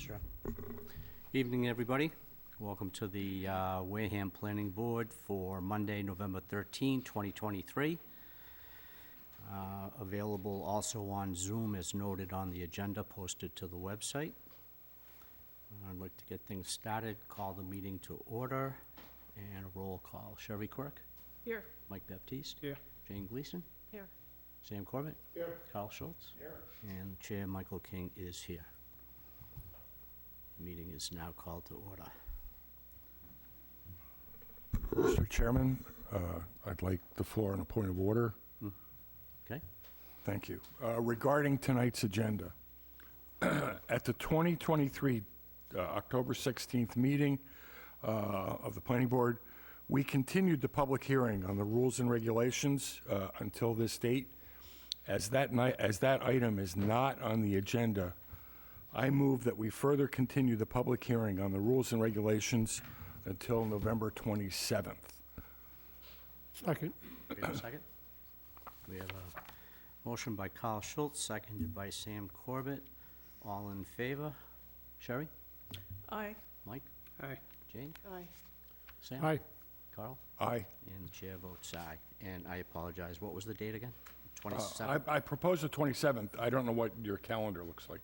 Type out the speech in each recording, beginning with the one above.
sir. Evening, everybody. Welcome to the Wareham Planning Board for Monday, November 13, 2023. Available also on Zoom as noted on the agenda posted to the website. I'd like to get things started, call the meeting to order, and a roll call. Sherry Quirk? Here. Mike Baptiste? Here. Jane Gleason? Here. Sam Corbett? Here. Carl Schultz? Here. And Chair Michael King is here. Meeting is now called to order. Mr. Chairman, I'd like the floor on a point of order. Okay? Thank you. Regarding tonight's agenda, at the 2023 October 16th meeting of the Planning Board, we continued the public hearing on the rules and regulations until this date. As that item is not on the agenda, I move that we further continue the public hearing on the rules and regulations until November 27th. Second. We have a second? We have a motion by Carl Schultz, seconded by Sam Corbett. All in favor? Sherry? Aye. Mike? Aye. Jane? Aye. Sam? Aye. Carl? Aye. And the chair votes aye. And I apologize, what was the date again? 27th? I propose the 27th. I don't know what your calendar looks like.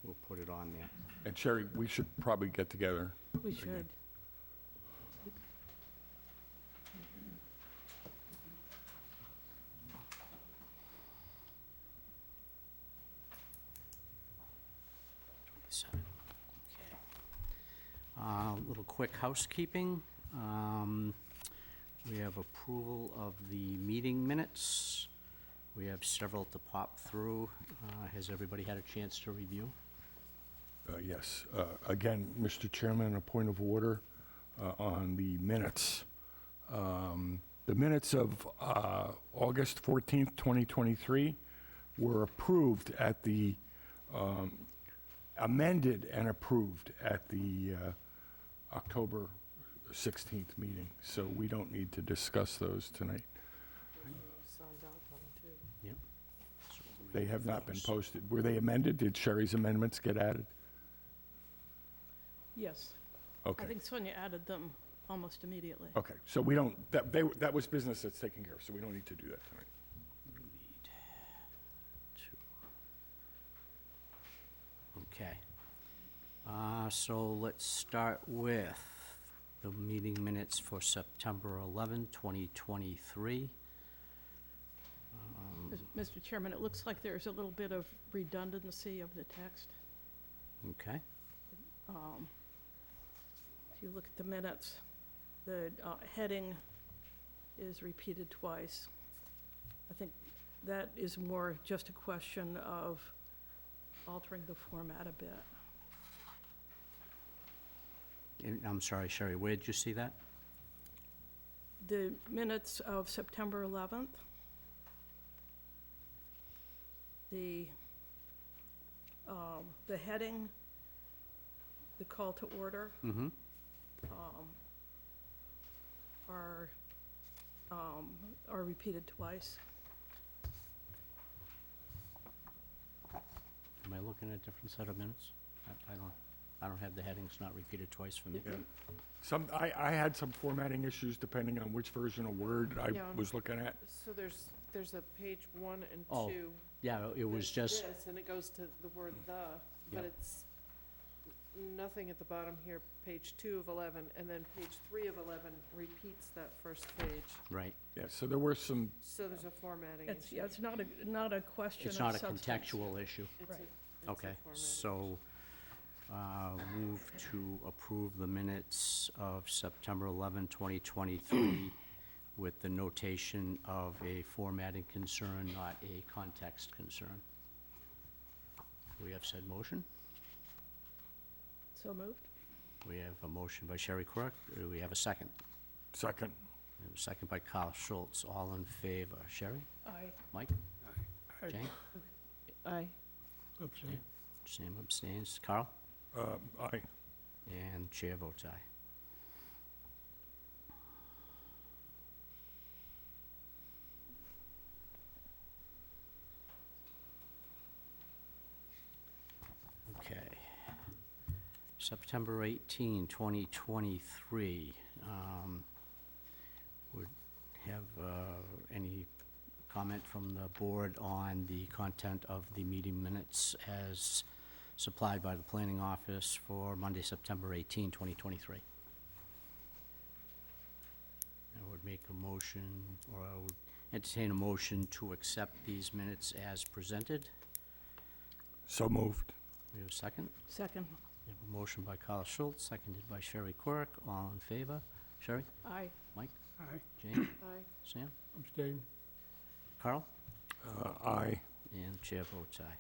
We'll put it on there. And Sherry, we should probably get together. We should. Okay. Little quick housekeeping. We have approval of the meeting minutes. We have several to pop through. Has everybody had a chance to review? Yes. Again, Mr. Chairman, a point of order on the minutes. The minutes of August 14th, 2023 were approved at the, amended and approved at the October 16th meeting. So we don't need to discuss those tonight. Signed off on too. Yep. They have not been posted. Were they amended? Did Sherry's amendments get added? Yes. Okay. I think Sonia added them almost immediately. Okay, so we don't, that was business that's taken care of, so we don't need to do that tonight. Okay. So let's start with the meeting minutes for September 11, 2023. Mr. Chairman, it looks like there's a little bit of redundancy of the text. Okay. If you look at the minutes, the heading is repeated twice. I think that is more just a question of altering the format a bit. I'm sorry, Sherry, where did you see that? The minutes of September 11th, the heading, the call to order, Mm-hmm. are repeated twice. Am I looking at a different set of minutes? I don't have the headings not repeated twice for me. Yeah. I had some formatting issues depending on which version of Word I Yeah. was looking at. So there's a page 1 and 2. Oh, Yeah, it was There's just, this, and it goes to the word "the," but Yep. it's nothing at the bottom here, page 2 of 11, and then page 3 of 11 repeats that first page. right. Yeah, so there were some, So there's a formatting It's, issue. yeah, it's not a question of It's not a substance. contextual issue. It's right. it's a Okay, formatting so, move to approve the minutes of September 11, 2023, with the notation of a formatting concern, not a context concern. We have said motion. So moved? We have a motion by Sherry Quirk. Do we have a second? second. We have a second by Carl Schultz. All in favor. Sherry? Aye. Mike? Aye. Jane? Aye. Abstain. Sam abstains. Carl? Aye. And chair votes aye. September 18, 2023. Would have any comment from the board on the content of the meeting minutes as supplied by the planning office for Monday, September 18, 2023? I would make a motion, or I would entertain a motion to accept these minutes as presented. So moved. We have a second? Second. We have a motion by Carl Schultz, seconded by Sherry Quirk. All in favor? Sherry? Aye. Mike? Aye. Jane? Aye. Sam? Abstain. Carl? Aye. And the chair votes aye.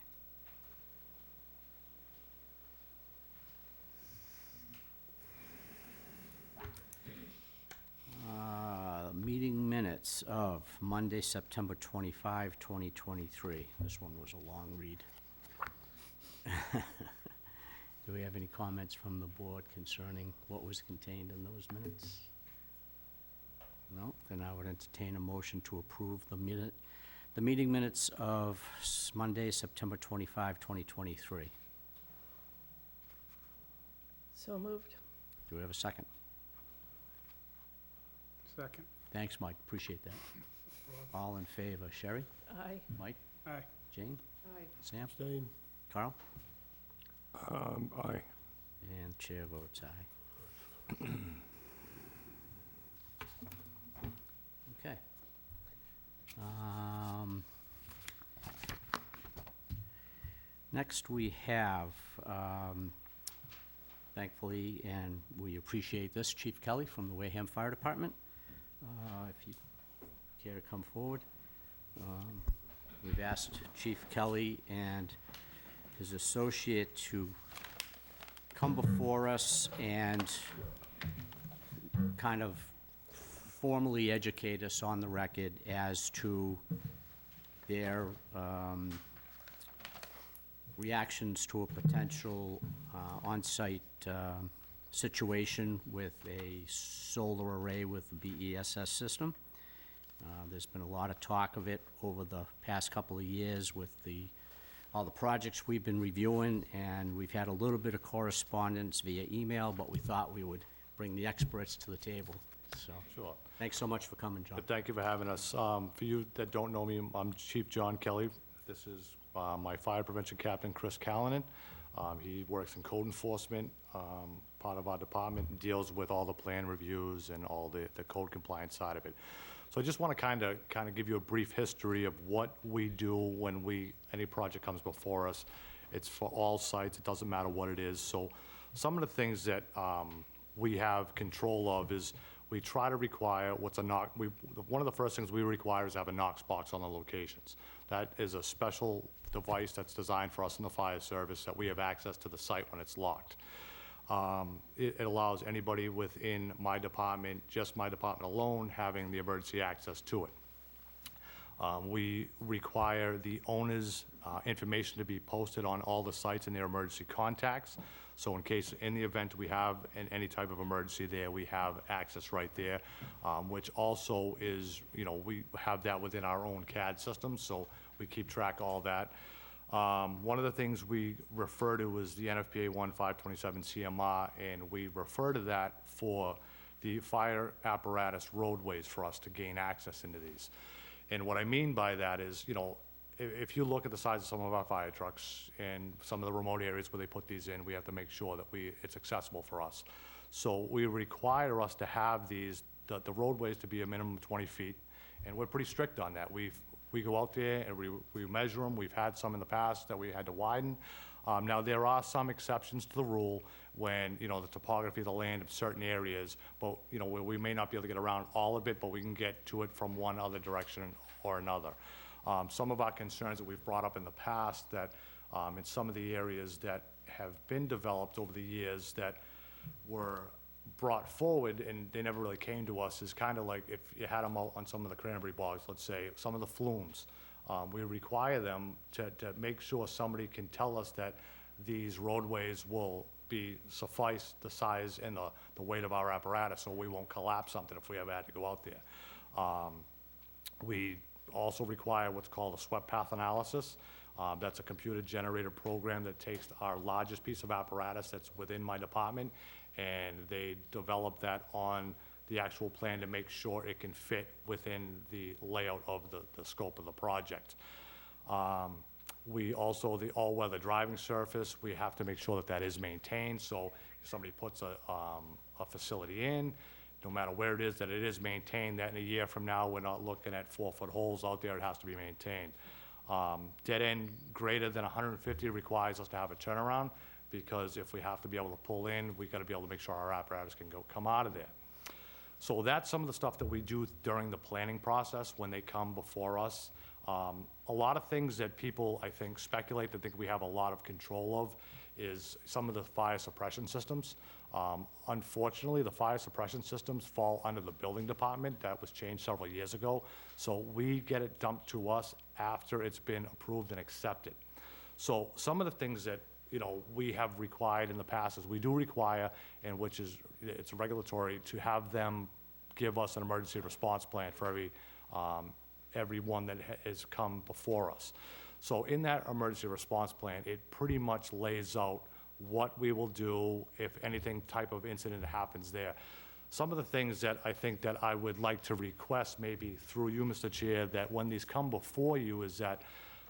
Meeting minutes of Monday, September 25, 2023. This one was a long read. Do we have any comments from the board concerning what was contained in those minutes? No? Then I would entertain a motion to approve the meeting minutes of Monday, September 25, 2023. So moved. Do we have a second? Second. Thanks, Mike, appreciate that. All in favor, Sherry? Aye. Mike? Aye. Jane? Aye. Sam? Abstain. Carl? Aye. And chair votes aye. Okay. Next, we have, thankfully, and we appreciate this, Chief Kelly from the Wareham Fire Department. If you care to come forward. We've asked Chief Kelly and his associate to come before us and kind of formally educate us on the record as to their reactions to a potential on-site situation with a solar array with the BESS system. There's been a lot of talk of it over the past couple of years with all the projects we've been reviewing, and we've had a little bit of correspondence via email, but we thought we would bring the experts to the table. So, Sure. thanks so much for coming, John. But thank you for having us. For you that don't know me, I'm Chief John Kelly. This is my fire prevention captain, Chris Callanan. He works in code enforcement, part of our department, and deals with all the plan reviews and all the code compliance side of it. So I just want to kind of give you a brief history of what we do when any project comes before us. It's for all sites. It doesn't matter what it is. So some of the things that we have control of is we try to require what's a knock. One of the first things we require is to have a Knox box on the locations. That is a special device that's designed for us in the fire service that we have access to the site when it's locked. It allows anybody within my department, just my department alone, having the emergency access to it. We require the owner's information to be posted on all the sites and their emergency contacts. So in the event we have any type of emergency there, we have access right there, which also is, we have that within our own CAD system, so we keep track of all that. One of the things we refer to is the NFPA 1527 CMR, and we refer to that for the fire apparatus roadways for us to gain access into these. And what I mean by that is, if you look at the size of some of our fire trucks and some of the remote areas where they put these in, we have to make sure that it's accessible for us. So we require us to have the roadways to be a minimum of 20 feet, and we're pretty strict on that. We go out there and we measure them. We've had some in the past that we had to widen. Now, there are some exceptions to the rule when, the topography of the land of certain areas, but, we may not be able to get around all of it, but we can get to it from one other direction or another. Some of our concerns that we've brought up in the past that in some of the areas that have been developed over the years that were brought forward and they never really came to us is kind of like if you had them out on some of the cranberry bogs, let's say, some of the flumes. We require them to make sure somebody can tell us that these roadways will suffice the size and the weight of our apparatus, so we won't collapse something if we ever had to go out there. We also require what's called a swept path analysis. That's a computer-generated program that takes our largest piece of apparatus that's within my department, and they develop that on the actual plan to make sure it can fit within the layout of the scope of the project. We also, the all-weather driving surface, we have to make sure that that is maintained, so if somebody puts a facility in, no matter where it is, that it is maintained, that in a year from now, we're not looking at 4-foot holes out there, it has to be maintained. Dead end greater than 150 requires us to have a turnaround, because if we have to be able to pull in, we gotta be able to make sure our apparatus can come out of there. So that's some of the stuff that we do during the planning process when they come before us. A lot of things that people, I think, speculate, that think we have a lot of control of, is some of the fire suppression systems. Unfortunately, the fire suppression systems fall under the building department. That was changed several years ago. So we get it dumped to us after it's been approved and accepted. So some of the things that, you know, we have required in the past is we do require, and which is, it's regulatory, to have them give us an emergency response plan for everyone that has come before us. So in that emergency response plan, it pretty much lays out what we will do if anything type of incident happens there. Some of the things that I think that I would like to request, maybe through you, Mr. Chair, that when these come before you, is that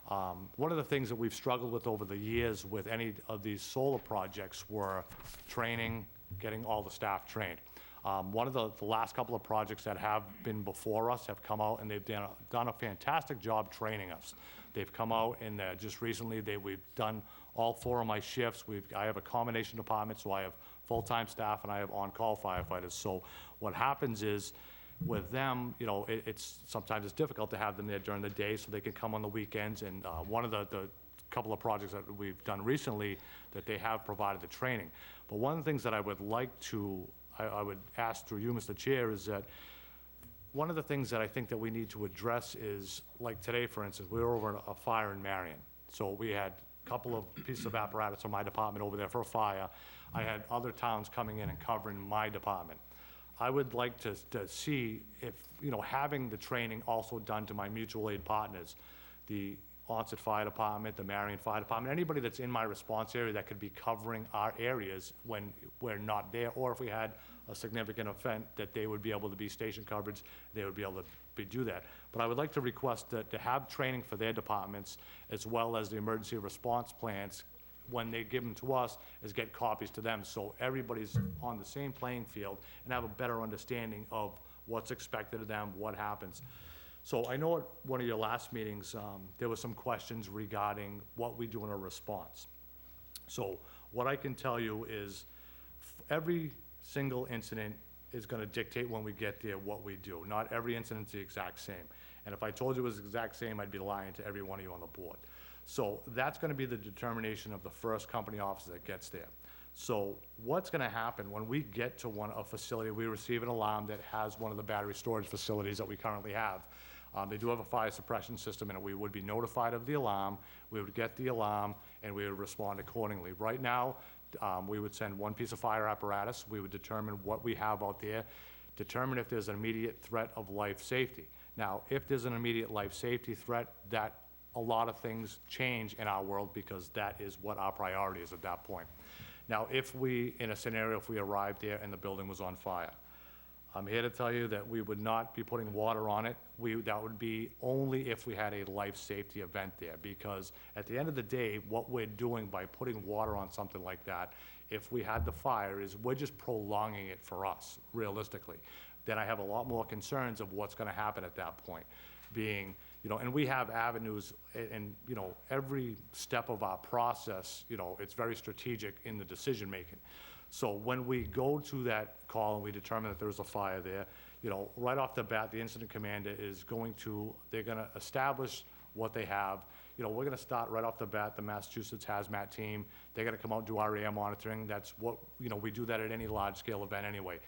one of the things that we've struggled with over the years with any of these solar projects were training, getting all the staff trained. One of the last couple of projects that have been before us have come out, and they've done a fantastic job training us. They've come out, and just recently we've done all 4 of my shifts. I have a combination department, so I have full-time staff and I have on-call firefighters. So what happens is, with them, you know, sometimes it's difficult to have them there during the day, so they can come on the weekends. And one of the couple of projects that we've done recently, that they have provided the training. But one of the things that I would like to, I would ask through you, Mr. Chair, is that one of the things that I think that we need to address is, like today, for instance, we were over a fire in Marion. So we had a couple of pieces of apparatus from my department over there for a fire. I had other towns coming in and covering my department. I would like to see if, you know, having the training also done to my mutual aid partners, the Onset Fire Department, the Marion Fire Department, anybody that's in my response area that could be covering our areas when we're not there, or if we had a significant event, that they would be able to be station coverage, they would be able to do that. But I would like to request that to have training for their departments, as well as the emergency response plans, when they give them to us, is get copies to them, so everybody's on the same playing field and have a better understanding of what's expected of them, what happens. So I know at one of your last meetings, there was some questions regarding what we do in a response. So what I can tell you is every single incident is gonna dictate when we get there what we do. Not every incident's the exact same. And if I told you it was the exact same, I'd be lying to every one of you on the board. So that's gonna be the determination of the first company officer that gets there. So what's gonna happen when we get to a facility, we receive an alarm that has one of the battery storage facilities that we currently have. They do have a fire suppression system, and we would be notified of the alarm, we would get the alarm, and we would respond accordingly. Right now, we would send one piece of fire apparatus, we would determine what we have out there, determine if there's an immediate threat of life safety. Now, if there's an immediate life safety threat, that a lot of things change in our world, because that is what our priority is at that point. Now, if we, in a scenario, if we arrived there and the building was on fire, I'm here to tell you that we would not be putting water on it. That would be only if we had a life safety event there, because at the end of the day, what we're doing by putting water on something like that, if we had the fire, is we're just prolonging it for us, realistically. Then I have a lot more concerns of what's gonna happen at that point, being, you know, and we have avenues, and, you know, every step of our process, you know, it's very strategic in the decision-making. So when we go to that call and we determine that there's a fire there, you know, right off the bat, the incident commander is they're gonna establish what they have. You know, we're gonna start right off the bat, the Massachusetts hazmat team, they're gonna come out and do our air monitoring. That's what, you know, we do that at any large-scale event anyway.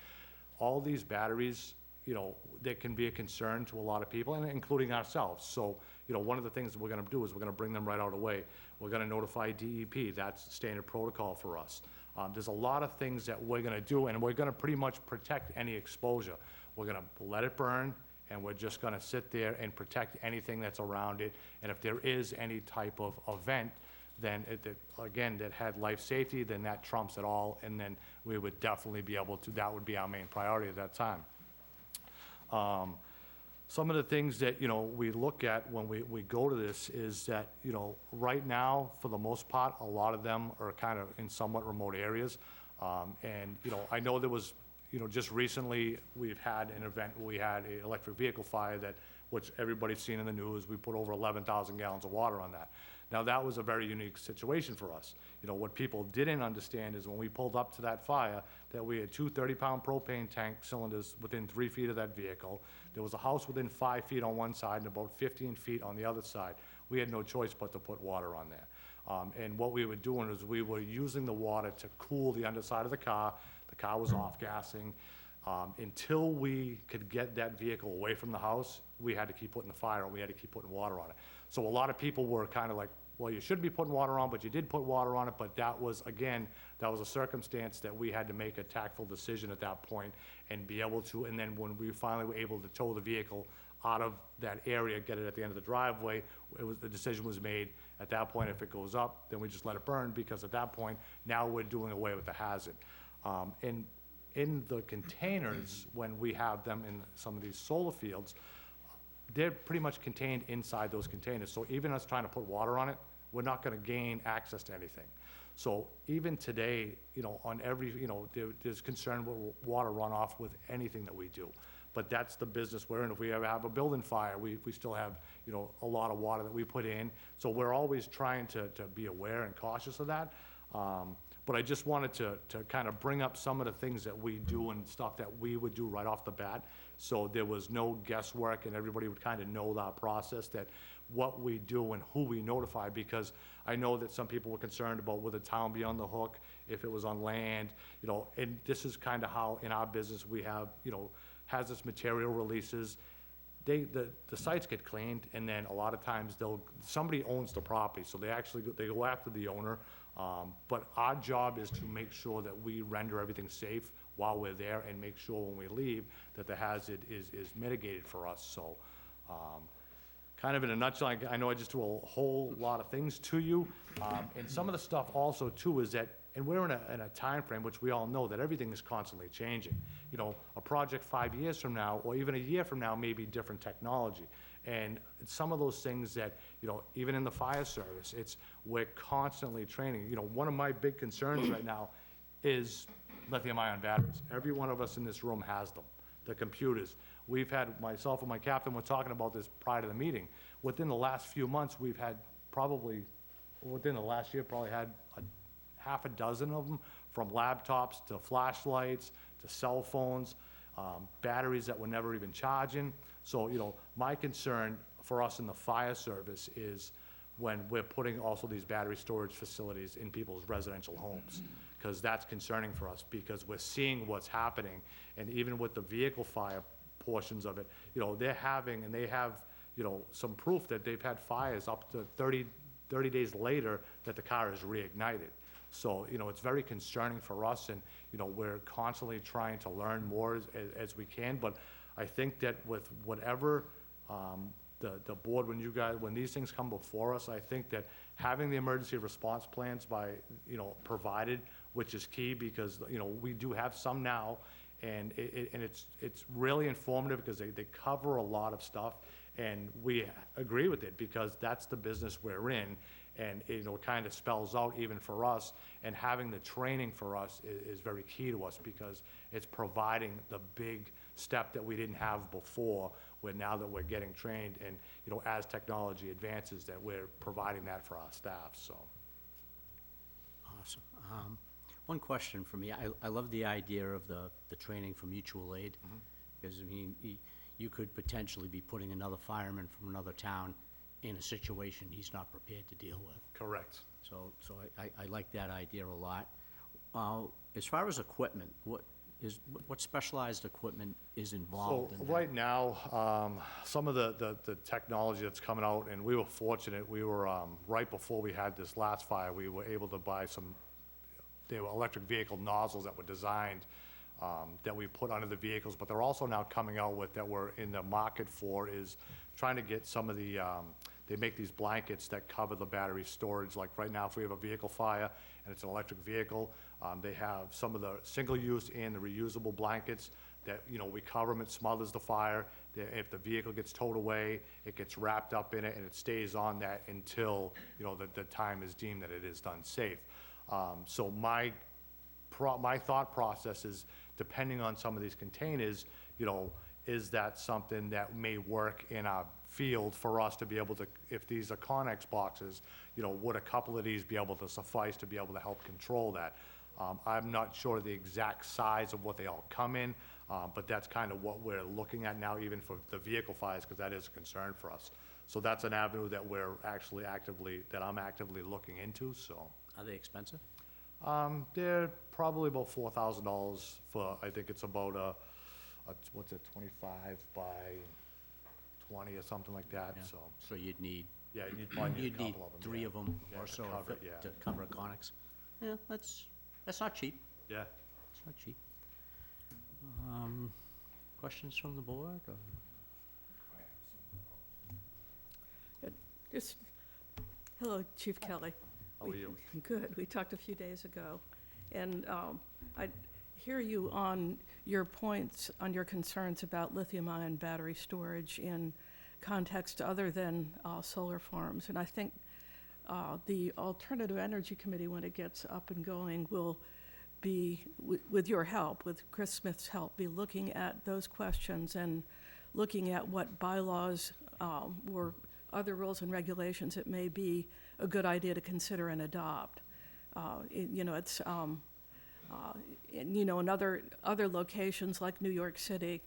All these batteries, you know, they can be a concern to a lot of people, and including ourselves. So, you know, one of the things that we're gonna do is we're gonna bring them right out away. We're gonna notify DEP, that's standard protocol for us. There's a lot of things that we're gonna do, and we're gonna pretty much protect any exposure. We're gonna let it burn, and we're just gonna sit there and protect anything that's around it. And if there is any type of event, then again, that had life safety, then that trumps it all, and then we would definitely be able to, that would be our main priority at that time. Some of the things that, we look at when we go to this is that, right now, for the most part, a lot of them are kind of in somewhat remote areas. And, I know there was, just recently, we've had an event, where we had an electric vehicle fire which everybody's seen in the news. We put over 11,000 gallons of water on that. Now, that was a very unique situation for us. What people didn't understand is when we pulled up to that fire, that we had two 30-pound propane tank cylinders within 3 feet of that vehicle. There was a house within 5 feet on one side and about 15 feet on the other side. We had no choice but to put water on there. And what we were doing is we were using the water to cool the underside of the car. The car was off-gassing. Until we could get that vehicle away from the house, we had to keep putting the fire on, we had to keep putting water on it. So a lot of people were kind of like, well, you shouldn't be putting water on, but you did put water on it, but that was, again, that was a circumstance that we had to make a tactful decision at that point and be able to, and then when we finally were able to tow the vehicle out of that area, get it at the end of the driveway, the decision was made. At that point, if it goes up, then we just let it burn, because at that point, now we're doing away with the hazard. And in the containers, when we have them in some of these solar fields, they're pretty much contained inside those containers. So even us trying to put water on it, we're not gonna gain access to anything. So even today, on every, there's concern with water runoff with anything that we do. But that's the business we're in. If we ever have a building fire, we still have, a lot of water that we put in. So we're always trying to be aware and cautious of that. But I just wanted to kind of bring up some of the things that we do and stuff that we would do right off the bat. So there was no guesswork, and everybody would kind of know that process, that what we do and who we notify, because I know that some people were concerned about would the town be on the hook if it was on land, and this is kind of how in our business we have, hazardous material releases. The sites get cleaned, and then a lot of times somebody owns the property, so they go after the owner. But our job is to make sure that we render everything safe while we're there, and make sure when we leave that the hazard is mitigated for us. So, kind of in a nutshell, I know I just threw a whole lot of things to you. And some of the stuff also too is that, and we're in a time frame which we all know that everything is constantly changing. A project 5 years from now, or even a year from now, may be different technology. And some of those things that, even in the fire service, we're constantly training. One of my big concerns right now is lithium-ion batteries. Every one of us in this room has them, the computers. We've had, myself and my captain were talking about this prior to the meeting. Within the last few months, we've had within the last year, probably had half a dozen of them, from laptops to flashlights to cell phones, batteries that we're never even charging. So, my concern for us in the fire service is when we're putting also these battery storage facilities in people's residential homes, because that's concerning for us, because we're seeing what's happening. And even with the vehicle fire portions of it, they have, some proof that they've had fires up to 30 days later that the car is reignited. So, it's very concerning for us, and, we're constantly trying to learn more as we can. But I think that with whatever the board, when these things come before us, I think that having the emergency response plans provided, which is key, because, we do have some now, and it's really informative, because they cover a lot of stuff, and we agree with it, because that's the business we're in. And it kind of spells out even for us, and having the training for us is very key to us, because it's providing the big step that we didn't have before, where now that we're getting trained, and, as technology advances, that we're providing that for our staff, so. Awesome. One question for me. I love the idea of the training for mutual aid, because, you could potentially be putting another fireman from another town in a situation he's not prepared to deal with. Correct. So I like that idea a lot. As far as equipment, what specialized equipment is involved in that? Right now, some of the technology that's coming out, and we were fortunate, we were, right before we had this last fire, we were able to buy they were electric vehicle nozzles that were designed that we put under the vehicles, but they're also now coming out with, that we're in the market for, is trying to get some of the, they make these blankets that cover the battery storage. Like right now, if we have a vehicle fire and it's an electric vehicle, they have some of the single-use and the reusable blankets that, you know, we cover them, it smothers the fire. If the vehicle gets towed away, it gets wrapped up in it and it stays on that until, you know, the time is deemed that it is done safe. So my thought process is, depending on some of these containers, you know, is that something that may work in our field for us to be able to, if these are Connex boxes, you know, would a couple of these be able to suffice to be able to help control that? I'm not sure the exact size of what they all come in, but that's kind of what we're looking at now, even for the vehicle fires, because that is a concern for us. So that's an avenue that we're actually that I'm actively looking into, so. Are they expensive? They're probably about $4,000 for, I think it's about what's it, 25 by 20 or something like that, Yeah. so. So you'd need, Yeah, probably need a you'd need couple of them. 3 yeah. of them Yeah, or to so cover it, yeah. to cover a Conex. Yeah, that's not cheap. Yeah. It's not cheap. Questions from the board? Or- Just, hello, Chief Kelly. How are you? Good. We talked a few days ago. And I hear you on your points, on your concerns about lithium-ion battery storage in context other than solar farms. And I think the Alternative Energy Committee, when it gets up and going, will be, with your help, with Chris Smith's help, be looking at those questions and looking at what bylaws or other rules and regulations it may be a good idea to consider and adopt. You know, it's, you know, in other locations like New York City,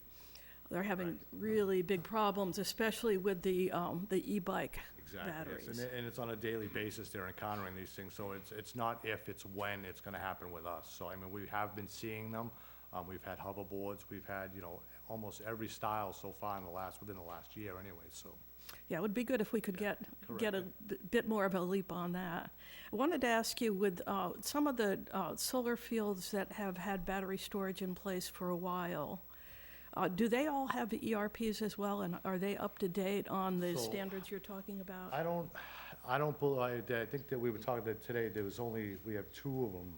they're having really big problems, especially with the e-bike Exactly, batteries. yes, and it's on a daily basis they're encountering these things, so it's not if, it's when it's gonna happen with us. So, I mean, we have been seeing them, we've had hoverboards, we've had, you know, almost every style so far within the last year anyway, so. Yeah, it would be good if we could get a correct. bit more of a leap on that. I wanted to ask you, with some of the solar fields that have had battery storage in place for a while, do they all have ERPs as well, and are they up to date on the So, standards you're talking about? I think that we were talking that today, we have 2 of them,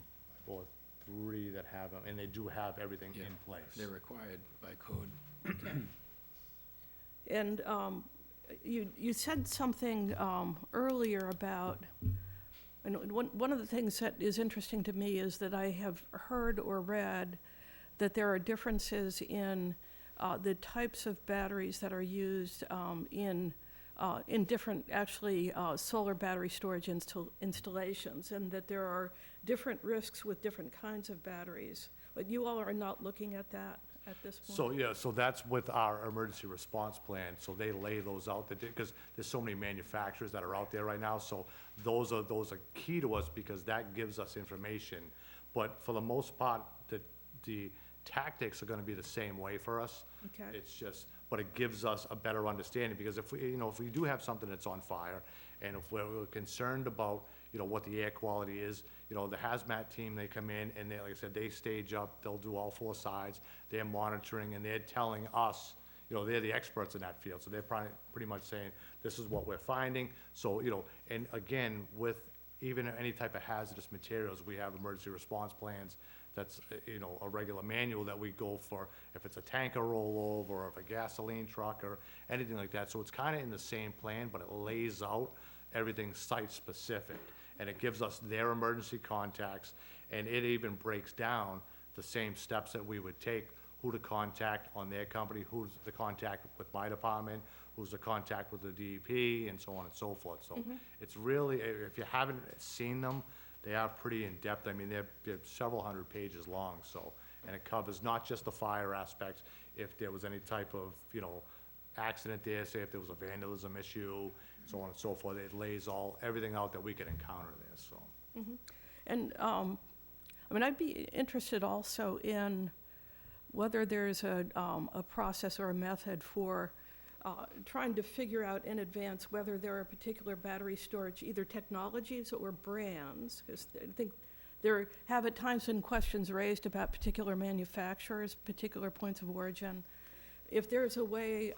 or 3 that have them, and they do have everything Yeah, in place. They're required by code. And you said something earlier about, and one of the things that is interesting to me is that I have heard or read that there are differences in the types of batteries that are used in different, actually, solar battery storage installations, and that there are different risks with different kinds of batteries. But you all are not looking at that at this point? So, yeah, so that's with our emergency response plan, so they lay those out, because there's so many manufacturers that are out there right now, so those are key to us, because that gives us information. But for the most part, the tactics are gonna be the same way for us. Okay. It's just, but it gives us a better understanding, because if we do have something that's on fire, and if we're concerned about, you know, what the air quality is, you know, the hazmat team, they come in, and they, like I said, they stage up, they'll do all 4 sides, they're monitoring, and they're telling us, you know, they're the experts in that field, so they're pretty much saying, this is what we're finding. So, you know, and again, with even any type of hazardous materials, we have emergency response plans. That's, you know, a regular manual that we go for, if it's a tanker rollover, or if a gasoline truck, or anything like that. So it's kind of in the same plan, but it lays out everything site-specific. And it gives us their emergency contacts, and it even breaks down the same steps that we would take, who to contact on their company, who's the contact with my department, who's the contact with the DEP, and so on and so forth. So it's really, if you haven't seen them, they are pretty in-depth. I mean, they're several hundred pages long, so, and it covers not just the fire aspects, if there was any type of, you know, accident there, say if there was a vandalism issue, so on and so forth, it lays everything out that we could encounter there, so. And, I mean, I'd be interested also in whether there's a process or a method for trying to figure out in advance whether there are particular battery storage, either technologies or brands, because I think there have at times been questions raised about particular manufacturers, particular points of origin. If there's a way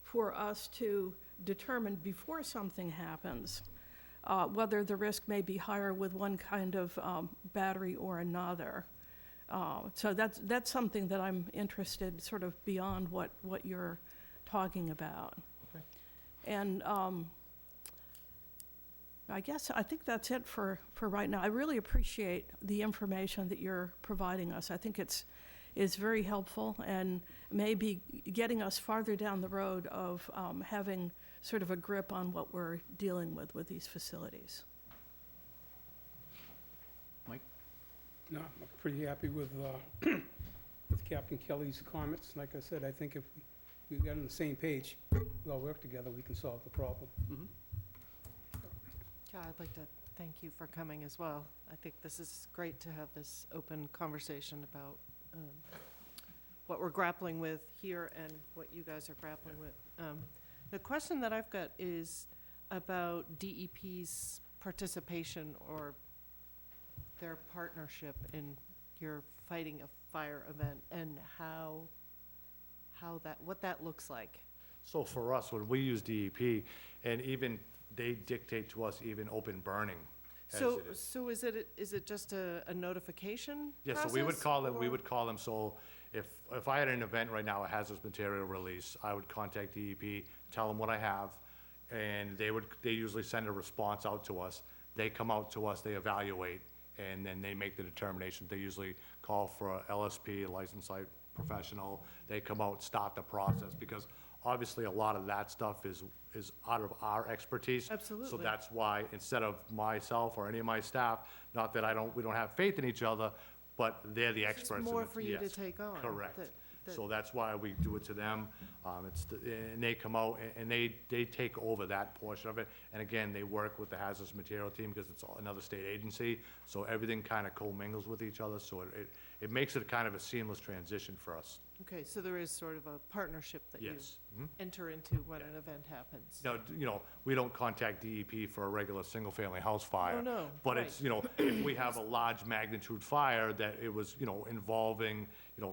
for us to determine before something happens, whether the risk may be higher with one kind of battery or another. So that's something that I'm interested, sort of beyond what you're talking about. Okay. And I think that's it for right now. I really appreciate the information that you're providing us. I think it's very helpful and maybe getting us farther down the road of having sort of a grip on what we're dealing with these facilities. Mike? No, I'm pretty happy with with Captain Kelly's comments. Like I said, I think if we got on the same page, we all work together, we can solve the problem. Yeah, I'd like to thank you for coming as well. I think this is great to have this open conversation about what we're grappling with here and what you guys are grappling with. The question that I've got is about DEP's participation or their partnership in your fighting a fire event and what that looks like. So for us, when we use DEP, and even they dictate to us even open burning as So, it is. so is it just a notification Yeah, process? so we would call them, or- so if I had an event right now, a hazardous material release, I would contact DEP, tell them what I have, and they usually send a response out to us. They come out to us, they evaluate, and then they make the determination. They usually call for a LSP, a licensed site professional. They come out, start the process, because obviously a lot of that stuff is out of our expertise. Absolutely. So that's why, instead of myself or any of my staff, not that we don't have faith in each other, but they're the It's experts. more in it. for you to Yes, take on. Correct. that- So that's why we do it to them. And they come out and they take over that portion of it. And again, they work with the hazardous material team because it's another state agency. So everything kind of commingles with each other. So it makes it kind of a seamless transition for us. Okay, so there is sort of a partnership that you Yes. Mhm. enter into when an event happens. Now, we don't contact DEP for a regular single-family house fire. Oh, no, But it's, if we have a large magnitude fire that it was, involving,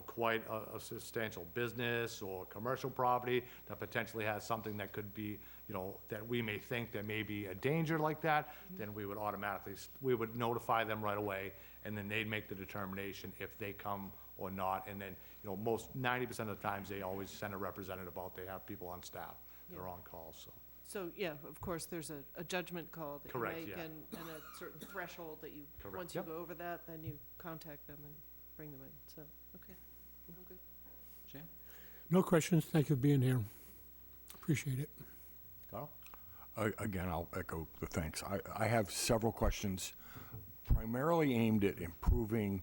quite a substantial business or commercial property that potentially has something that could be, that we may think that may be a danger like that, then we would automatically, we would notify them right away, and then they'd make the determination if they come or not. And then, most 90% of the times, they always send a representative out. They have people on staff that are on call, so. So, yeah, of course, there's a judgment call that you Correct, make yeah. and a certain threshold that you, Correct, once you yep. go over that, then you contact them and bring them in, so, okay. I'm good. Sam? No questions, thank you for being here. Appreciate it. Carl? Again, I'll echo the thanks. I have several questions primarily aimed at improving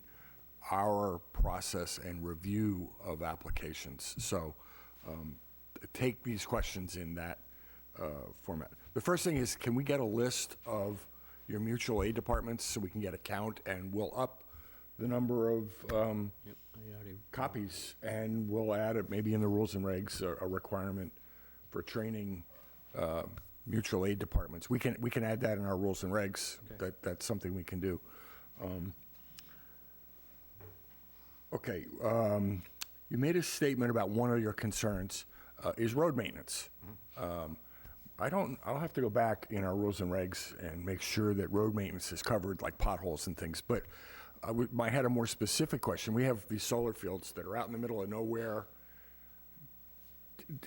our process and review of applications. So take these questions in that format. The first thing is, can we get a list of your mutual aid departments so we can get a count, and we'll up the number of Yep, I already. copies, and we'll add it maybe in the rules and regs, a requirement for training mutual aid departments. We can add that in our rules and regs. Okay. That's something we can do. Okay, you made a statement about one of your concerns is road maintenance. I'll have to go back in our rules and regs and make sure that road maintenance is covered, like potholes and things, but I had a more specific question. We have these solar fields that are out in the middle of nowhere.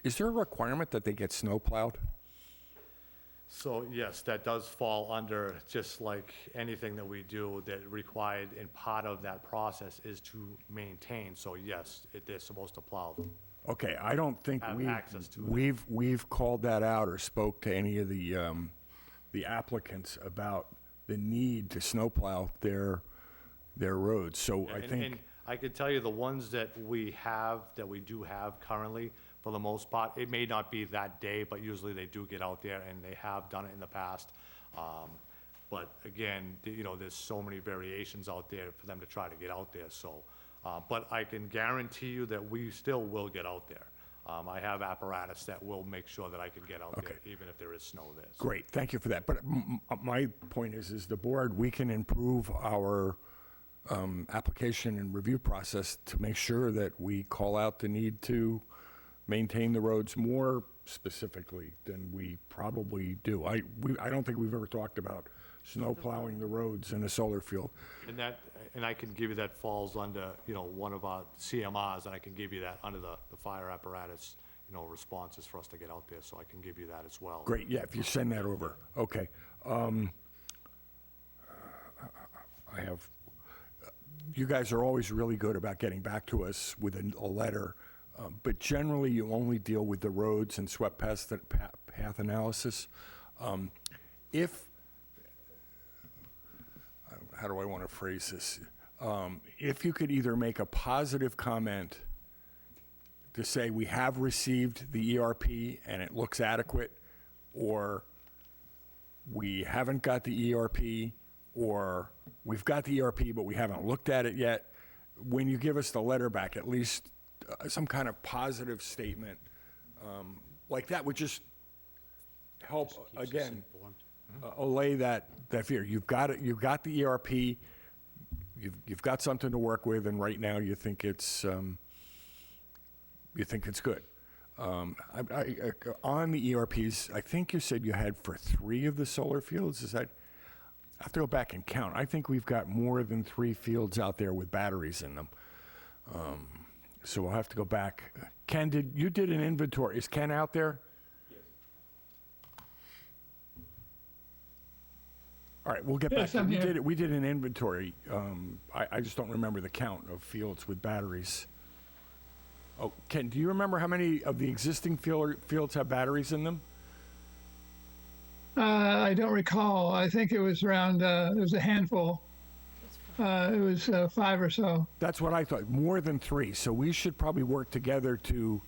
Is there a requirement that they get snow plowed? So, yes, that does fall under, just like anything that we do that required, and part of that process is to maintain. So, yes, they're supposed to plow them. Okay, I don't think Have access to it. we've called that out or spoke to any of the applicants about the need to snowplow their roads. So I And think, I can tell you the ones that we do have currently, for the most part, it may not be that day, but usually they do get out there, and they have done it in the past. But again, there's so many variations out there for them to try to get out there, so. But I can guarantee you that we still will get out there. I have apparatus that will make sure that I can get out there, Okay. even if there is snow there. So- great, thank you for that. But my point is the board, we can improve our application and review process to make sure that we call out the need to maintain the roads more specifically than we probably do. I don't think we've ever talked about snow plowing the roads in a solar field. And I can give you that falls under, one of our CMRs, and I can give you that under the fire apparatus, responses for us to get out there, so I can give you that as well. Great, yeah, if you send that over. Okay. I have, you guys are always really good about getting back to us with a letter, but generally you only deal with the roads and swept path analysis. If, how do I want to phrase this? If you could either make a positive comment to say we have received the ERP and it looks adequate, or we haven't got the ERP, or we've got the ERP but we haven't looked at it yet, when you give us the letter back, at least some kind of positive statement like that would just help, again, allay that fear. You've got it. You've got the ERP. You've got something to work with, and right now you think it's good. On the ERPs, I think you said you had for 3 of the solar fields. Is that? I have to go back and count. I think we've got more than 3 fields out there with batteries in them. So we'll have to go back. Ken, you did an inventory? Is Ken out there? All right, we'll get back. Yes, I'm here. We did an inventory. I just don't remember the count of fields with batteries. Oh, Ken, do you remember how many of the existing fields have batteries in them? I don't recall. I think it was around, it was a handful. It was 5 or so. That's what I thought, more than 3. So we should probably work together to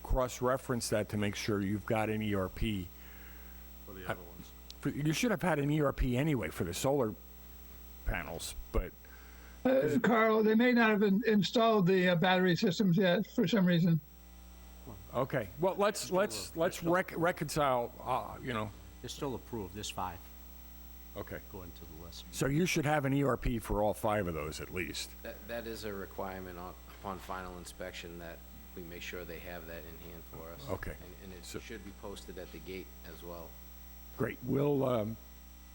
cross-reference that to make sure you've got an ERP. For the other ones. You should have had an ERP anyway for the solar panels, but Carl, they may not have installed the battery systems yet for some reason. okay. Well, let's reconcile. They're still approved, there's 5 Okay. going to the list. So you should have an ERP for all 5 of those at least. That is a requirement upon final inspection, that we make sure they have that in hand for us. Okay. And it So- should be posted at the gate as well. Great. We'll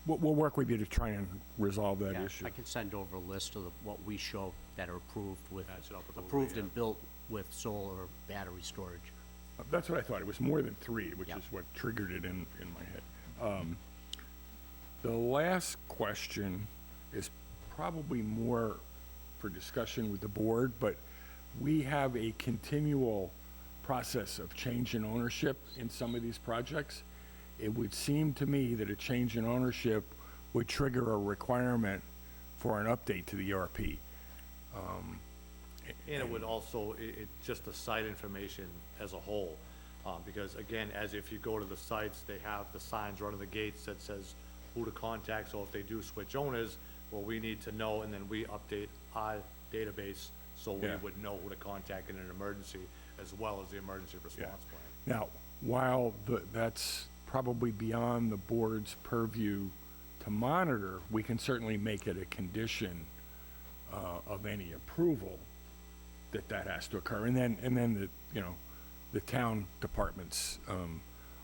work with you to try and resolve that Yeah, issue. I can send over a list of what we show that are approved with, Match it up with what we approved have. and built with solar battery storage. That's what I thought. It was more than 3, which Yeah. is what triggered it in my head. The last question is probably more for discussion with the board, but we have a continual process of change in ownership in some of these projects. It would seem to me that a change in ownership would trigger a requirement for an update to the ERP. And it would also, just the site information as a whole, because again, as if you go to the sites, they have the signs right on the gates that says who to contact, so if they do switch owners, well, we need to know, and then we update our database, so we Yeah. would know who to contact in an emergency, as well as the emergency response plan. Now, while that's probably beyond the board's purview to monitor, we can certainly make it a condition of any approval that has to occur. And then the town departments,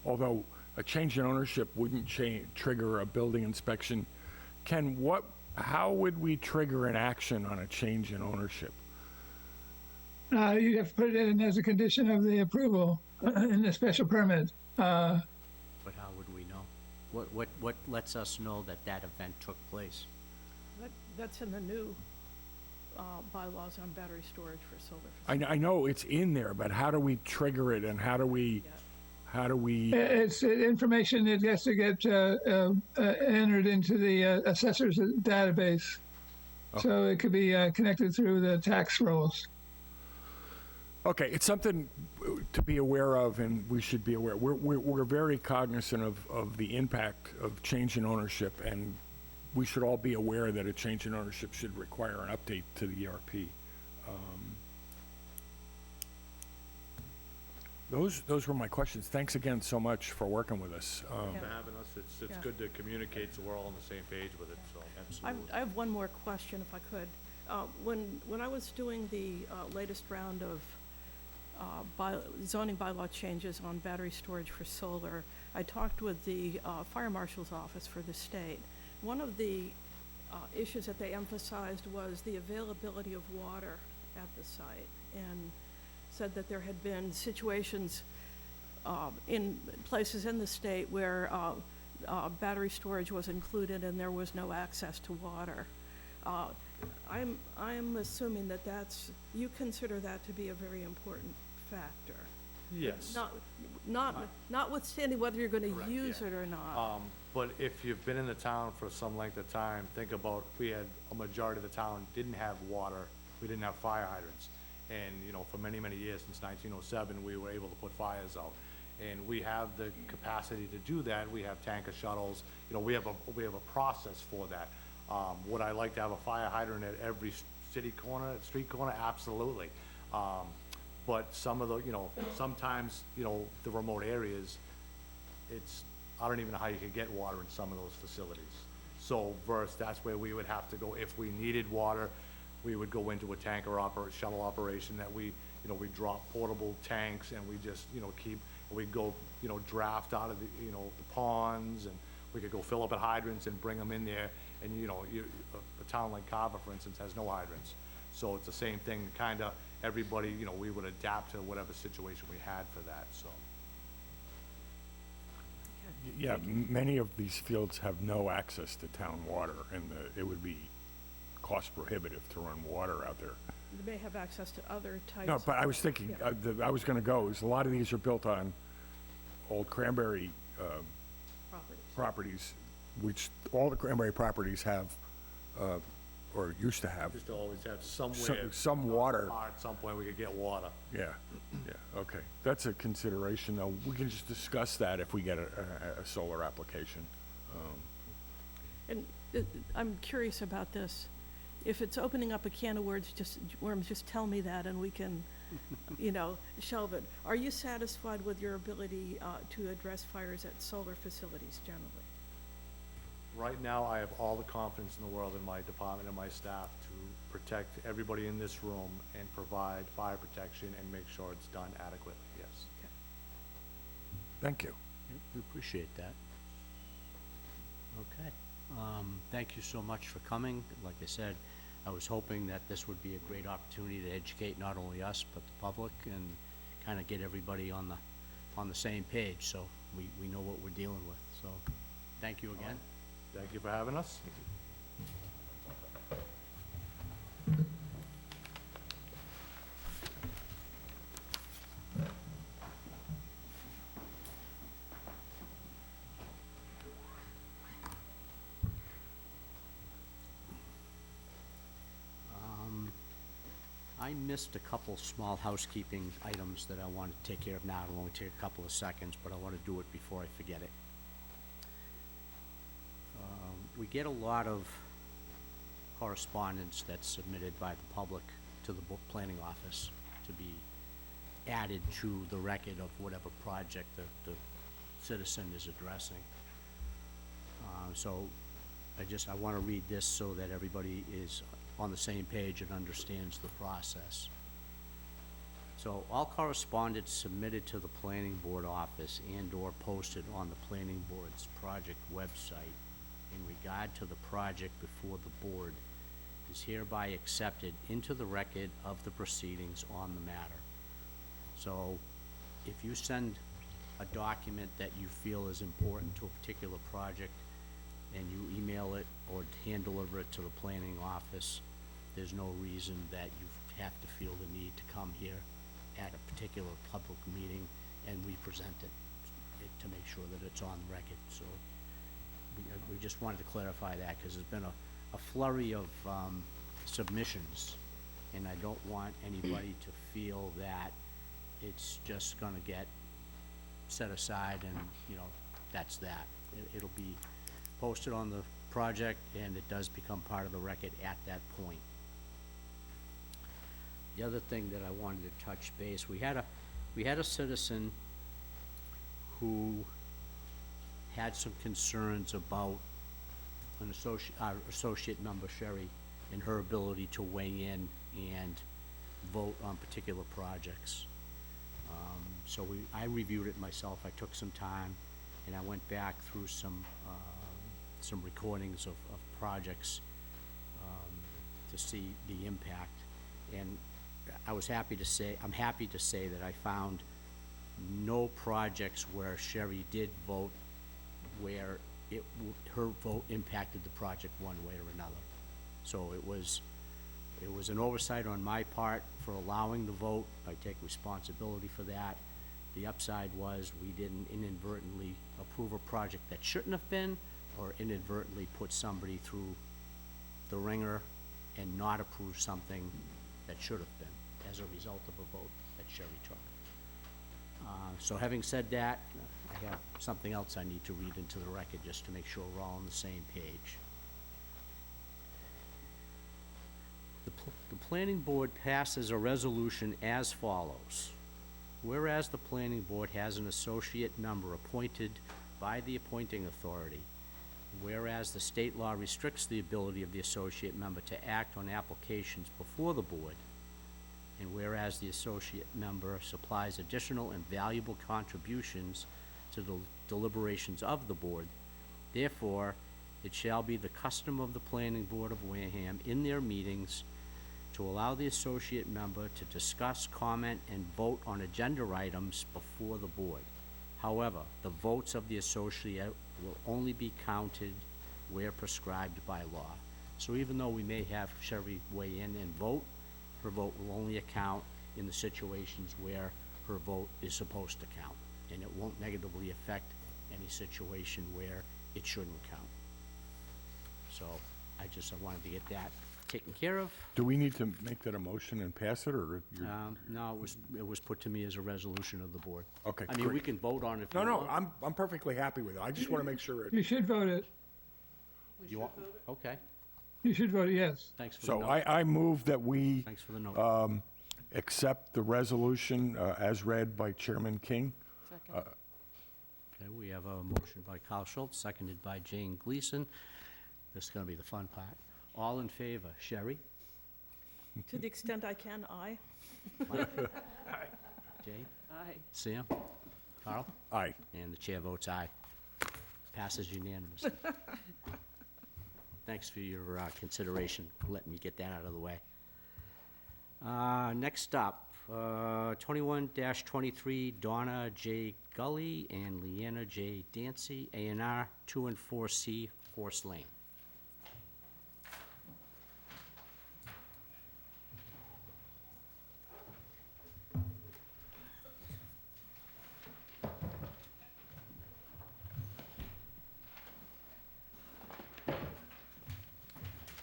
although a change in ownership wouldn't trigger a building inspection. Ken, how would we trigger an action on a change in ownership? You'd have to put it in as a condition of the approval in the special permit. But how would we know? What lets us know that that event took place? That's in the new bylaws on battery storage for solar. I know it's in there, but how do we trigger it, and how do we? It's information that has to get entered into the assessor's database. So it could be connected through the tax rolls. Okay, it's something to be aware of, and we should be aware. We're very cognizant of the impact of change in ownership, and we should all be aware that a change in ownership should require an update to the ERP. Those were my questions. Thanks again so much for working with us. Yeah. For having us, it's Yeah. good to communicate, so we're all on the same page with it, so. I have one more question, if I could. When I was doing the latest round of zoning bylaw changes on battery storage for solar, I talked with the fire marshal's office for the state. One of the issues that they emphasized was the availability of water at the site, and said that there had been situations in places in the state where battery storage was included and there was no access to water. I'm assuming that you consider that to be a very important factor. Yes. Notwithstanding whether you're gonna Correct, use yeah. it or not. But if you've been in the town for some length of time, think about, we had a majority of the town didn't have water, we didn't have fire hydrants. And, you know, for many, many years, since 1907, we were able to put fires out. And we have the capacity to do that, we have tanker shuttles, you know, we have a process for that. Would I like to have a fire hydrant at every city corner, street corner? Absolutely. But some of the, you know, sometimes, you know, the remote areas, I don't even know how you could get water in some of those facilities. So that's where we would have to go. If we needed water, we would go into a shuttle operation that we drop portable tanks, and we just, you know, we'd go, you know, draft out of the, you know, the ponds, and we could go fill up at hydrants and bring them in there. And, you know, a town like Carver, for instance, has no hydrants. So it's the same thing, kinda, everybody, you know, we would adapt to whatever situation we had for that, so. Yeah, many of these fields have no access to town water, and it would be cost prohibitive to run water out there. You may have access to other types. No, but I was thinking, Yeah. I was gonna go, is a lot of these are built on old cranberry properties, which all the cranberry properties have, or used to have. Just to always have somewhere. Some water. At some point, we could get water. Yeah, okay. That's a consideration, though. We can just discuss that if we get a solar application. And I'm curious about this. If it's opening up a can of worms, just tell me that and we can, you know, shelve it. Are you satisfied with your ability to address fires at solar facilities generally? Right now, I have all the confidence in the world in my department and my staff to protect everybody in this room and provide fire protection and make sure it's done adequately, yes. Thank you. We appreciate that. Okay. Thank you so much for coming. Like I said, I was hoping that this would be a great opportunity to educate not only us, but the public, and kind of get everybody on the same page, so we know what we're dealing with. So, thank you again. Thank you for having us. I missed a couple small housekeeping items that I wanted to take care of now. It'll only take a couple of seconds, but I want to do it before I forget it. We get a lot of correspondence that's submitted by the public to the planning office to be added to the record of whatever project the citizen is addressing. So I want to read this so that everybody is on the same page and understands the process. So all correspondence submitted to the planning board office and/or posted on the planning board's project website in regard to the project before the board is hereby accepted into the record of the proceedings on the matter. So if you send a document that you feel is important to a particular project and you email it or hand deliver it to the planning office, there's no reason that you have to feel the need to come here at a particular public meeting and we present it to make sure that it's on record. So we just wanted to clarify that, because there's been a flurry of submissions, and I don't want anybody to feel that it's just gonna get set aside and, you know, that's that. It'll be posted on the project, and it does become part of the record at that point. The other thing that I wanted to touch base, we had a citizen who had some concerns about our associate member Sherry in her ability to weigh in and vote on particular projects. So I reviewed it myself, I took some time, and I went back through some recordings of projects to see the impact. And I'm happy to say that I found no projects where Sherry did vote where her vote impacted the project one way or another. So it was an oversight on my part for allowing the vote. I take responsibility for that. The upside was we didn't inadvertently approve a project that shouldn't have been, or inadvertently put somebody through the ringer and not approve something that should have been as a result of a vote that Sherry took. So having said that, I have something else I need to read into the record just to make sure we're all on the same page. The planning board passes a resolution as follows. Whereas the planning board has an associate member appointed by the appointing authority, whereas the state law restricts the ability of the associate member to act on applications before the board, and whereas the associate member supplies additional and valuable contributions to the deliberations of the board, therefore, it shall be the custom of the planning board of Wareham in their meetings to allow the associate member to discuss, comment, and vote on agenda items before the board. However, the votes of the associate will only be counted where prescribed by law. So even though we may have Sherry weigh in and vote, her vote will only account in the situations where her vote is supposed to count, and it won't negatively affect any situation where it shouldn't count. So I wanted to get that taken care of. Do we need to make that a motion and pass it, or you're? No, it was put to me as a resolution of the board. Okay, I mean, we great. can vote on it if you No, want. I'm perfectly happy with it. I just want to make sure it. You should vote it. You want? Okay, You should vote yes. thanks for the So note. I move that we Thanks for the note. accept the resolution as read by Chairman King. Second. Okay, we have a motion by Carl Schultz, seconded by Jane Gleason. This is gonna be the fun part. All in favor? Sherry? To the extent I can, aye. Mike? Jane? Aye. Sam? Carl? Aye. And the chair votes aye. Passes unanimously. Thanks for your consideration, letting me get that out of the way. Next up, 21-23, Donna J. Gully and Leanna J. Dancy, A&R 2 and 4C Horse Lane.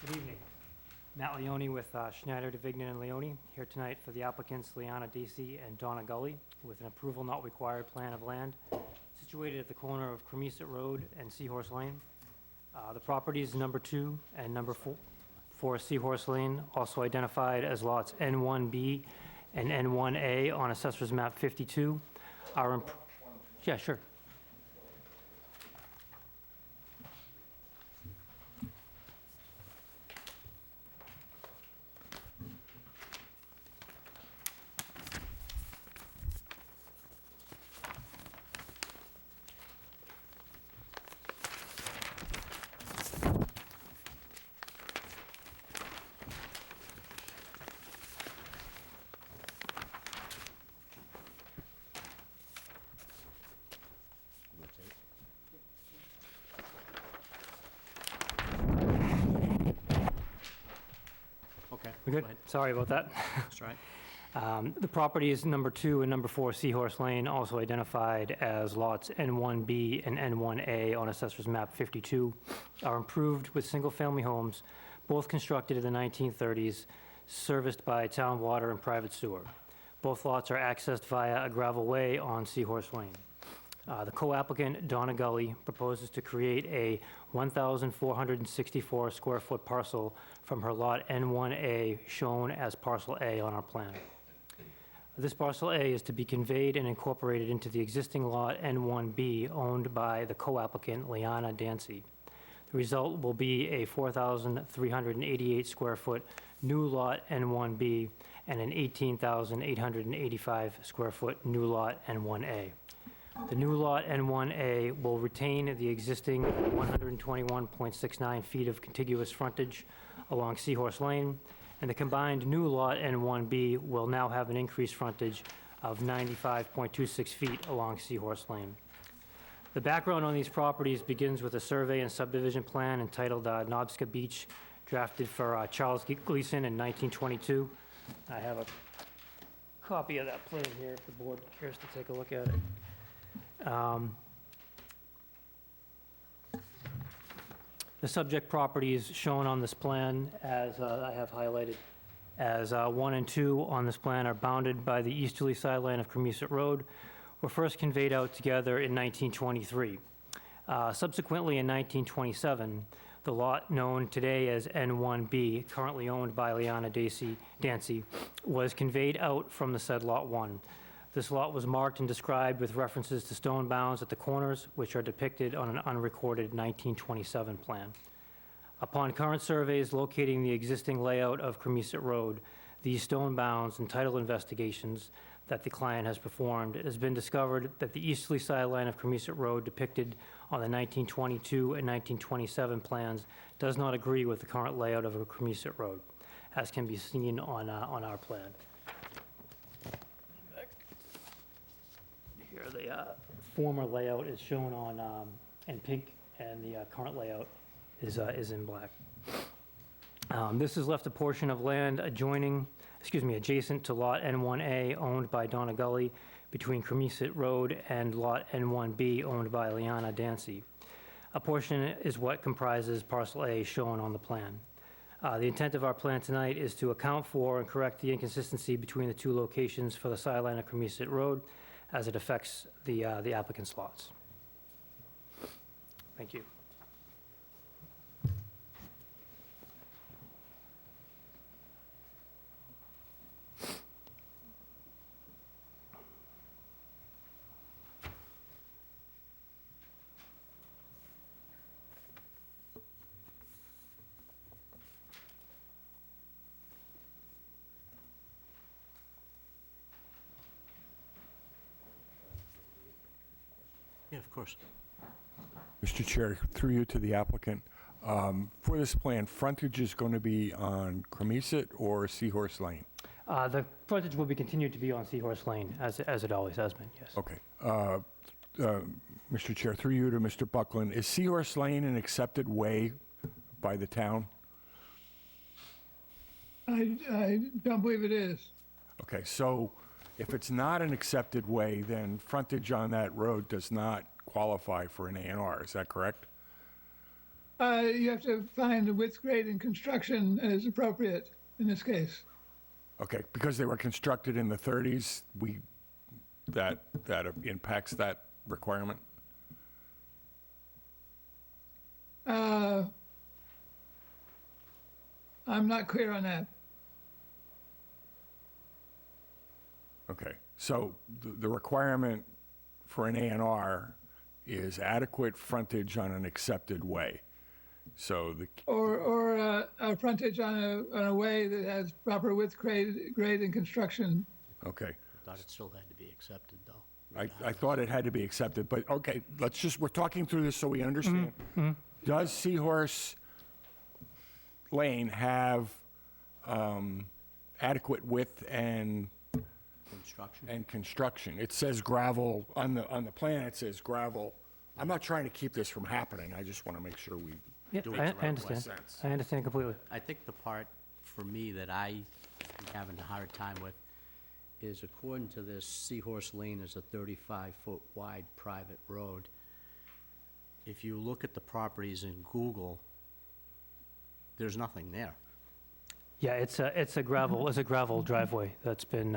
Good evening. Matt Leone with Schneider, DeVignan, and Leone, here tonight for the applicants Liana Dacey and Donna Gully, with an approval not required plan of land situated at the corner of Cremisa Road and Seahorse Lane. The property is number 2 and number 4 Seahorse Lane, also identified as lots N1B and N1A on Assessor's Map 52. Yeah, sure. Okay, We go good? ahead. Sorry about that. That's right. The property is number 2 and number 4 Seahorse Lane, also identified as lots N1B and N1A on Assessor's Map 52, are improved with single-family homes, both constructed in the 1930s, serviced by town water and private sewer. Both lots are accessed via a gravel way on Seahorse Lane. The co-applicant, Donna Gully, proposes to create a 1,464 square foot parcel from her lot N1A, shown as parcel A on our plan. This parcel A is to be conveyed and incorporated into the existing lot N1B owned by the co-applicant, Liana Dancy. The result will be a 4,388 square foot new lot N1B and an 18,885 square foot new lot N1A. The new lot N1A will retain the existing 121.69 feet of contiguous frontage along Seahorse Lane, and the combined new lot N1B will now have an increased frontage of 95.26 feet along Seahorse Lane. The background on these properties begins with a survey and subdivision plan entitled Nobska Beach, drafted for Charles Gleason in 1922. I have a copy of that plan here if the board cares to take a look at it. The subject properties shown on this plan, as I have highlighted as 1 and 2 on this plan, are bounded by the easterly sideline of Cremisa Road, were first conveyed out together in 1923. Subsequently, in 1927, the lot known today as N1B, currently owned by Liana Dancy, was conveyed out from the said Lot 1. This lot was marked and described with references to stone bounds at the corners, which are depicted on an unrecorded 1927 plan. Upon current surveys locating the existing layout of Cremisa Road, these stone bounds and title investigations that the client has performed, it has been discovered that the easterly sideline of Cremisa Road depicted on the 1922 and 1927 plans does not agree with the current layout of a Cremisa Road, as can be seen on our plan. Here, the former layout is shown on in pink, and the current layout is in black. This has left a portion of land adjacent to Lot N1A, owned by Donna Gully, between Cremisa Road and Lot N1B, owned by Liana Dancy. A portion is what comprises Parcel A shown on the plan. The intent of our plan tonight is to account for and correct the inconsistency between the two locations for the sideline of Cremisa Road as it affects the applicant's lots. Thank you. Yeah, of course. Mr. Chair, through you to the applicant, for this plan, frontage is going to be on Cremisa or Seahorse Lane? The frontage will be continued to be on Seahorse Lane, as it always has been, yes. Okay. Mr. Chair, through you to Mr. Buckland, is Seahorse Lane an accepted way by the town? I don't believe it is. Okay, so if it's not an accepted way, then frontage on that road does not qualify for an A&R, is that correct? You have to find the width, grade, and construction as appropriate in this case. Okay, because they were constructed in the 30s, that impacts that requirement? I'm not clear on that. Okay, so the requirement for an A&R is adequate frontage on an accepted way. So Or a frontage on a way that has proper width, grade, and construction. okay. I thought it still had to be accepted, though. I thought it had to be accepted, but okay, we're talking through this so we understand. Does Seahorse Lane have adequate width and construction? It says gravel, on the plan it says gravel. I'm not trying to keep this from happening, I just want to make sure we Yeah, do it I the right understand. sense. I understand completely. I think the part, for me, that I am having a hard time with is, according to this, Seahorse Lane is a 35-foot wide private road. If you look at the properties in Google, there's nothing there. Yeah, it's a gravel driveway that's been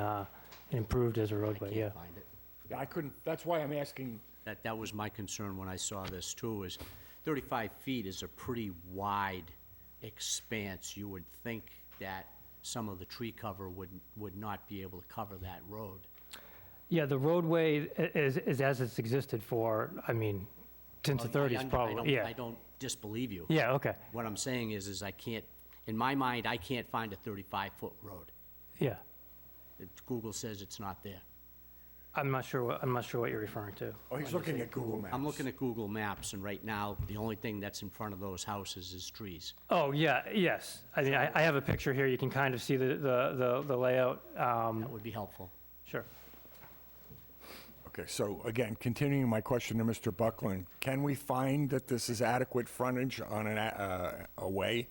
improved as a roadway, yeah. Can't find it. Yeah, I couldn't, that's why I'm asking. That was my concern when I saw this, too, is 35 feet is a pretty wide expanse. You would think that some of the tree cover would not be able to cover that road. Yeah, the roadway is as it's existed for, I mean, 10 to Oh, 30 is I probably, yeah. don't disbelieve you. Yeah, okay, What I'm saying is I can't, in my mind, I can't find a 35-foot road. yeah. Google says it's not there. I'm not sure what you're referring to. Oh, he's looking at Google Maps. I'm looking at Google Maps, and right now, the only thing that's in front of those houses is trees. Oh, yeah, yes. I mean, I have a picture here. You can kind of see the layout. That would be helpful. Sure. Okay, so again, continuing my question to Mr. Buckland, can we find that this is adequate frontage on a way?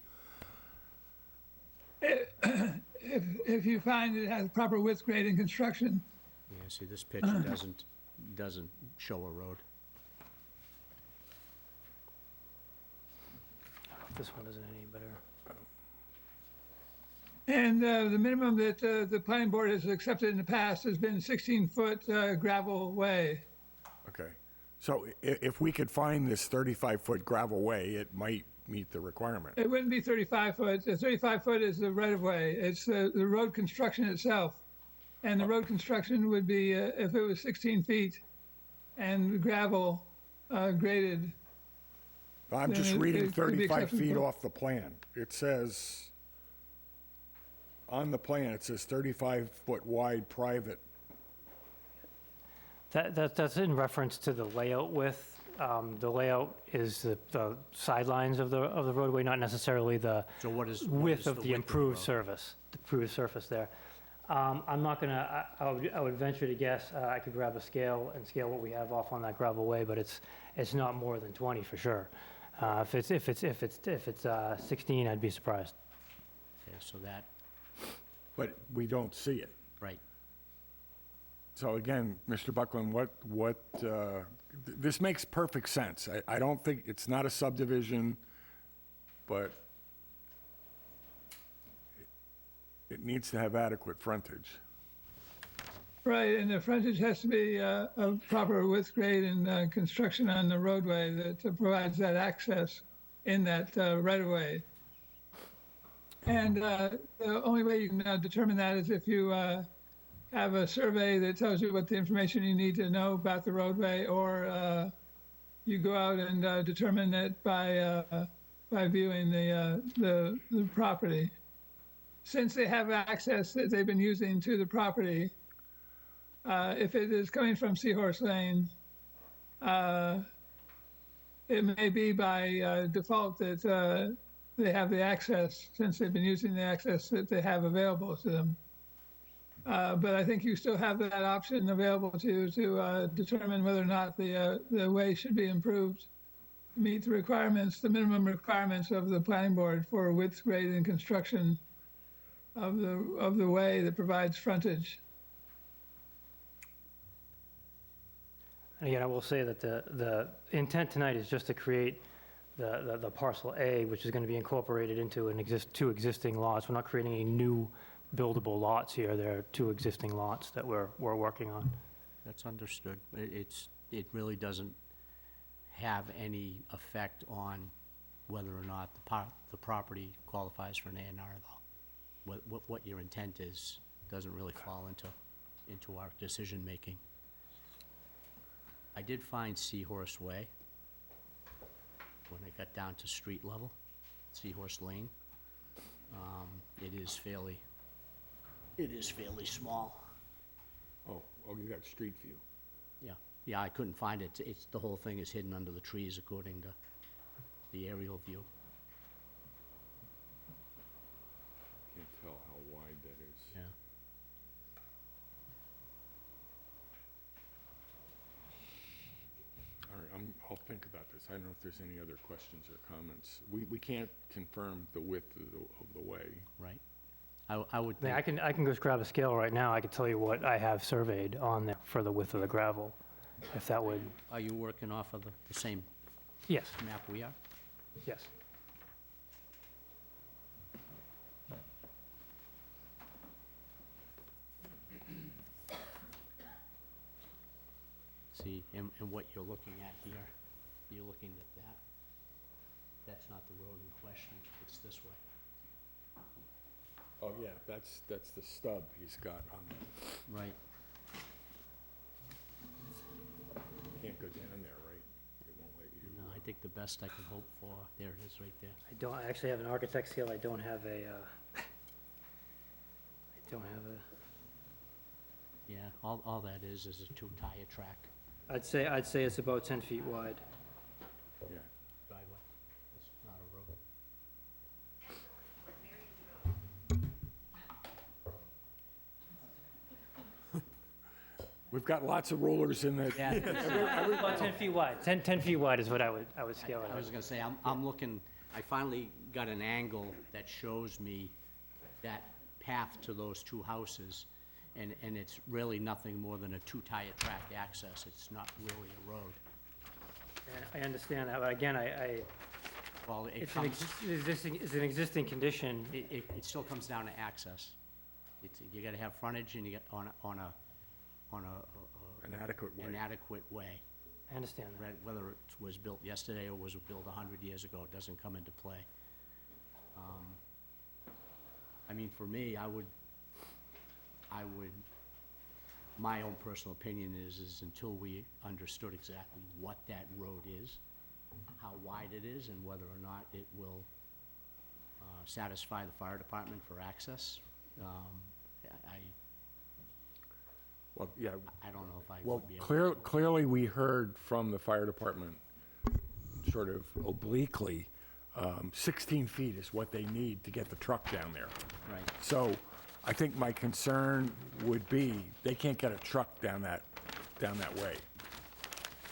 If you find it has proper width, grade, and construction, Yeah, see, this picture doesn't show a road. This one isn't any better. and the minimum that the planning board has accepted in the past has been 16-foot gravel way. Okay, so if we could find this 35-foot gravel way, it might meet the requirement. It wouldn't be 35 foot. The 35 foot is the right of way. It's the road construction itself. And the road construction would be, if it was 16 feet and gravel graded. I'm just Then reading it could be 35 feet acceptable. off the plan. It says, on the plan, it says 35-foot wide private. That's in reference to the layout width. The layout is the sidelines of the roadway, not necessarily the So what is width the of the road? improved surface, the improved surface there. I'm not gonna, I would venture to guess, I could grab a scale and scale what we have off on that gravel way, but it's not more than 20 for sure. If it's 16, I'd be surprised. Okay, so that, But we don't see it. right. So again, Mr. Buckland, this makes perfect sense. I don't think, it's not a subdivision, but it needs to have adequate frontage. Right, and the frontage has to be a proper width, grade, and construction on the roadway that provides that access in that right of way. And the only way you can determine that is if you have a survey that tells you what the information you need to know about the roadway, or you go out and determine it by viewing the property. Since they have access that they've been using to the property, if it is coming from Seahorse Lane, it may be by default that they have the access, since they've been using the access that they have available to them. But I think you still have that option available to determine whether or not the way should be improved to meet the requirements, the minimum requirements of the planning board for width, grade, and construction of the way that provides frontage. And again, I will say that the intent tonight is just to create the parcel A, which is going to be incorporated into two existing lots. We're not creating any new buildable lots here. There are two existing lots that we're working on. That's understood. It really doesn't have any effect on whether or not the property qualifies for an A&R, though. What your intent is doesn't really fall into our decision-making. I did find Seahorse Way when I got down to street level, Seahorse Lane. It is fairly small. Oh, you got street view. Yeah, I couldn't find it. The whole thing is hidden under the trees according to the aerial view. Can't tell how wide that is. Yeah. All right, I'll think about this. I don't know if there's any other questions or comments. We can't confirm the width of the way. Right. I would I think, mean, I can just grab a scale right now. I can tell you what I have surveyed on there for the width of the gravel, if that would, are you working off of the same yes, map we are? yes. See, and what you're looking at here, you're looking at that. That's not the road in question, it's this way. Oh, yeah, that's the stub he's got on the, Right. can't go down there, right? It won't let you. think the best I could hope for, there it is, right there. I actually have an architect's seal, I don't have a, I don't have a, Yeah, all that is a two-tire track I'd say it's about 10 feet wide. Yeah. driveway. It's not a road. We've got lots of rulers in the, Yeah, About 10 feet wide. 10 feet wide is what I would scale it I was at. gonna say, I'm looking, I finally got an angle that shows me that path to those two houses, and it's really nothing more than a two-tire track access. It's not really a road. And I understand that, but again, Well, it it's comes, an existing condition. it still comes down to access. You gotta have frontage and you get on an adequate way. an adequate way. I understand that. Whether it was built yesterday or was built 100 years ago, it doesn't come into play. I mean, for me, I would, my own personal opinion is until we understood exactly what that road is, how wide it is, and whether or not it will satisfy the fire department for access, Well, yeah, I don't know if I well, would be able to. clearly, we heard from the fire department, sort of obliquely, 16 feet is what they need to get the truck down there. Right. So I think my concern would be, they can't get a truck down that way.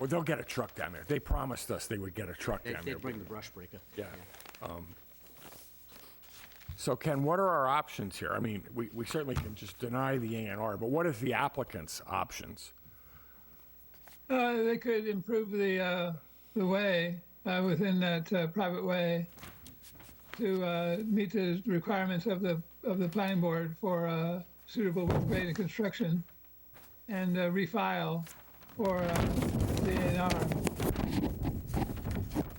Or they'll get a truck down there. They promised us they would get a truck down there. They'd bring the brush breaker. Yeah. So Ken, what are our options here? I mean, we certainly can just deny the A&R, but what is the applicant's options? They could improve the way within that private way to meet the requirements of the planning board for suitable with grade and construction, and refile for the A&R.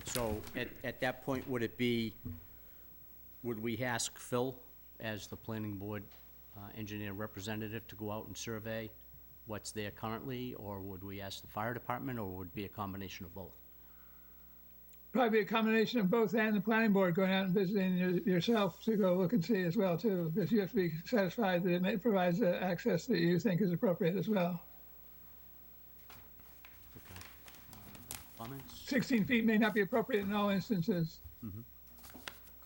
So at that point, would we ask Phil, as the planning board engineer representative, to go out and survey what's there currently, or would we ask the fire department, or would it be a combination of both? Probably a combination of both, and the planning board going out and visiting yourself to go look and see as well too, because you have to be satisfied that it provides the access that you think is appropriate as well. Okay. Comments? 16 feet may not be appropriate in all instances.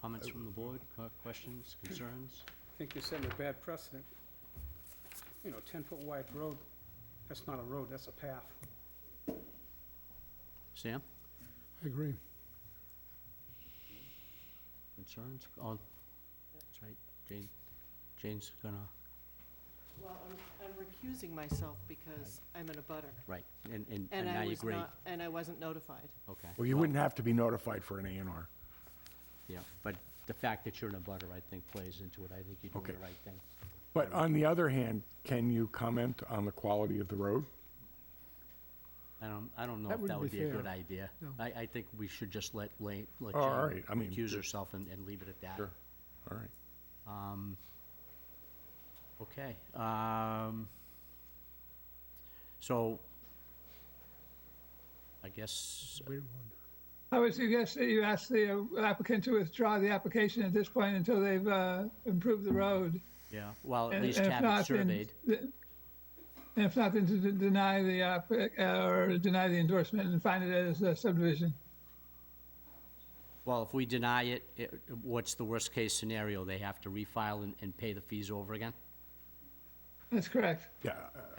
Comments from the board? Questions, concerns? I think you're setting a bad precedent. 10-foot wide road, that's not a road, that's a path. Sam? I agree. Concerns? Oh, that's right. Jane's gonna, Well, I'm recusing myself because I'm in a butter. right, and And now I you was agree. not, and I wasn't notified. Okay. Well, you wouldn't have to be notified for an A&R. Yeah, but the fact that you're in a butter, I think, plays into it. I think you're doing Okay. the right thing. But on the other hand, can you comment on the quality of the road? I don't know That if that wouldn't would be be a fair. good idea. No. I think we should just let Oh, all Jane right. I mean, recuse herself and leave it at that. Sure. All right. Okay. So, I guess, I would suggest that you ask the applicant to withdraw the application at this point until they've improved the road. yeah, well, at And least if have it not, then surveyed. And if not, then to deny the, or deny the endorsement and find it as a subdivision. Well, if we deny it, what's the worst-case scenario? They have to refile and pay the fees over again? That's correct. Yeah.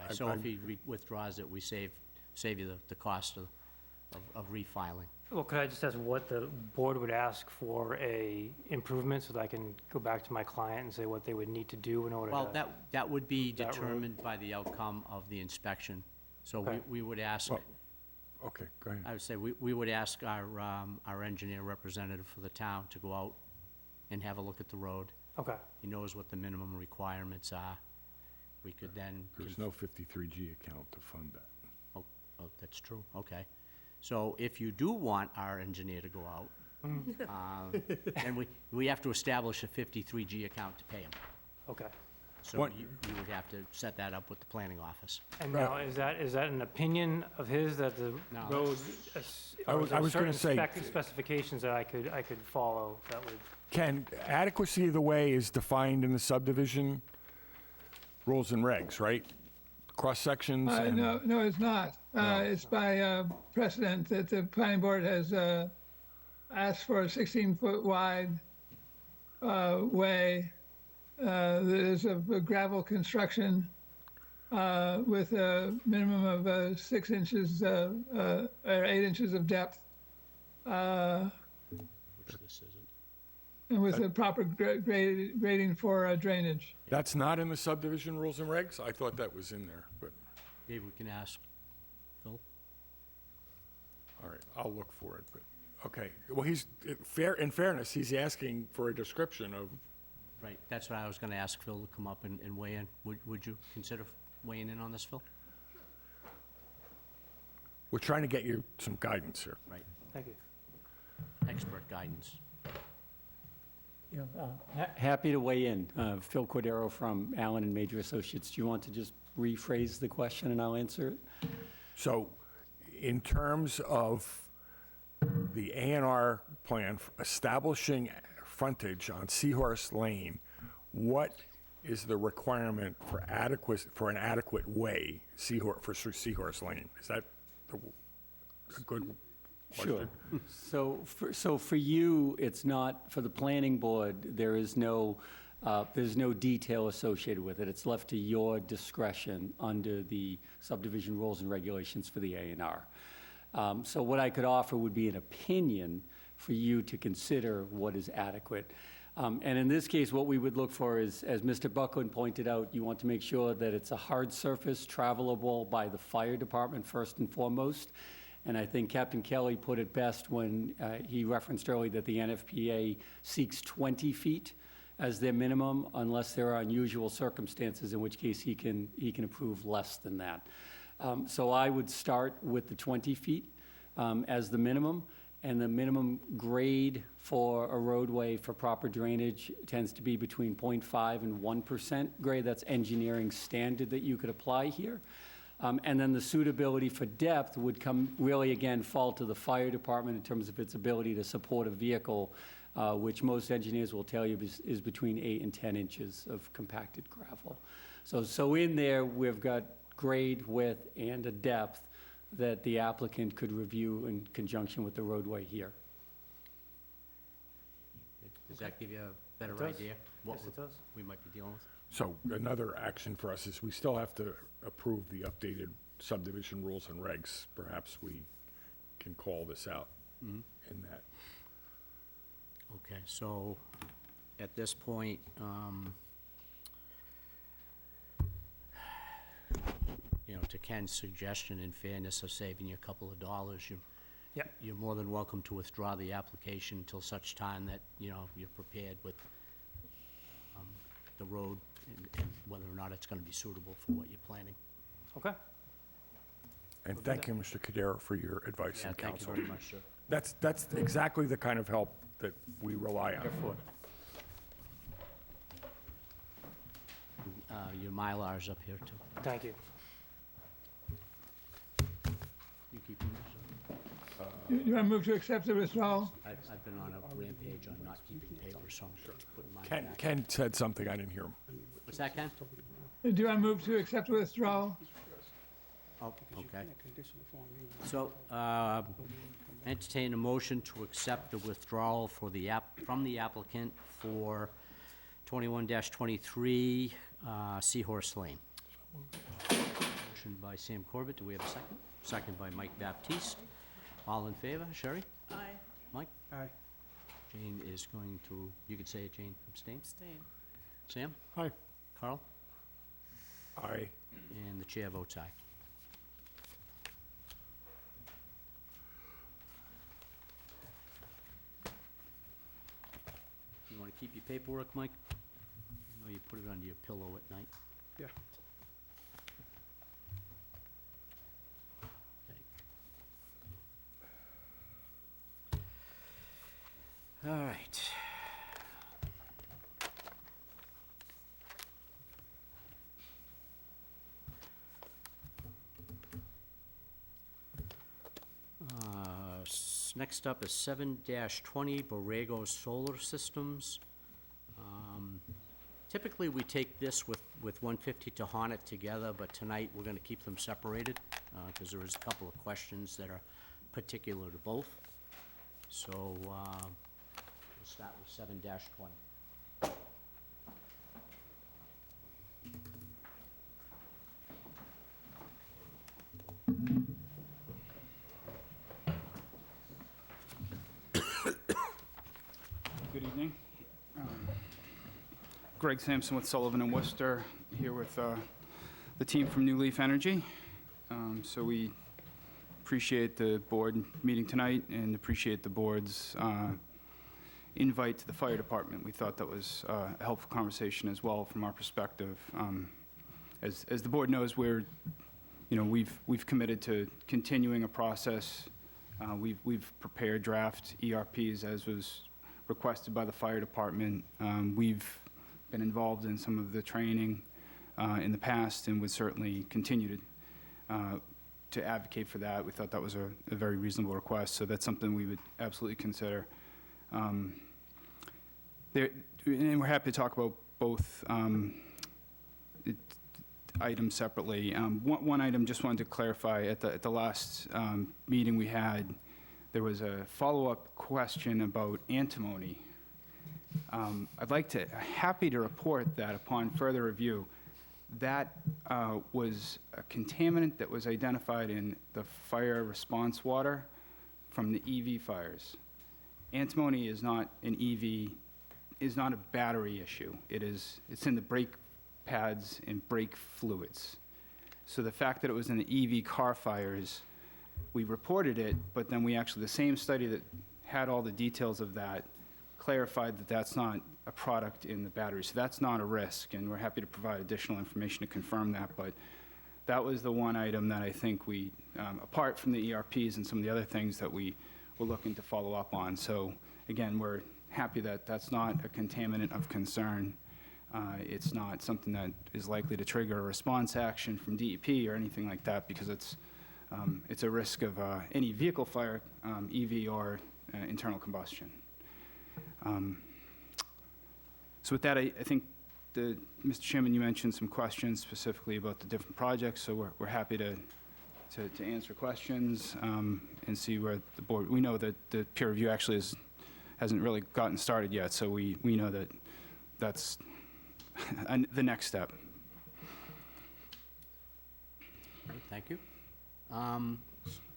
So if he withdraws it, we save you the cost of refiling. Well, could I just ask what the board would ask for a improvement so that I can go back to my client and say what they would need to do in order to? Well, that would be that road. determined by the outcome of the inspection. So Okay. we would ask, Well, Okay, go ahead. I would say, we would ask our engineer representative for the town to go out and have a look at the road. Okay, He knows what the minimum requirements are. We could then, There's no 53G account to fund that. oh, that's true, okay. So if you do want our engineer to go out, then we have to establish a 53G account to pay him. okay. So What- you would have to set that up with the planning office. And now, is that an opinion of his that the No, road, I or was- is there I was gonna certain say- specifications that I could follow that would? Ken, adequacy of the way is defined in the subdivision rules and regs, right? Cross-sections and... No, it's not. It's by precedent that the planning board has asked for a 16-foot wide way that is of a gravel construction with a minimum of 6 inches or 8 inches of depth, Which this isn't. and with a proper grading for drainage. That's not in the subdivision rules and regs? I thought that was in there, but, Maybe we can ask Phil. all right, I'll look for it, but, okay. Well, in fairness, he's asking for a description of, Right, that's what I was gonna ask Phil to come up and weigh in. Would you consider weighing in on this, Phil? we're trying to get you some guidance here. Right, Thank you. expert guidance. Happy to weigh in. Phil Cordero from Allen and Major Associates. Do you want to just rephrase the question and I'll answer it? So, in terms of the A&R plan establishing frontage on Seahorse Lane, what is the requirement for an adequate way for Seahorse Lane? Is that a good question? Sure. So for you, it's not, for the planning board, there's no detail associated with it. It's left to your discretion under the subdivision rules and regulations for the A&R. So what I could offer would be an opinion for you to consider what is adequate. And in this case, what we would look for is, as Mr. Buckland pointed out, you want to make sure that it's a hard surface travelable by the fire department first and foremost. And I think Captain Kelly put it best when he referenced earlier that the NFPA seeks 20 feet as their minimum unless there are unusual circumstances, in which case he can approve less than that. So I would start with the 20 feet as the minimum, and the minimum grade for a roadway for proper drainage tends to be between 0.5 and 1% grade. That's engineering standard that you could apply here. And then the suitability for depth would really, again, fall to the fire department in terms of its ability to support a vehicle, which most engineers will tell you is between 8 and 10 inches of compacted gravel. So in there, we've got grade, width, and a depth that the applicant could review in conjunction with the roadway here. Does that give you a better It does. idea? What Yes, it does. we might be dealing with? So another action for us is we still have to approve the updated subdivision rules and regs. Perhaps we can call this out in that. Okay, so at this point, to Ken's suggestion, in fairness of saving you a couple of dollars, Yep. you're more than welcome to withdraw the application until such time that, you're prepared with the road and whether or not it's gonna be suitable for what you're planning. Okay. And thank you, Mr. Cordero, for your advice Yeah, and thank you counsel. very much, sir. That's exactly the kind of help that we rely on. Therefore, Your Mylar's up here, too. Thank you. You keep yours? You want to move to accept the withdrawal? I've been on a rampage on not keeping paper, so I'm putting mine back. Ken said something, I didn't hear him. What's that, Ken? Do you want to move to accept the withdrawal? Oh, okay. Condition of Form A. So, entertain a motion to accept the withdrawal from the applicant for 21-23 Seahorse Lane. Motion by Sam Corbett, do we have a second? Second by Mike Baptiste. All in favor, Sherry? Aye. Mike? Aye. Jane is going to, you could say it, Jane, abstain? Abstain. Sam? Aye. Carl? Aye. And the chair votes aye. You want to keep your paperwork, Mike? I know you put it under your pillow at night. Yeah. All right. Next up is 7-20 Borrego Solar Systems. Typically, we take this with 150 Tohonet together, but tonight we're going to keep them separated because there is a couple of questions that are particular to both. So we'll start with 7-20. Good evening. Greg Sampson with Sullivan and Worcester, here with the team from New Leaf Energy. So we appreciate the board meeting tonight and appreciate the board's invite to the fire department. We thought that was a helpful conversation as well from our perspective. As the board knows, we've committed to continuing a process. We've prepared draft ERPs as was requested by the fire department. We've been involved in some of the training in the past and would certainly continue to advocate for that. We thought that was a very reasonable request, so that's something we would absolutely consider. And we're happy to talk about both items separately. One item, just wanted to clarify, at the last meeting we had, there was a follow-up question about antimony. Happy to report that upon further review, that was a contaminant that was identified in the fire response water from the EV fires. Antimony is not an EV, is not a battery issue. It's in the brake pads and brake fluids. So the fact that it was in the EV car fires, we reported it, but then the same study that had all the details of that clarified that that's not a product in the battery. So that's not a risk, and we're happy to provide additional information to confirm that. But that was the one item that I think we, apart from the ERPs and some of the other things that we were looking to follow up on. So again, we're happy that that's not a contaminant of concern. It's not something that is likely to trigger a response action from DEP or anything like that, because it's a risk of any vehicle fire, EV or internal combustion. So with that, I think, Mr. Chairman, you mentioned some questions specifically about the different projects, so we're happy to answer questions and see where the board, we know that the peer review actually hasn't really gotten started yet, so we know that that's the next step. Great, thank you.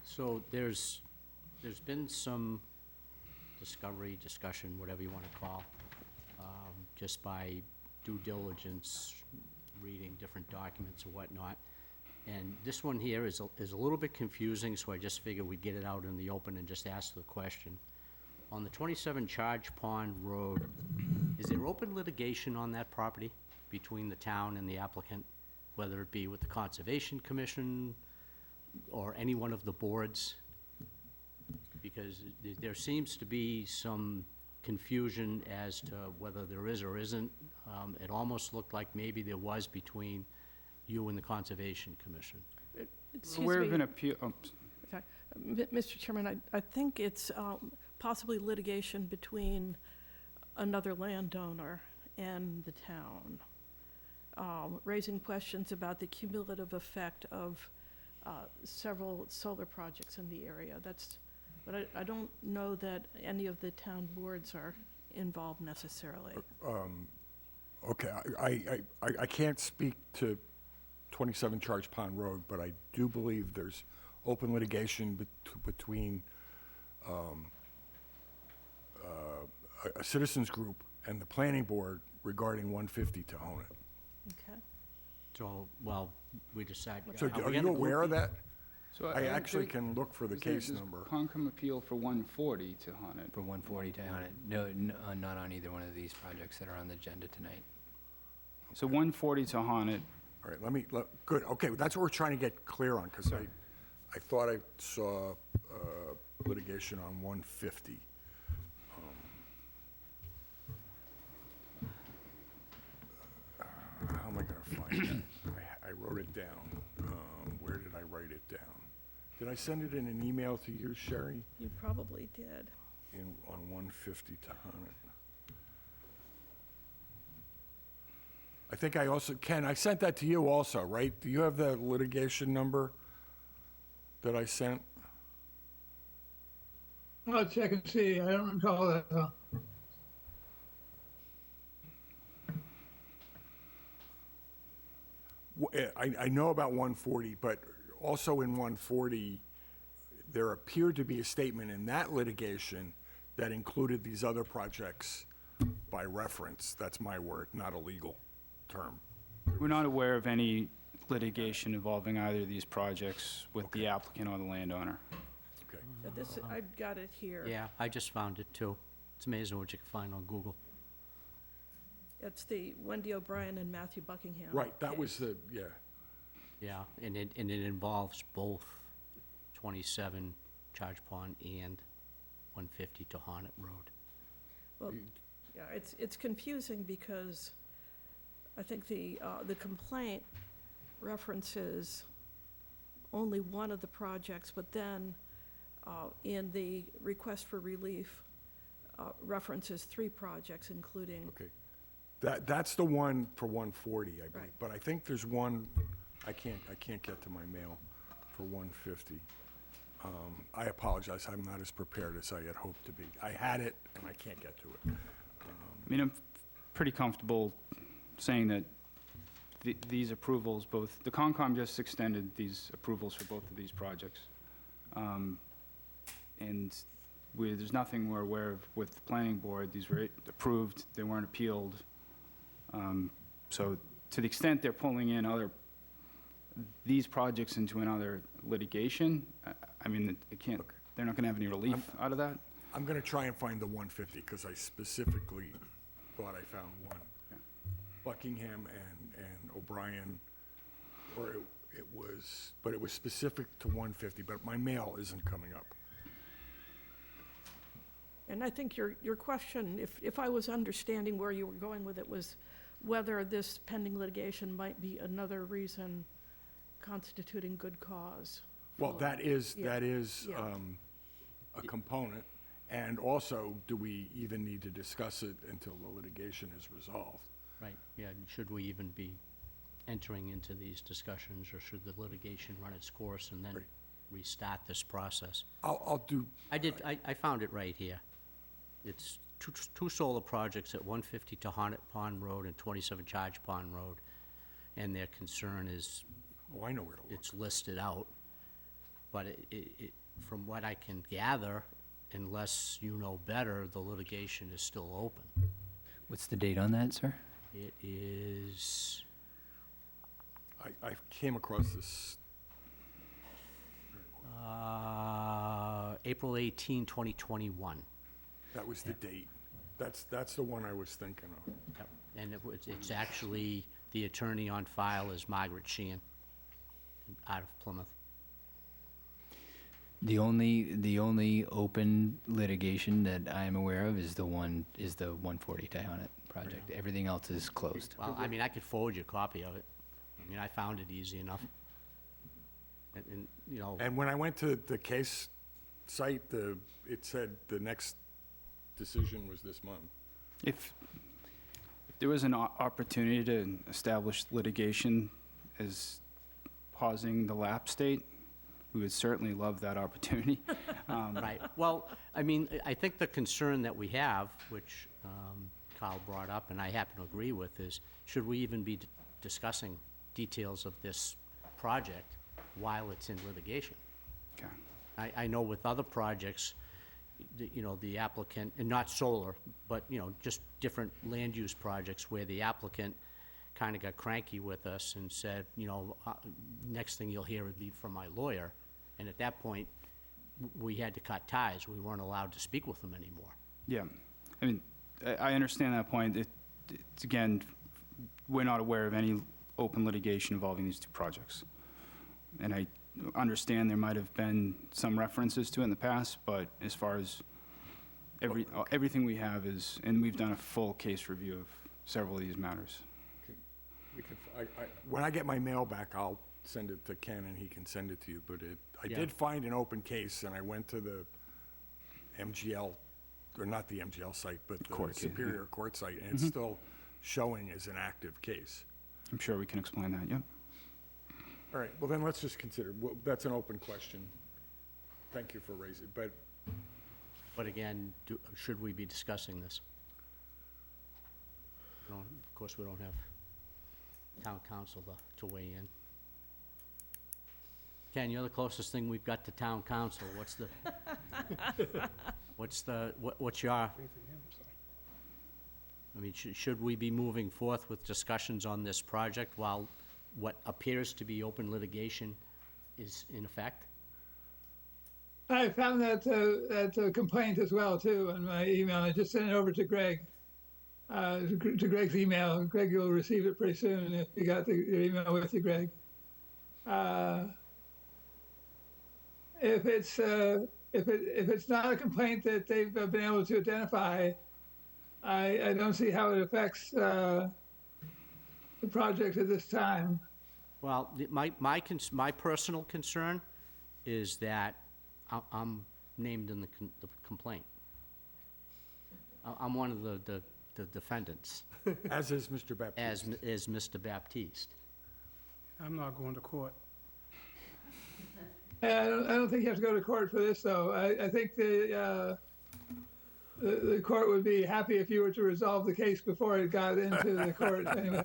So there's been some discussion, whatever you want to call, just by due diligence, reading different documents or whatnot. And this one here is a little bit confusing, so I just figured we'd get it out in the open and just ask the question. On the 27 Charge Pond Road, is there open litigation on that property between the town and the applicant, whether it be with the Conservation Commission or any one of the boards? Because there seems to be some confusion as to whether there is or isn't. It almost looked like maybe there was between you and the Conservation Commission. We're of an appeal. Sorry. Mr. Chairman, I think it's possibly litigation between another landowner and the town, raising questions about the cumulative effect of several solar projects in the area. But I don't know that any of the town boards are involved necessarily. Okay, I can't speak to 27 Charge Pond Road, but I do believe there's open litigation between a citizens group and the planning board regarding 150 Tohonet. Okay. So, well, we decided. So are you aware of that? So I actually can look for the case number. Concom appeal for 140 to Hunted. For 140 to Hunted. No, not on either one of these projects that are on the agenda tonight. So 140 to Hunted. All right, good, okay, that's what we're trying to get clear on, because I thought I saw litigation on 150. How am I gonna find that? I wrote it down. Where did I write it down? Did I send it in an email to you, Sherry, You probably did. on 150 Tohonet? I think I also, Ken, I sent that to you also, right? Do you have the litigation number that I sent? I'll check and see. I don't recall that, though. I know about 140, but also in 140, there appeared to be a statement in that litigation that included these other projects by reference. That's my word, not a legal term. We're not aware of any litigation involving either of these projects with the applicant or the landowner. Okay. Yeah, this, I've got it here. Yeah, I just found it too. It's amazing what you can find on Google. It's the Wendy O'Brien and Matthew Buckingham. Right, that was case. the, yeah. Yeah, and it involves both 27 Charge Pond and 150 Tohonet Road. Well, yeah, it's confusing because I think the complaint references only one of the projects, but then in the request for relief references 3 projects, including. Okay. That's the one for 140, I believe. Right. But I think there's one, I can't get to my mail for 150. I apologize, I'm not as prepared as I had hoped to be. I had it, and I can't get to it. I mean, I'm pretty comfortable saying that these approvals, both, the Concom just extended these approvals for both of these projects. And there's nothing we're aware of with the planning board. These were approved, they weren't appealed. So to the extent they're pulling in these projects into another litigation, I mean, it can't, they're not gonna have any relief out of that. I'm gonna try and find the 150, because I specifically thought I found one. Yeah. Buckingham and O'Brien, or but it was specific to 150, but my mail isn't coming up. And I think your question, if I was understanding where you were going with it, was whether this pending litigation might be another reason constituting good cause. Well, for- that is, Yeah. Yeah. a component, and also, do we even need to discuss it until the litigation is resolved? Right, yeah, and should we even be entering into these discussions, or should the litigation run its course and then Right. restart this process? I'll do, I found it right here. It's two solar projects at 150 Tohonet Pond Road and 27 Charge Pond Road, and their concern is, I know where to look. it's listed out, but from what I can gather, unless you know better, the litigation is still open. What's the date on that, sir? It is, I came across this, April 18, 2021. that was the date. That's the one I was thinking of. Yep. And it's actually, the attorney on file is Margaret Sheehan, out of Plymouth. The only open litigation that I am aware of is the 140 Tohonet project. Everything else is closed. Well, I mean, I could forward you a copy of it. I mean, I found it easy enough. And, you know, And when I went to the case site, it said the next decision was this month. If there was an opportunity to establish litigation as pausing the lapse date, we would certainly love that opportunity. right. Well, I mean, I think the concern that we have, which Carl brought up, and I happen to agree with, is should we even be discussing details of this project while it's in litigation? Okay. I know with other projects, you know, the applicant, and not solar, but, you know, just different land use projects where the applicant kind of got cranky with us and said, you know, next thing you'll hear would be from my lawyer. And at that point, we had to cut ties. We weren't allowed to speak with them anymore. Yeah, I mean, I understand that point. It's, again, we're not aware of any open litigation involving these two projects. And I understand there might have been some references to it in the past, but as far as everything we have is, and we've done a full case review of several of these matters. When I get my mail back, I'll send it to Ken and he can send it to you, but I Yeah. did find an open case, and I went to the MGL, or not the MGL site, but the Court case, yeah. Superior Court site, and it's still showing as an active case. I'm sure we can explain that, yep. All right, well then, let's just consider, that's an open question. Thank you for raising it, But again, should we be discussing this? Of course, we don't have town council to weigh in. Ken, you're the closest thing we've got to town council. What's your, I mean, should we be moving forth with discussions on this project while what appears to be open litigation is in effect? I found that complaint as well, too, in my email. I just sent it over to Greg, to Greg's email. Greg, you'll receive it pretty soon if you got your email with you, Greg. If it's not a complaint that they've been able to identify, I don't see how it affects the project at this time. Well, my personal concern is that I'm named in the complaint. I'm one of the defendants, as is Mr. Baptiste. as Mr. Baptiste. I'm not going to court. I don't think you have to go to court for this, though. I think the court would be happy if you were to resolve the case before it got into the court. Anyway.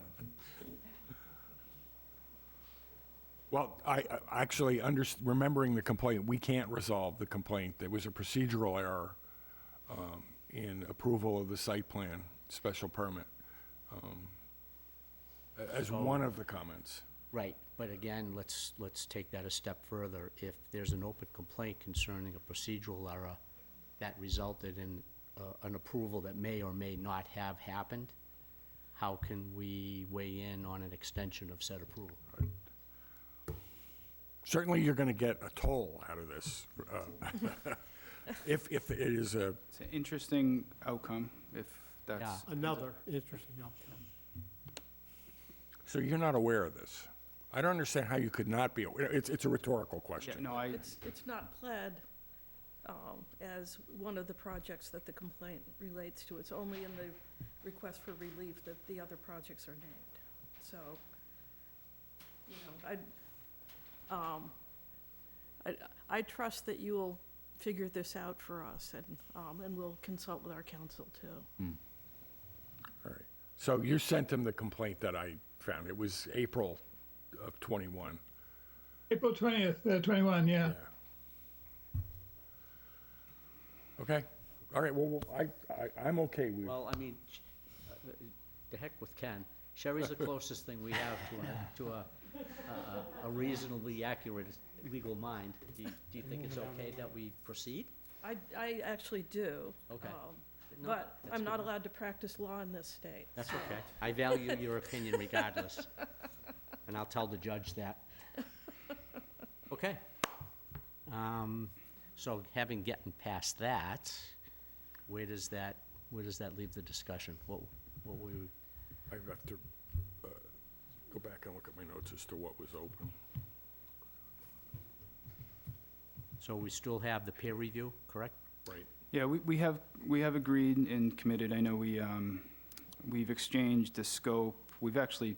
Well, I actually, remembering the complaint, we can't resolve the complaint. There was a procedural error in approval of the site plan special permit, as one of the comments. Right, but again, let's take that a step further. If there's an open complaint concerning a procedural error that resulted in an approval that may or may not have happened, how can we weigh in on an extension of said approval? Certainly, you're going to get a toll out of this, if it is a, It's an interesting outcome, if that's. Yeah. Another interesting outcome. so you're not aware of this. I don't understand how you could not be aware. It's a rhetorical Yeah, question. no, It's not pled as one of the projects that the complaint relates to. It's only in the request for relief that the other projects are named. So, you know, I trust that you will figure this out for us, and we'll consult with our council, too. All right. So you sent him the complaint that I found. It was April of '21. April 20th, 21, yeah. Okay. All right, well, I'm okay with, Well, I mean, the heck with Ken. Sherry's the closest thing we have to a reasonably accurate legal mind. Do you think it's okay that we proceed? I actually do. Okay. No, But that's I'm good not enough. allowed to practice law in this state. That's okay. I value your opinion regardless. And I'll tell the judge that. Okay. So having gotten past that, where does that leave the discussion? What we, I have to go back and look at my notes as to what was open. so we still have the peer review, correct? Right. Yeah, we have agreed and committed. I know we've exchanged the scope. We've actually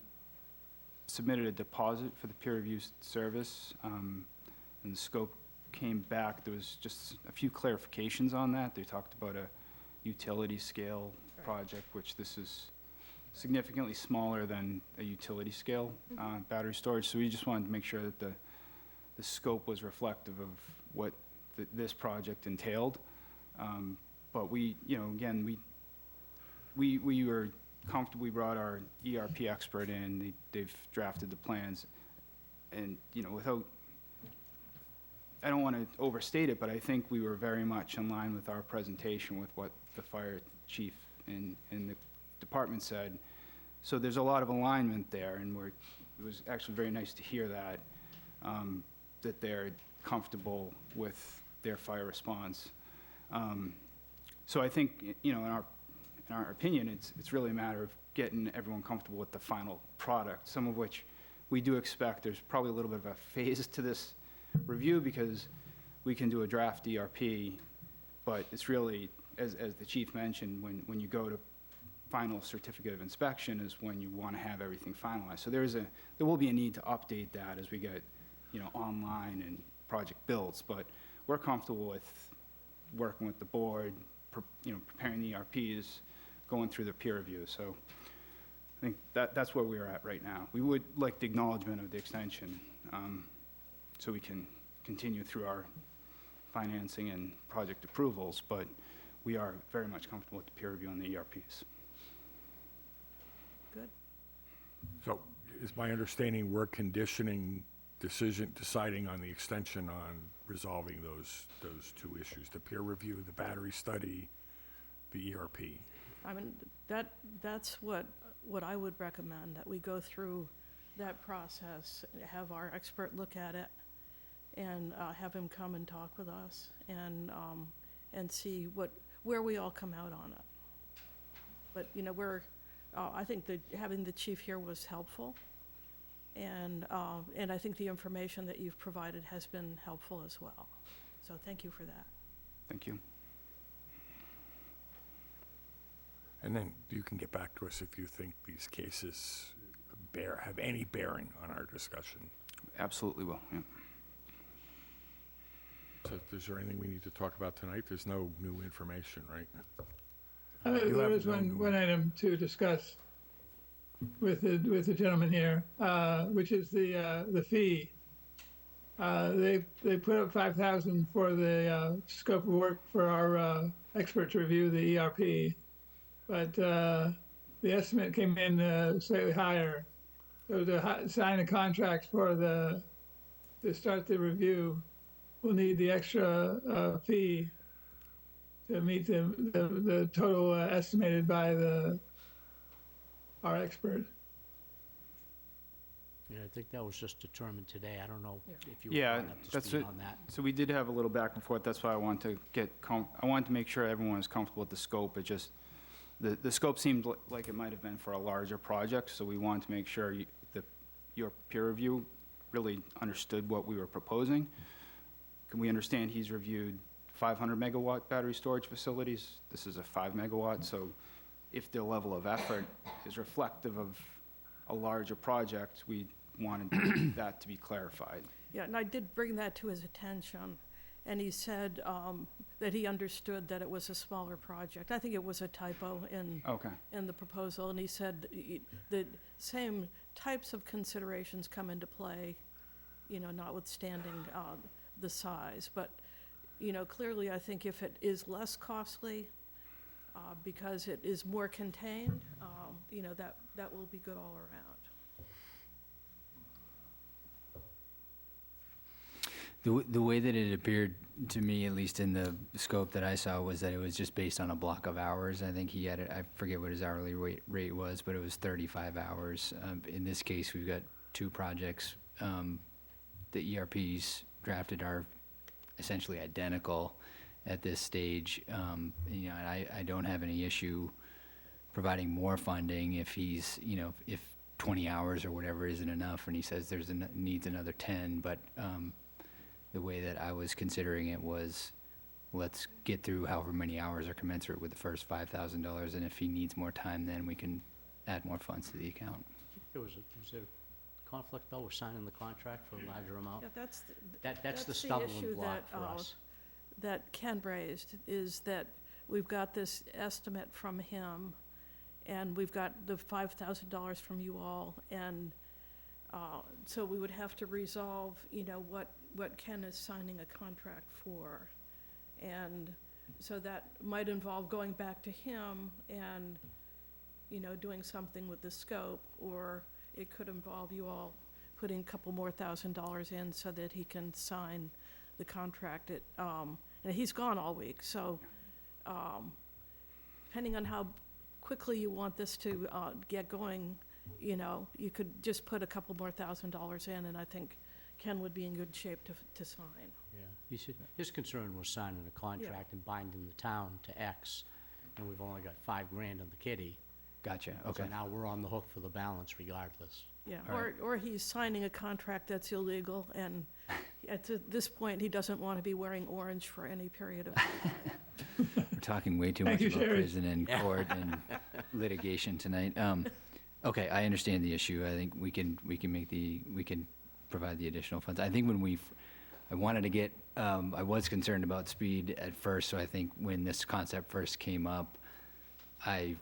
submitted a deposit for the peer review service, and the scope came back. There was just a few clarifications on that. They talked about a utility scale project, which this is significantly smaller than a utility scale battery storage. So we just wanted to make sure that the scope was reflective of what this project entailed. But we, you know, again, we were comfortable. We brought our ERP expert in. They've drafted the plans, and you know, without, I don't want to overstate it, but I think we were very much in line with our presentation with what the fire chief and the department said. So there's a lot of alignment there, and it was actually very nice to hear that that they're comfortable with their fire response. So I think, you know, in our opinion, it's really a matter of getting everyone comfortable with the final product, some of which we do expect there's probably a little bit of a phase to this review because we can do a draft DRP, but it's really, as the chief mentioned, when you go to final certificate of inspection is when you want to have everything finalized. So there will be a need to update that as we get, online and project builds, but we're comfortable with working with the board, preparing the ERPs, going through the peer review. So I think that's where we're at right now. We would like the acknowledgement of the extension, so we can continue through our financing and project approvals, but we are very much comfortable with the peer review on the ERPs. Good. So is my understanding we're conditioning deciding on the extension on resolving those two issues, the peer review, the battery study, the ERP? I mean, that's what I would recommend, that we go through that process, have our expert look at it, and have him come and talk with us, and see where we all come out on it. But, I think that having the chief here was helpful, and I think the information that you've provided has been helpful as well. So thank you for that. Thank you. And then you can get back to us if you think these cases have any bearing on our discussion. Absolutely will, yeah. So is there anything we need to talk about tonight? There's no new information, right? You There have is no one new- item to discuss with the gentleman here, which is the fee. They put up 5,000 for the scope of work for our expert to review the ERP, but the estimate came in slightly higher. So to sign a contract to start the review, we'll need the extra fee to meet the total estimated by our expert. Yeah, I think that was just determined today. I don't know if you Yeah, were brought up to that's speed it. on that. So we did have a little back and forth. That's why I wanted to I wanted to make sure everyone was comfortable with the scope. It just, the scope seemed like it might have been for a larger project, so we wanted to make sure your peer review really understood what we were proposing. Can we understand he's reviewed 500 megawatt battery storage facilities? This is a 5 megawatt, so if the level of effort is reflective of a larger project, we wanted that to be clarified. Yeah, and I did bring that to his attention, and he said that he understood that it was a smaller project. I think it was a typo Okay. in the proposal, and he said the same types of considerations come into play, notwithstanding the size. But, clearly, I think if it is less costly, because it is more contained, that will be good all around. The way that it appeared to me, at least in the scope that I saw, was that it was just based on a block of hours. I think he had it, I forget what his hourly rate was, but it was 35 hours. In this case, we've got two projects. The ERPs drafted are essentially identical at this stage. And I don't have any issue providing more funding if he's, if 20 hours or whatever isn't enough, and he says needs another 10, but the way that I was considering it was, let's get through however many hours are commensurate with the first $5,000, and if he needs more time, then we can add more funds to the account. Was there a conflict, though, with signing the contract for a larger amount? Yeah, That's the issue stumbling block for us. that Ken raised, is that we've got this estimate from him, and we've got the $5,000 from you all, and so we would have to resolve, what Ken is signing a contract for. And so that might involve going back to him and, doing something with the scope, or it could involve you all putting a couple more $1,000s in so that he can sign the contract. And he's gone all week, so depending on how quickly you want this to get going, you could just put a couple more $1,000s in, and I think Ken would be in good shape to sign. Yeah, his concern was signing a contract and binding the town to X, and we've only got $5,000 in the kitty, Gotcha, okay. So now we're on the hook for the balance regardless. Yeah, All right. or he's signing a contract that's illegal, and at this point, he doesn't want to be wearing orange for any period of time. We're talking way too Thank much you, about Sherry. prison and court and litigation tonight. Okay, I understand the issue. I think we can provide the additional funds. I think I wanted to get, I was concerned about speed at first, so I think when this concept first came up, I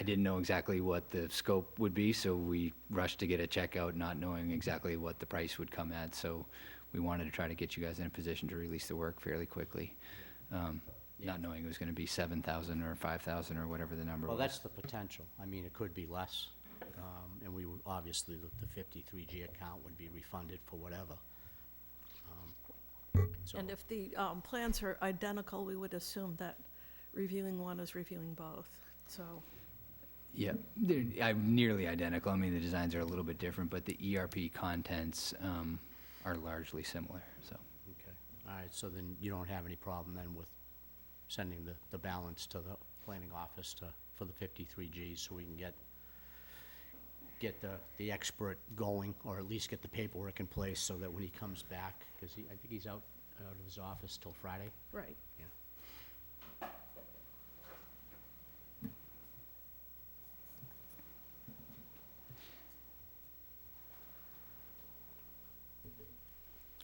didn't know exactly what the scope would be, so we rushed to get a check out, not knowing exactly what the price would come at. So we wanted to try to get you guys in a position to release the work fairly quickly, not knowing it was going to be 7,000 or 5,000 or whatever the number Well, was. that's the potential. I mean, it could be less. And we would, obviously, the 53G account would be refunded for whatever. So- And if the plans are identical, we would assume that reviewing one is reviewing both, so. Yeah, they're nearly identical. I mean, the designs are a little bit different, but the ERP contents are largely similar, so. Okay, all right, so then you don't have any problem then with sending the balance to the planning office for the 53Gs, so we can get the expert going, or at least get the paperwork in place, so that when he comes back, because I think he's out of his office till Friday. Right. Yeah.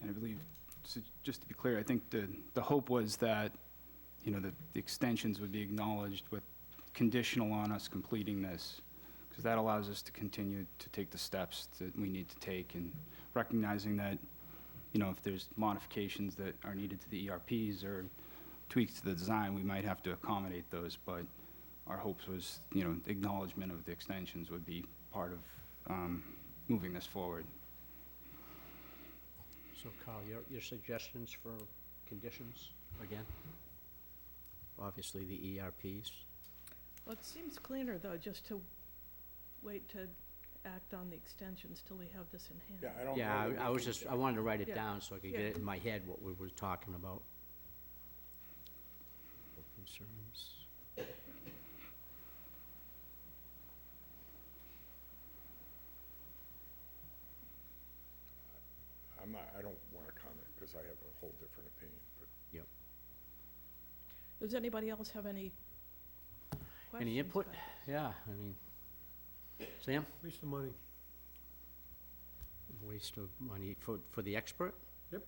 And I believe, so just to be clear, I think the hope was that, you know, the extensions would be acknowledged with conditional on us completing this, because that allows us to continue to take the steps that we need to take, and recognizing that, you know, if there's modifications that are needed to the ERPs or tweaks to the design, we might have to accommodate those, but our hopes was, you know, acknowledgement of the extensions would be part of moving this forward. So Carl, your suggestions for conditions, again? Obviously, the ERPs. Well, it seems cleaner, though, just to wait to act on the extensions till we have this in hand. Yeah, I don't know. Yeah, that we I was can- just, I wanted to write it Yeah. down so I could Yeah. get it in my head what we were talking about. Concerns. I don't want to comment, because I have a whole different opinion, but Does anybody else have any questions? Any input? about this? Yeah, I mean, Sam? Waste of money. Waste of money for the expert? Yep.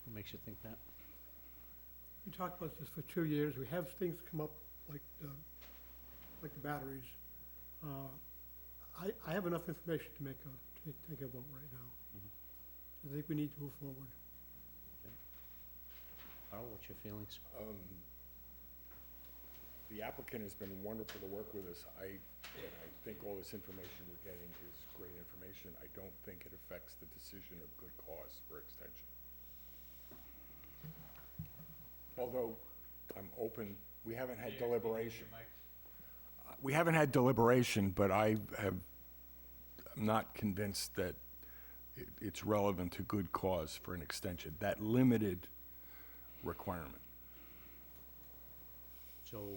What makes you think that? We talked about this for 2 years. We have things come up like the batteries. I have enough information to take a vote right now. I think we need to move forward. Carl, what's your feelings? the applicant has been wonderful to work with us. I think all this information we're getting is great information. I don't think it affects the decision of good cause for extension. Although, I'm open, we haven't had deliberation. We haven't had deliberation, but I'm not convinced that it's relevant to good cause for an extension, that limited requirement. So,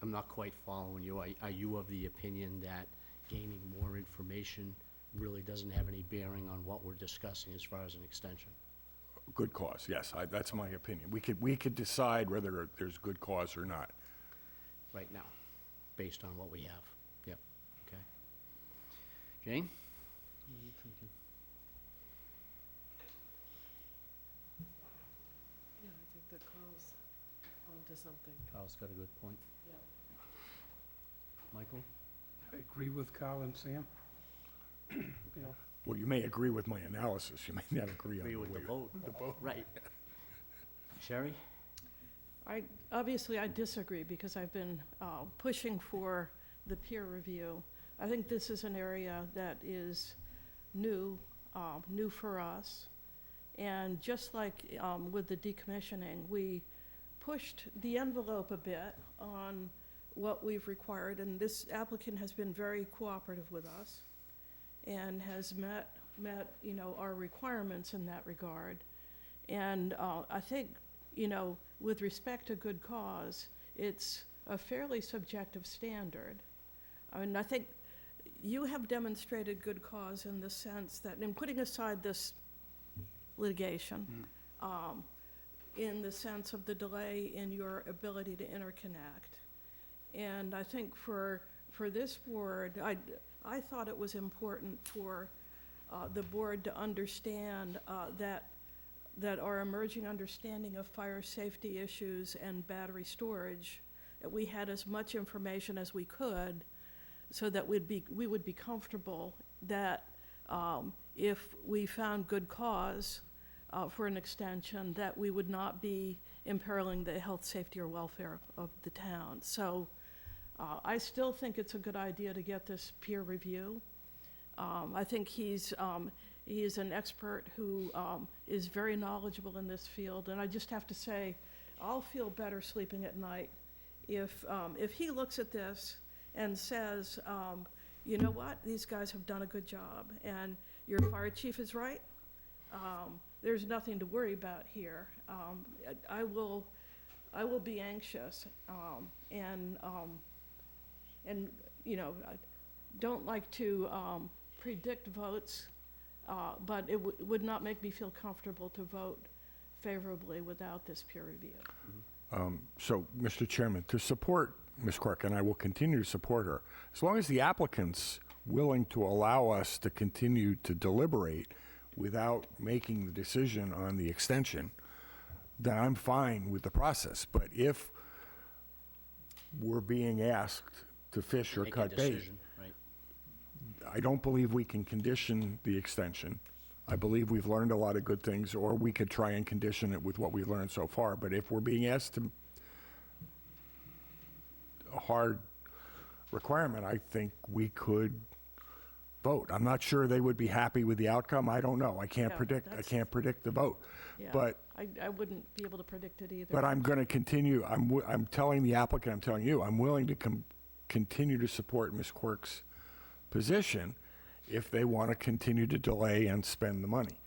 I'm not quite following you. Are you of the opinion that gaining more information really doesn't have any bearing on what we're discussing as far as an extension? Good cause, yes, that's my opinion. We could decide whether there's good cause or not. Right now, based on what we have? Yep, okay. Jane? What are you thinking? Yeah, I think that Carl's onto something. Carl's got a good point. Yeah. Michael? I agree with Carl and Sam. You know, Well, you may agree with my analysis, you may not agree on Agree the with the way- vote. The vote. Right. Sherry? Obviously, I disagree because I've been pushing for the peer review. I think this is an area that is new for us. And just like with the decommissioning, we pushed the envelope a bit on what we've required, and this applicant has been very cooperative with us and has met our requirements in that regard. And I think, with respect to good cause, it's a fairly subjective standard. I mean, I think you have demonstrated good cause in the sense that, in putting aside this litigation, in the sense of the delay in your ability to interconnect. And I think for this board, I thought it was important for the board to understand that our emerging understanding of fire safety issues and battery storage, that we had as much information as we could so that we would be comfortable that if we found good cause for an extension, that we would not be imperiling the health, safety, or welfare of the town. So I still think it's a good idea to get this peer review. I think he is an expert who is very knowledgeable in this field, and I just have to say, I'll feel better sleeping at night if he looks at this and says, you know what, these guys have done a good job, and your fire chief is right. There's nothing to worry about here. I will be anxious, and you know, I don't like to predict votes, but it would not make me feel comfortable to vote favorably without this peer review. So, Mr. Chairman, to support Ms. Quirk, and I will continue to support her, as long as the applicant's willing to allow us to continue to deliberate without making the decision on the extension, then I'm fine with the process. But if we're being asked to fish or Make a cut bait, decision, right? I don't believe we can condition the extension. I believe we've learned a lot of good things, or we could try and condition it with what we've learned so far. But if we're being asked to a hard requirement, I think we could vote. I'm not sure they would be happy with the outcome. I don't know. I can't Yeah, predict. I that's- can't predict the vote. Yeah, But I wouldn't be able to predict it either. but I'm going to continue. I'm telling the applicant. I'm telling you. I'm willing to continue to support Ms. Quirk's position if they want to continue to delay and spend the money.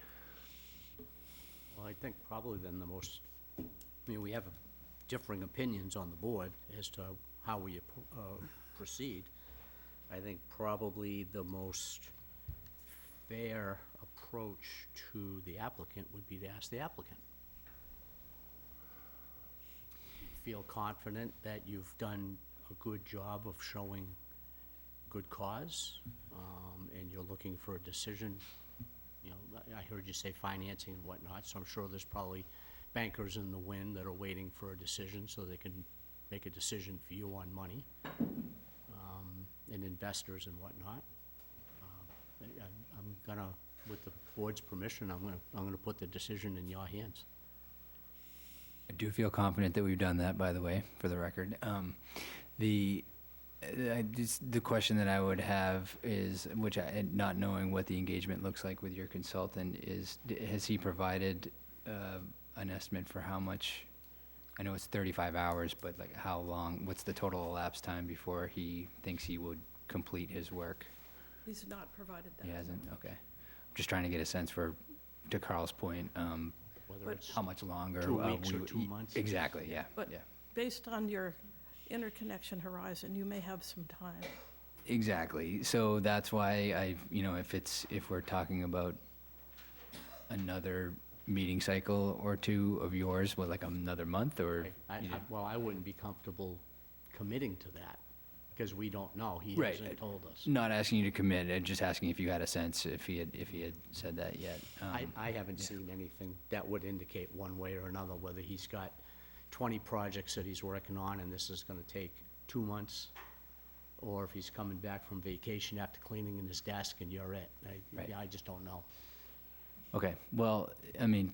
Well, I think probably then we have differing opinions on the board as to how we proceed. I think probably the most fair approach to the applicant would be to ask the applicant. Feel confident that you've done a good job of showing good cause, and you're looking for a decision. You know, I heard you say financing and whatnot, so I'm sure there's probably bankers in the wind that are waiting for a decision so they can make a decision for you on money, and investors and whatnot. I'm gonna, with the board's permission, I'm gonna put the decision in your hands. I do feel confident that we've done that, by the way, for the record. The question that I would have is, not knowing what the engagement looks like with your consultant, is has he provided an estimate for how much? I know it's 35 hours, but like how long? What's the total elapsed time before he thinks he would complete his work? He's not provided that. He hasn't. Okay. I'm just trying to get a sense for, to Carl's point, Whether it's how much longer? 2 weeks or 2 months. Exactly. Yeah. But yeah. based on your interconnection horizon, you may have some time. Exactly. So that's why if we're talking about another meeting cycle or two of yours, like another month or? Well, I wouldn't be comfortable committing to that, because we don't know. He Right. hasn't told us. Not asking you to commit, just asking if you had a sense, if he had said that yet. I haven't seen anything that would indicate one way or another, whether he's got 20 projects that he's working on and this is gonna take 2 months, or if he's coming back from vacation after cleaning in his desk and you're it. Right. I just don't know. Okay, well, I mean,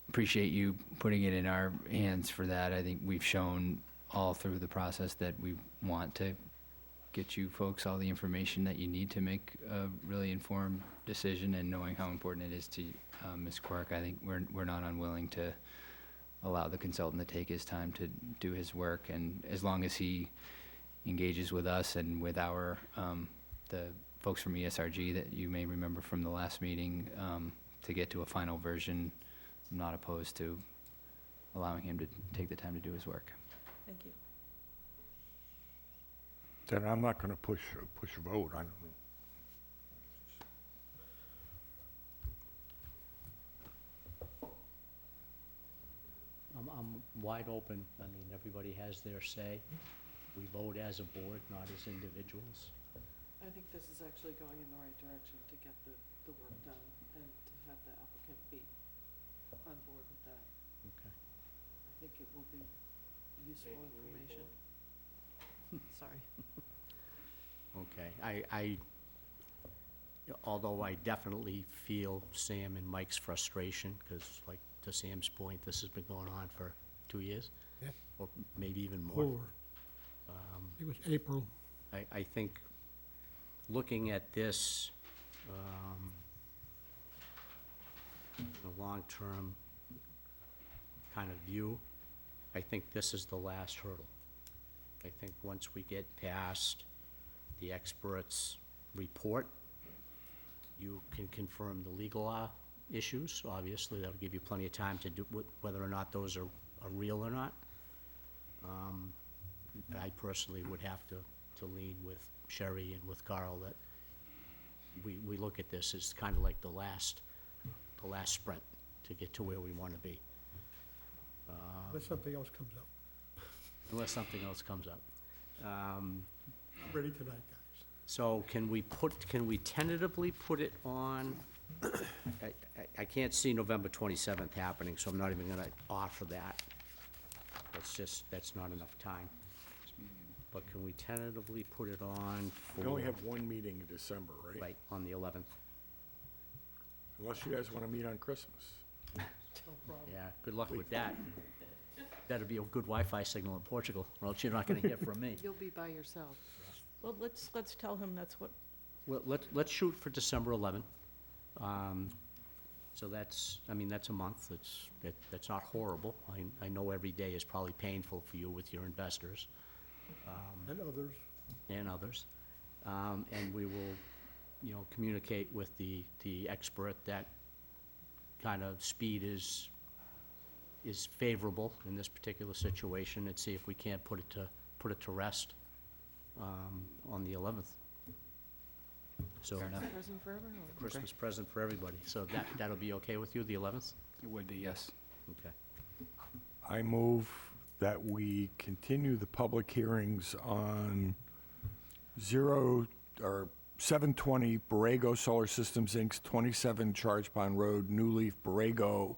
appreciate you putting it in our hands for that. I think we've shown all through the process that we want to get you folks all the information that you need to make a really informed decision, and knowing how important it is to Ms. Quirk. I think we're not unwilling to allow the consultant to take his time to do his work, and as long as he engages with us and with our, the folks from ESRG that you may remember from the last meeting, to get to a final version, I'm not opposed to allowing him to take the time to do his work. Thank you. Then I'm not going to push a vote. I don't know. I'm wide open. I mean, everybody has their say. We vote as a board, not as individuals. I think this is actually going in the right direction to get the work done and to have the applicant be on board with that. Okay. I think it will be useful information. Sorry. Okay, although I definitely feel Sam and Mike's frustration, because like, to Sam's point, this has been going on for 2 years? Yeah. Or maybe even more. Over. It was April. I think, looking at this, in a long-term kind of view, I think this is the last hurdle. I think once we get past the experts' report, you can confirm the legal issues. Obviously, that'll give you plenty of time to do whether or not those are real or not. I personally would have to lean with Sherry and with Carl that we look at this as kind of like the last sprint to get to where we want to be. Unless something else comes up. Unless something else comes up. I'm ready tonight, guys. So can we tentatively put it on, I can't see November 27th happening, so I'm not even gonna offer that. That's not enough time. But can we tentatively put it on for? We only have one meeting in December, right? Right, on the 11th. Unless you guys want to meet on Christmas. No problem. Yeah, good luck with that. Better be a good Wi-Fi signal in Portugal, or else you're not gonna hear from me. You'll be by yourself. Well, let's tell him that's what, Well, let's shoot for December 11th. So that's a month. That's not horrible. I know every day is probably painful for you with your investors. And others. And others. And we will, communicate with the expert that kind of speed is favorable in this particular situation, and see if we can't put it to rest on the 11th. So, Present for everyone. Christmas present for everybody. So that'll be okay with you, the 11th? It would be, yes. Okay. I move that we continue the public hearings on 720 Borrego Solar Systems, Inc., 27 Charge Pond Road, New Leaf, Borrego,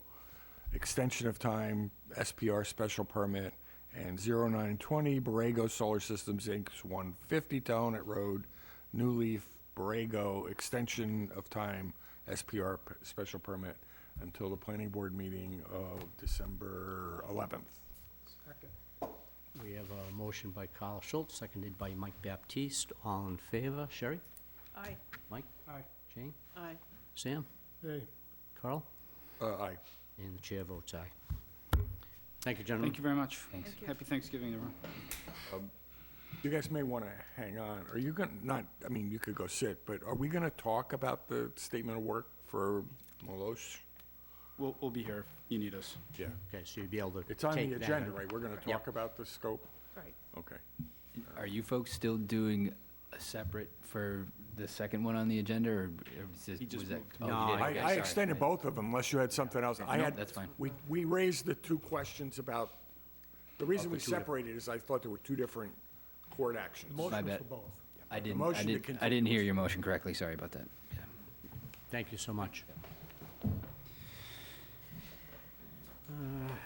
extension of time, SPR special permit, and 0920 Borrego Solar Systems, Inc., 150 Talonett Road, New Leaf, Borrego, extension of time, SPR special permit, until the planning board meeting of December 11th. Second. We have a motion by Carl Schultz, seconded by Mike Baptiste. All in favor? Sherry? aye. Mike? Aye. Jane? Aye. Sam? Hey, Carl? Aye. And the chair votes aye. Thank you, gentlemen. Thank you very much. Thanks. Thank you. Happy Thanksgiving, everyone. You guys may want to hang on. Are you going to, you could go sit, but are we going to talk about the statement of work for Molosh? We'll be here if you need us. Yeah. Okay, so you'll be able to It's on the take that agenda, and- right? We're going to Yep. talk about the scope? Right. Okay. Are you folks still doing a separate for the second one on the agenda, or He just was that? moved. oh, you No, did? I Okay, I sorry. extended both of them unless you had something else. I No, had. that's fine. We raised the two questions about, the reason Oh, we for two different- separated is I thought there were two different court actions. motion was bad. for both. I didn't, motion to I continue didn't hear was- your motion correctly, sorry about that. Yeah. Thank you so much.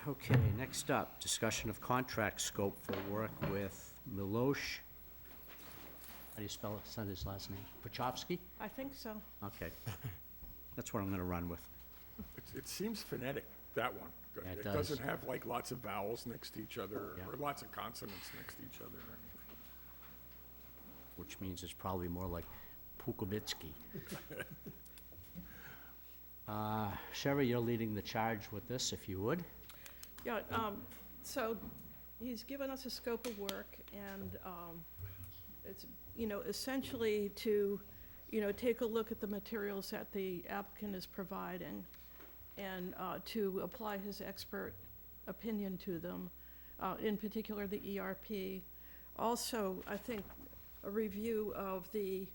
Okay, next up, discussion of contract scope for work with Milosh. How do you spell it? Send his last name. Pachowski? I think so. Okay. That's what I'm gonna run with. It seems phonetic, that one. Yeah, it It does. doesn't have like lots of vowels next to each other, Yeah. or lots of consonants next to each other. Which means it's probably more like Pukobitsky. Sherry, you're leading the charge with this, if you would. Yeah, so he's given us a scope of work, and it's, essentially to, take a look at the materials that the applicant is providing, and to apply his expert opinion to them, in particular the ERP. Also, I think a review of the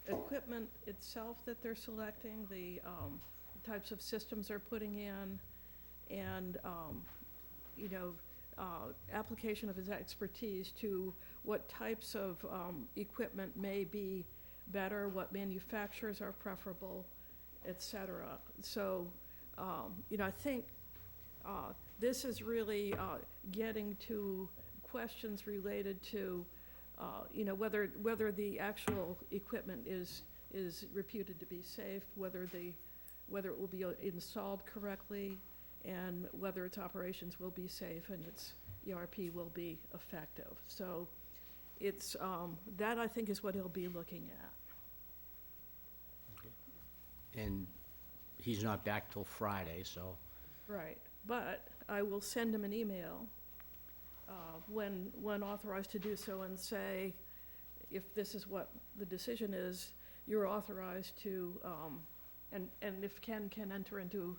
equipment itself that they're selecting, the types of systems they're putting in, and, you know, application of his expertise to what types of equipment may be better, what manufacturers are preferable, et cetera. So, you know, I think this is really getting to questions related to, you know, whether the actual equipment is reputed to be safe, whether it will be installed correctly, and whether its operations will be safe and its ERP will be effective. So it's, that I think is what he'll be looking at. And he's not back till Friday, so, Right, but I will send him an email when authorized to do so and say, if this is what the decision is, you're authorized to, and if Ken can enter into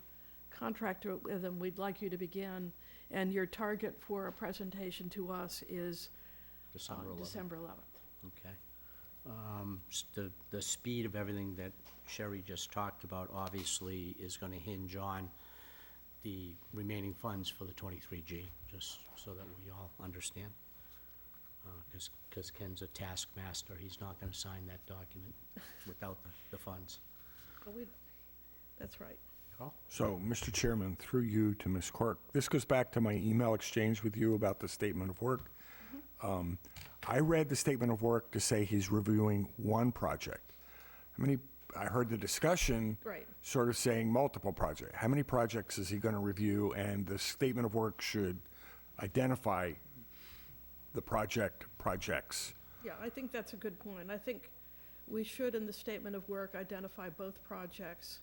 contract with him, we'd like you to begin, and your target for a presentation to us is December 11th. December 11th. Okay. The speed of everything that Sherry just talked about obviously is gonna hinge on the remaining funds for the 23G, just so that we all understand. Because Ken's a taskmaster, he's not gonna sign that document without the funds. But that's right. Carl? So, Mr. Chairman, through you to Ms. Quirk, this goes back to my email exchange with you about the statement of work. I read the statement of work to say he's reviewing one project. I heard the discussion Right. sort of saying multiple projects. How many projects is he going to review? And the statement of work should identify the projects. Yeah, I think that's a good point. I think we should, in the statement of work, identify both projects.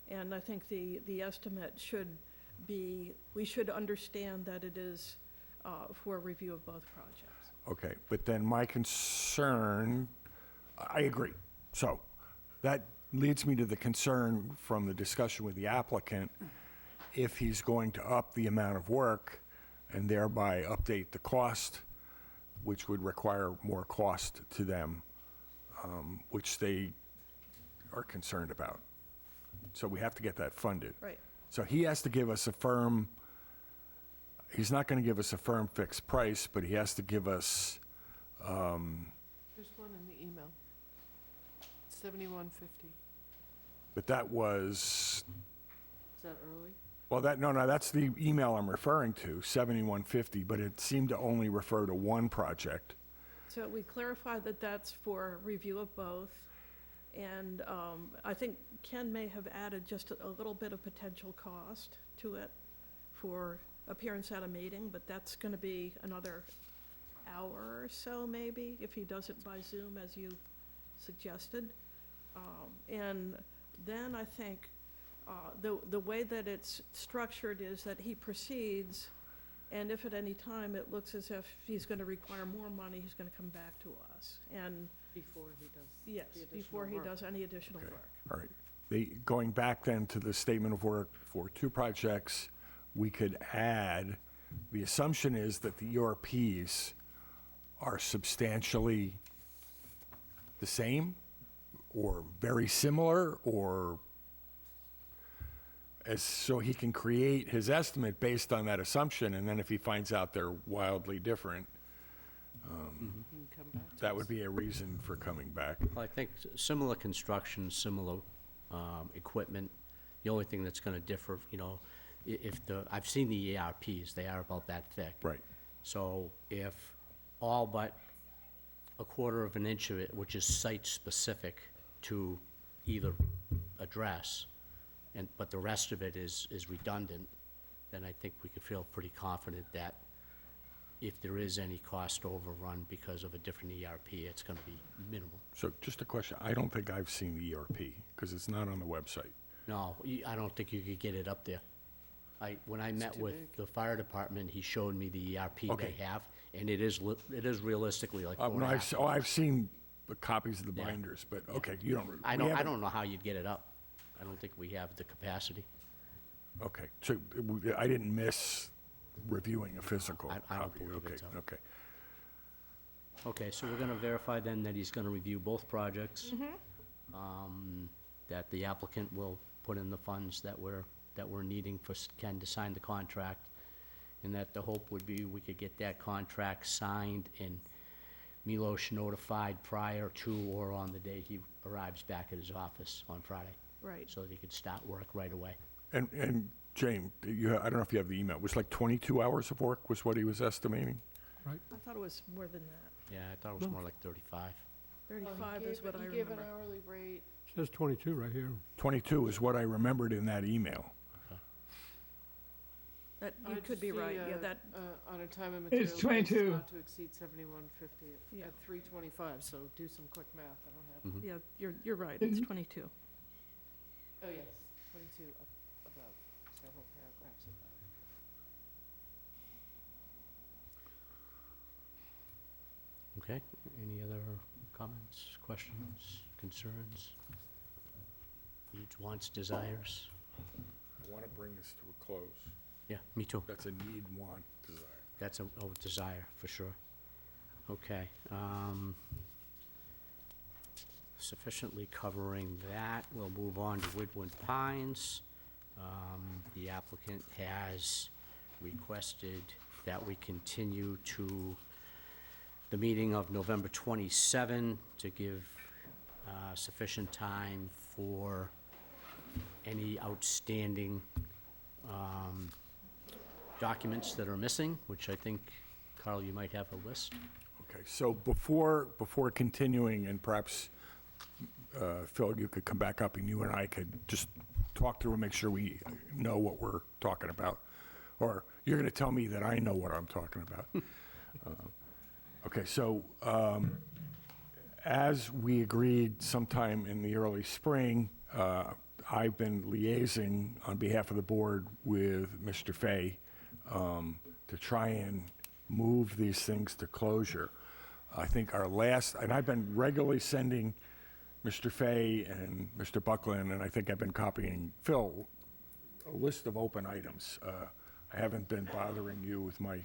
And I think the estimate should be, we should understand that it is for review of both projects. Okay, but then my concern, I agree. So that leads me to the concern from the discussion with the applicant, if he's going to up the amount of work and thereby update the cost, which would require more cost to them, which they are concerned about. So we have to get that funded. Right. So he has to give us a firm, he's not going to give us a firm fixed price, but he has to give us, There's one in the email. 7150. but that was, Is that early? well, no, that's the email I'm referring to, 7150, but it seemed to only refer to one project. So we clarify that that's for review of both. And I think Ken may have added just a little bit of potential cost to it for appearance at a meeting, but that's going to be another hour or so maybe, if he does it by Zoom, as you suggested. And then I think the way that it's structured is that he proceeds, and if at any time it looks as if he's going to require more money, he's going to come back to us. And Before he does yes, the additional before he work. does any additional Okay. work. All right. Going back then to the statement of work for two projects, we could add, the assumption is that the ERPs are substantially the same or very similar, or so he can create his estimate based on that assumption, and then if he finds out they're wildly different, You can come back to that us. would be a reason for coming back. Well, I think similar construction, similar equipment. The only thing that's gonna differ, you know, I've seen the ERPs, they are about that thick. Right. So if all but a quarter of an inch of it, which is site-specific to either address, but the rest of it is redundant, then I think we could feel pretty confident that if there is any cost overrun because of a different ERP, it's gonna be minimal. So just a question, I don't think I've seen the ERP, because it's not on the website. No, I don't think you could get it up there. When I met too with big. the fire department, he showed me the ERP Okay. they have, and it is realistically like four and No, a half. I've seen the copies of the Yeah. binders, but, okay, you don't. I we don't haven't- know how you'd get it up. I don't think we have the capacity. Okay, so I didn't miss reviewing a physical I don't copy. believe Okay, it, so. okay. Okay, so we're gonna verify then that he's gonna review both projects. That the applicant will put in the funds that we're needing for Ken to sign the contract, and that the hope would be we could get that contract signed and Milosh notified prior to or on the day he arrives back at his office on Friday, Right. so that he could start work right away. And Jane, I don't know if you have the email, it was like 22 hours of work was what he was estimating? I thought it was more than that. Yeah, I thought it was more like 35. 35 is what I He gave an remember. hourly rate. Says 22 right here. 22 is what I remembered in that email. That, I you could just be see, right, yeah, that, On a time and It's material basis 22. not to exceed 7150 Yeah. at 325, so do some quick math, I don't have. yeah, you're right, it's 22. Oh, yes, 22 above, several paragraphs above. Okay, any other comments, questions, concerns? Needs, wants, desires? I want to bring this to a close. Yeah, me too. That's a need, want, desire. That's a desire, for sure. Okay. Sufficiently covering that, we'll move on to Woodland Pines. The applicant has requested that we continue to the meeting of November 27 to give sufficient time for any outstanding documents that are missing, which I think, Carl, you might have a list. Okay, so before continuing, and perhaps, Phil, you could come back up and you and I could just talk through and make sure we know what we're talking about. Or you're going to tell me that I know what I'm talking about. Okay, so as we agreed sometime in the early spring, I've been liaising on behalf of the board with Mr. Fay to try and move these things to closure. I think our last, and I've been regularly sending Mr. Fay and Mr. Buckland, and I think I've been copying Phil, a list of open items. I haven't been bothering you with my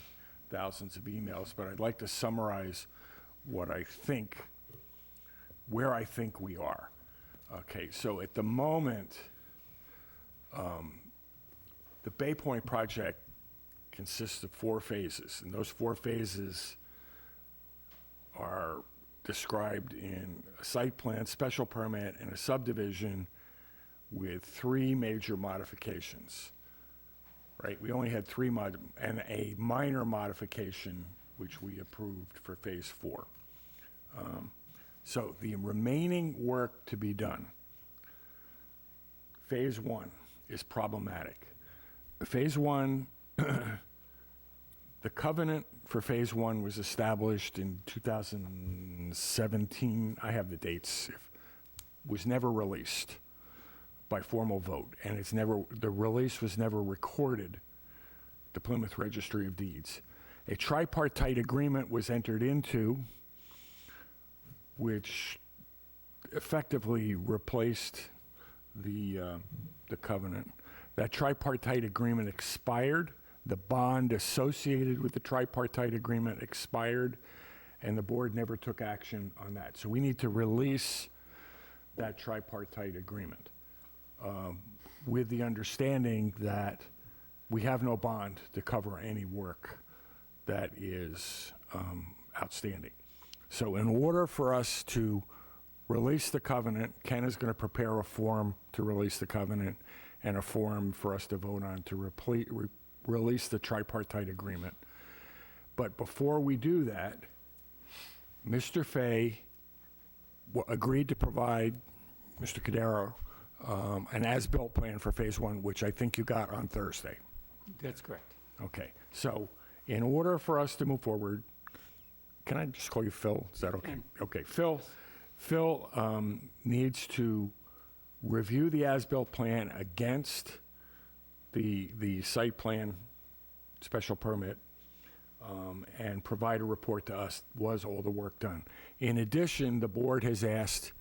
thousands of emails, but I'd like to summarize what I think, where I think we are. Okay, so at the moment, the Bay Point project consists of 4 phases, and those 4 phases are described in a site plan, special permit, and a subdivision with 3 major modifications, right? We only had 3 and a minor modification, which we approved for phase 4. So the remaining work to be done, phase 1 is problematic. Phase 1, the covenant for phase 1 was established in 2017. I have the dates. Was never released by formal vote, and the release was never recorded at the Plymouth Registry of Deeds. A tripartite agreement was entered into, which effectively replaced the covenant. That tripartite agreement expired. The bond associated with the tripartite agreement expired, and the board never took action on that. So we need to release that tripartite agreement with the understanding that we have no bond to cover any work that is outstanding. So in order for us to release the covenant, Ken is going to prepare a form to release the covenant and a form for us to vote on to release the tripartite agreement. But before we do that, Mr. Fay agreed to provide Mr. Cadero an as-built plan for phase 1, which I think you got on Thursday. That's correct. Okay, so in order for us to move forward, can I just call you Phil? Is that okay? Okay, Phil needs to review the as-built plan against the site plan special permit and provide a report to us, was all the work done. In addition, the board has asked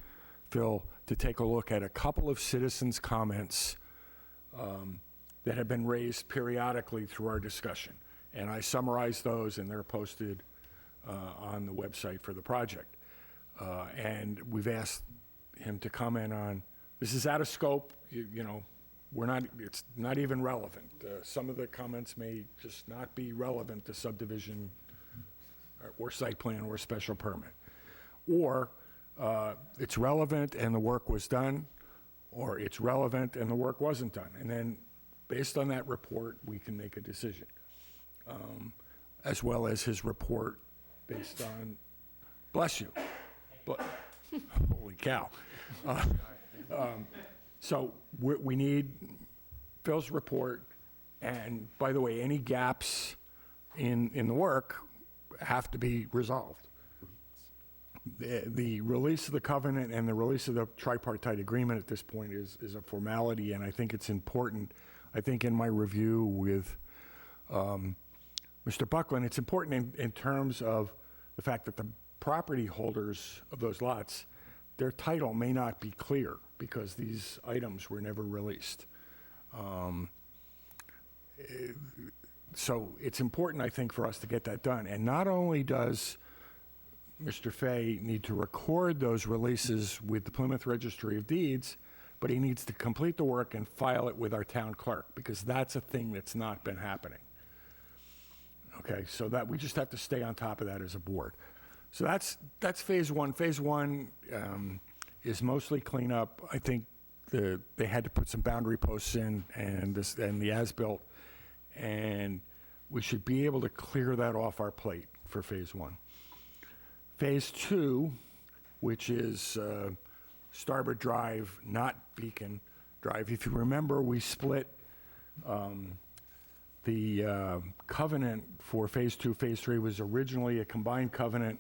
Phil to take a look at a couple of citizens' comments that have been raised periodically through our discussion. And I summarized those, and they're posted on the website for the project. And we've asked him to comment on, this is out of scope, you know, it's not even relevant. Some of the comments may just not be relevant to subdivision or site plan or special permit. Or it's relevant and the work was done, or it's relevant and the work wasn't done. And then, based on that report, we can make a decision. As well as his report based on, bless you, but, holy cow. So we need Phil's report, and by the way, any gaps in the work have to be resolved. The release of the covenant and the release of the tripartite agreement at this point is a formality, and I think it's important. I think in my review with Mr. Buckland, it's important in terms of the fact that the property holders of those lots, their title may not be clear because these items were never released. So it's important, I think, for us to get that done. And not only does Mr. Fay need to record those releases with the Plymouth Registry of Deeds, but he needs to complete the work and file it with our town clerk, because that's a thing that's not been happening. Okay, so that we just have to stay on top of that as a board. So that's phase one. Phase one is mostly cleanup. I think they had to put some boundary posts in and the as-built, and we should be able to clear that off our plate for phase one. Phase two, which is Starboard Drive, not Beacon Drive. If you remember, we split the covenant for phase two. Phase three was originally a combined covenant.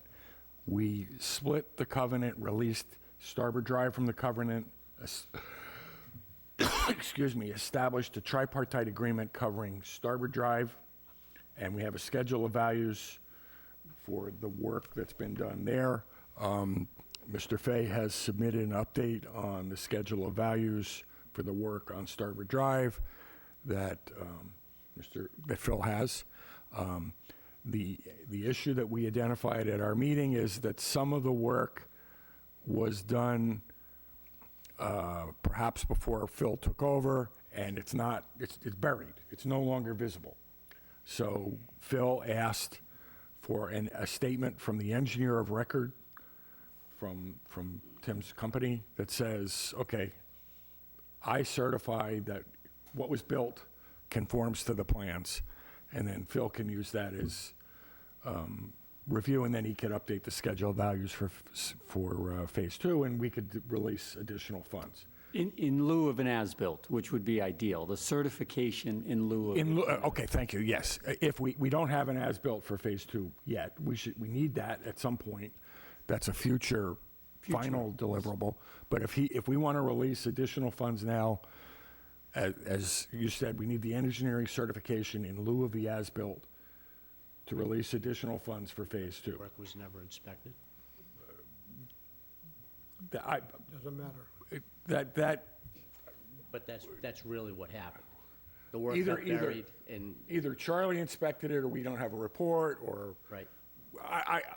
We split the covenant, released Starboard Drive from the covenant, excuse me, established a tripartite agreement covering Starboard Drive, and we have a schedule of values for the work that's been done there. Mr. Fay has submitted an update on the schedule of values for the work on Starboard Drive that that Phil has. The issue that we identified at our meeting is that some of the work was done perhaps before Phil took over, and it's buried. It's no longer visible. So Phil asked for a statement from the engineer of record from Tim's company that says, okay, I certify that what was built conforms to the plans, and then Phil can use that as review, and then he could update the schedule values for phase two, and we could release additional funds. In lieu of an as-built, which would be ideal, the certification in lieu of. Okay, thank you, yes. If we don't have an as-built for phase two yet, we need that at some point. That's a future final deliverable. But if we want to release additional funds now, as you said, we need the engineering certification in lieu of the as-built to release additional funds for phase two. Work was never inspected? Doesn't matter. But that's really what happened. The work Either- got buried and, Either Charlie inspected it, or we don't have a report, or right.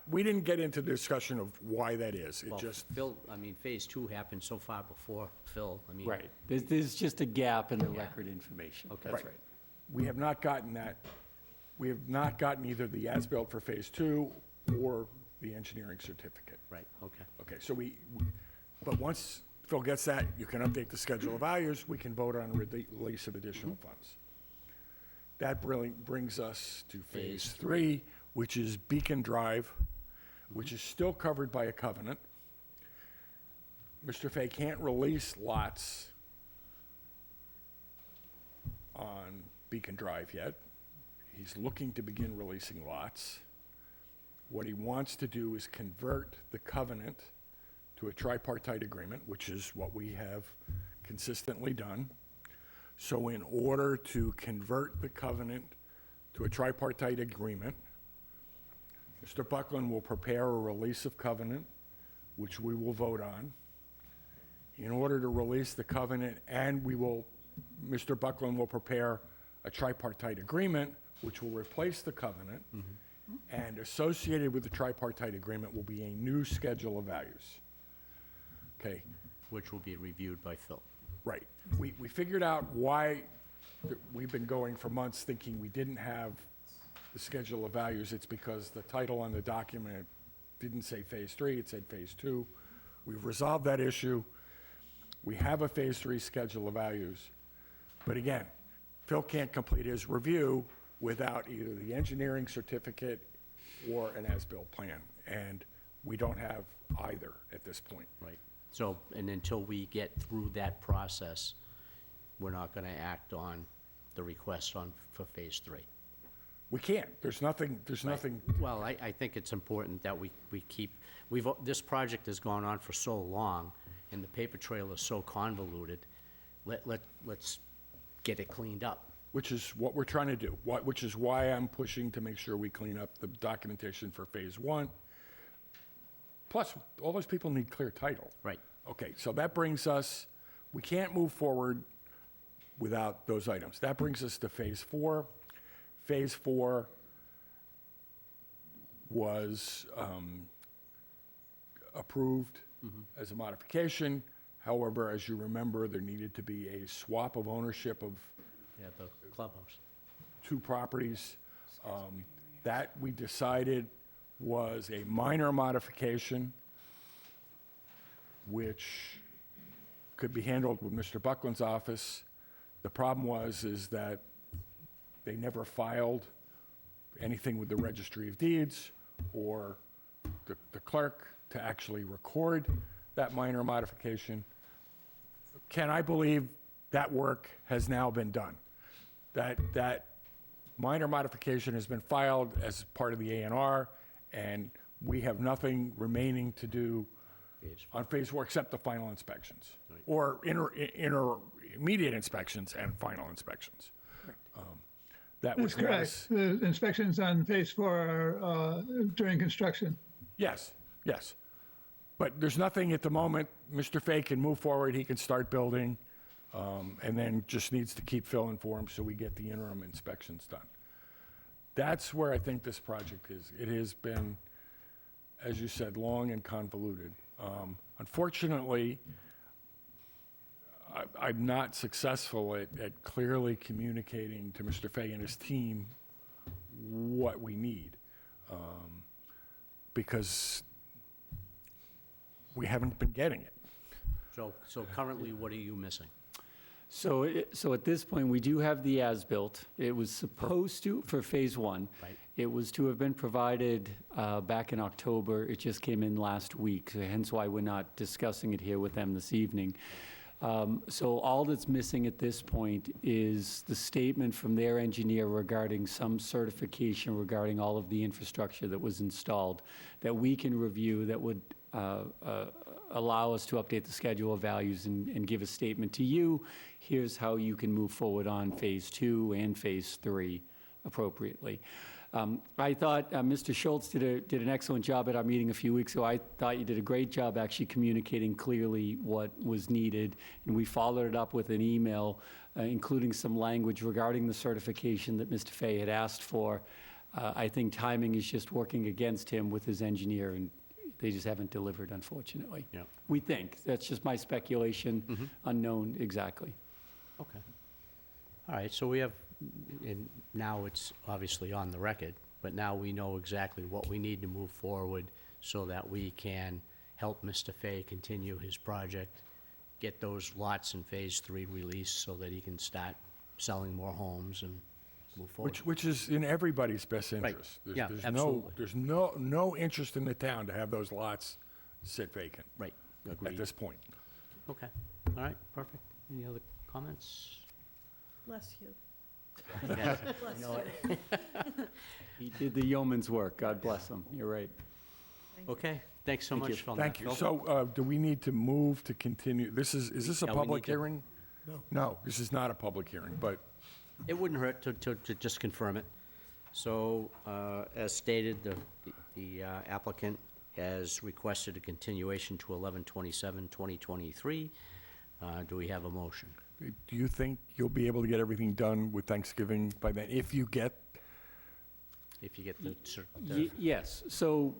we didn't get into the discussion of why that is. It Well, just, Phil, I mean, phase two happened so far before Phil, I mean. Right. There's just a gap in the record information. Okay. That's right. we have not gotten that. We have not gotten either the as-built for phase two or the engineering certificate. Right, okay. Okay, so but once Phil gets that, you can update the schedule of values, we can vote on release of additional funds. That brings us to phase three, which is Beacon Drive, which is still covered by a covenant. Mr. Fay can't release lots on Beacon Drive yet. He's looking to begin releasing lots. What he wants to do is convert the covenant to a tripartite agreement, which is what we have consistently done. So in order to convert the covenant to a tripartite agreement, Mr. Buckland will prepare a release of covenant, which we will vote on. In order to release the covenant, and Mr. Buckland will prepare a tripartite agreement, which will replace the covenant, and associated with the tripartite agreement will be a new schedule of values. Okay, Which will be reviewed by Phil. right. We figured out why we've been going for months thinking we didn't have the schedule of values. It's because the title on the document didn't say Phase 3, it said Phase 2. We've resolved that issue. We have a Phase 3 schedule of values. But again, Phil can't complete his review without either the engineering certificate or an as-built plan. And we don't have either at this point. Right. So, and until we get through that process, we're not gonna act on the request for Phase 3. We can't. There's nothing. Well, I think it's important that we keep, this project has gone on for so long, and the paper trail is so convoluted, let's get it cleaned up. Which is what we're trying to do, which is why I'm pushing to make sure we clean up the documentation for Phase 1. Plus, all those people need clear title. Right. Okay, so that brings us, we can't move forward without those items. That brings us to Phase 4. Phase 4 was approved as a modification. However, as you remember, there needed to be a swap of ownership of Yeah, the clubhouse. 2 properties. That we decided was a minor modification, which could be handled with Mr. Buckland's office. The problem is that they never filed anything with the Registry of Deeds or the clerk to actually record that minor modification. Can I believe that work has now been done? That minor modification has been filed as part of the A&R, and we have nothing remaining to do on Phase 4 except the final inspections, or intermediate inspections and final inspections. That That's would correct. The inspections on Phase 4 are during construction. Yes, yes. But there's nothing at the moment. Mr. Fay can move forward, he can start building, and then just needs to keep Phil informed so we get the interim inspections done. That's where I think this project is. It has been, as you said, long and convoluted. Unfortunately, I'm not successful at clearly communicating to Mr. Fay and his team what we need, because we haven't been getting it. So currently, what are you missing? So at this point, we do have the as-built. It was supposed to, for Phase 1. Right. It was to have been provided back in October. It just came in last week, so hence why we're not discussing it here with them this evening. So all that's missing at this point is the statement from their engineer regarding some certification regarding all of the infrastructure that was installed that we can review that would allow us to update the schedule of values and give a statement to you. Here's how you can move forward on Phase 2 and Phase 3 appropriately. I thought Mr. Schultz did an excellent job at our meeting a few weeks ago. I thought you did a great job actually communicating clearly what was needed, and we followed it up with an email, including some language regarding the certification that Mr. Fay had asked for. I think timing is just working against him with his engineer, and they just haven't delivered, unfortunately. Yeah. We think. That's just my speculation, unknown exactly. Okay. All right, so we have, and now it's obviously on the record, but now we know exactly what we need to move forward so that we can help Mr. Fay continue his project, get those lots in Phase 3 released so that he can start selling more homes and move forward. Which is in everybody's best interest. Right. Yeah, There's absolutely. There's no interest in the town to have those lots sit vacant Right, at agreed. this point. Okay, all right, perfect. Any other comments? Bless you. Yeah, Bless I know you. it. He did the yeoman's work. God bless him. You're right. Okay, thanks so Thank much, you. Phil. Thank you. Phil? So, do we need to move to continue? Is this a Yeah, we public need to- hearing? No, this is not a public hearing, but It wouldn't hurt to just confirm it. So, as stated, the applicant has requested a continuation to 11/27/2023. Do we have a motion? do you think you'll be able to get everything done with Thanksgiving by then? If you get if you get the Yes, so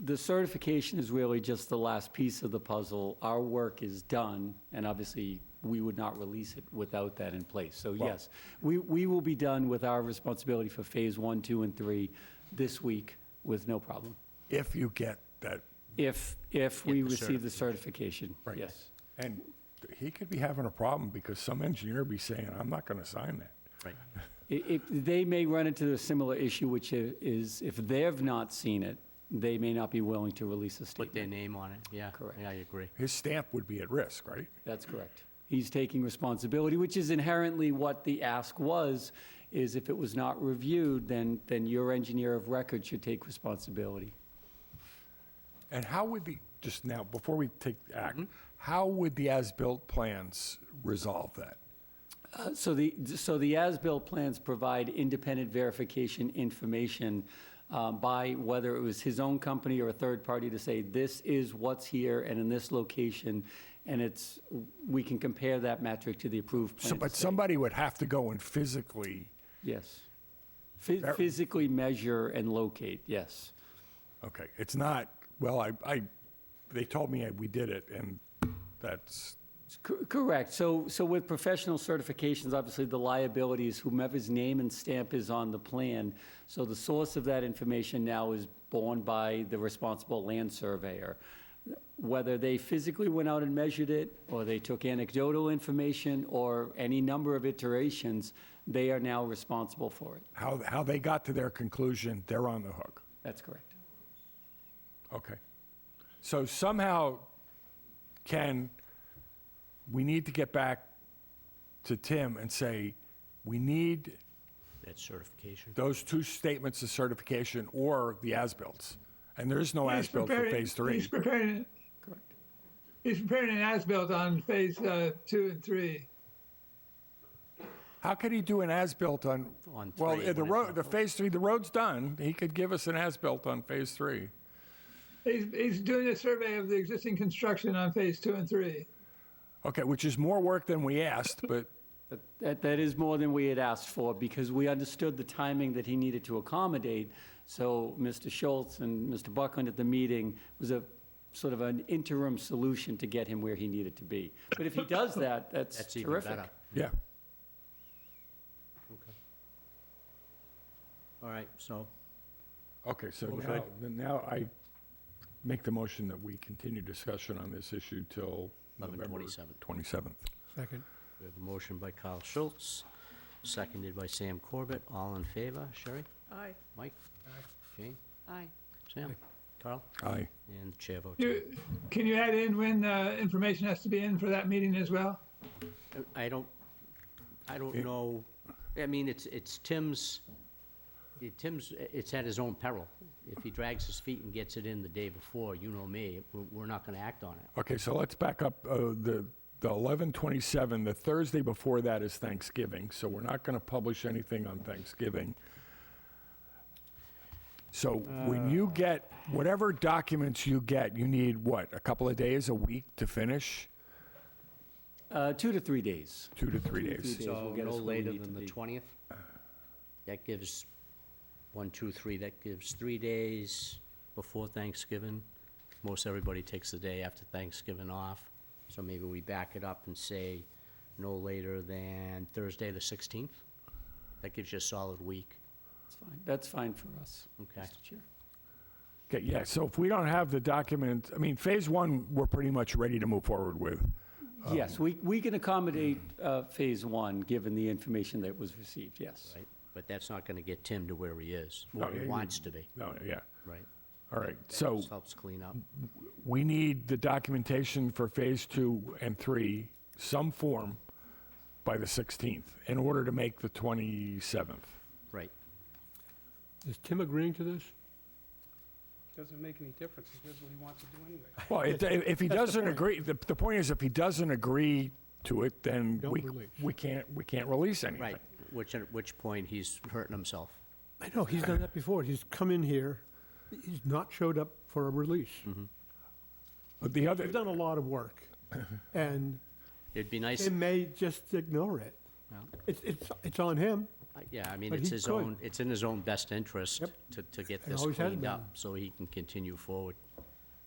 the certification is really just the last piece of the puzzle. Our work is done, and obviously, we would not release it without that in place. So yes, we will be done with our responsibility for Phase 1, 2, and 3 this week with no problem. If you get that, If we receive the certification, Right. yes. and he could be having a problem because some engineer be saying, I'm not going to sign that. right. They may run into a similar issue, which is if they've not seen it, they may not be willing to release a Put their statement. name on it, yeah. Correct. Yeah, I agree. His stamp would be at risk, right? That's correct. He's taking responsibility, which is inherently what the ask was, is if it was not reviewed, then your engineer of record should take responsibility. And how would just now, before we take act, how would the as-built plans resolve that? So the as-built plans provide independent verification information by whether it was his own company or a third party to say, this is what's here and in this location, and we can compare that metric to the approved plan. But somebody would have to go and physically, Yes. Physically measure and locate, yes. okay, it's not, well, they told me we did it, and that's, Correct. So with professional certifications, obviously, the liability is whomever's name and stamp is on the plan. So the source of that information now is borne by the responsible land surveyor. Whether they physically went out and measured it, or they took anecdotal information, or any number of iterations, they are now responsible for it. how they got to their conclusion, they're on the hook. That's correct. Okay. So somehow, Ken, we need to get back to Tim and say, we need That certification. those two statements of certification or the as-bills. And there is no He's as-built for preparing- Phase 3. He's preparing, Correct. he's preparing an as-built on Phase 2 and 3. How could he do an as-built on, On well, 3, the when it's road, not- the Phase 3, the road's done. He could give us an as-built on Phase 3. He's doing a survey of the existing construction on Phase 2 and 3. Okay, which is more work than we asked, but, That is more than we had asked for, because we understood the timing that he needed to accommodate. So Mr. Schultz and Mr. Buckland at the meeting was a sort of an interim solution to get him where he needed to be. But if he does that, that's That's even terrific. better. yeah. All right, so, Okay, so Okay. now I make the motion that we continue discussion on this issue till November 11/27. 27th. Second. we have a motion by Carl Schultz, seconded by Sam Corbett. All in favor? Sherry? Aye. Mike? Jane? Aye. Sam? Carl? Aye. And the chair votes aye. Can you add in when information has to be in for that meeting as well? I don't know, I mean, it's Tim's, it's at his own peril. If he drags his feet and gets it in the day before, you know me, we're not gonna act on it. Okay, so let's back up. The 11/27, the Thursday before that is Thanksgiving, so we're not going to publish anything on Thanksgiving. So when you get, whatever documents you get, you need what, a couple of days, a week to finish? 2 to 3 days. 2 to 3 days. days So will get no us where we later need than to the be. 20th? That gives 1, 2, 3, that gives 3 days before Thanksgiving. Most everybody takes the day after Thanksgiving off. So maybe we back it up and say no later than Thursday, the 16th? That gives you a solid week. That's fine. That's fine for us, Okay. Mr. Chair. Okay, yeah, so if we don't have the document, I mean, Phase 1, we're pretty much ready to move forward with. Yes, we can accommodate Phase 1, given the information that was received, yes. Right? But that's not gonna get Tim to where he is, No, where he he- wants to be, No, yeah, right? all right. That So just helps clean up. we need the documentation for Phase 2 and 3, some form, by the 16th, in order to make the 27th. Right. Is Tim agreeing to this? Doesn't make any difference, he does what he wants to do anyway. Well, if he doesn't agree, the point is, if he doesn't agree to it, then Don't release. we can't release anything. Right, at which point he's hurting himself. I know, he's done that before. He's come in here, he's not showed up for a release. But the other, They've done a lot of work, and It'd be nice, Tim may just ignore it. well, It's on him. Yeah, I mean, But it's he his could. own, it's in his own best interest Yep. to get It this always has cleaned been. up, so he can continue forward.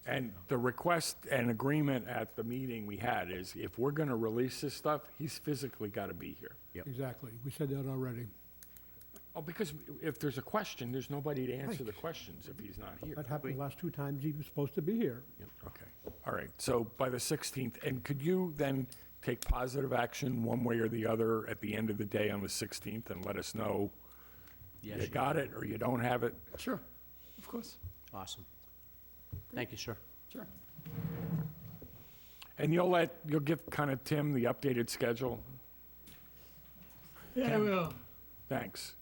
And the request and agreement at the meeting we had is if we're gonna release this stuff, he's physically gotta be here. Exactly. We said that already. Oh, because if there's a question, there's nobody to answer the questions if he's not here. That happened the last 2 times he was supposed to be here. Okay, all right, so by the 16th, and could you then take positive action one way or the other at the end of the day on the 16th and let us know Yes, you you got it or you don't have it? Sure, of course, Awesome. Thank you, sir. sure. And you'll give kind of Tim the updated schedule? Yeah, I will. Thanks.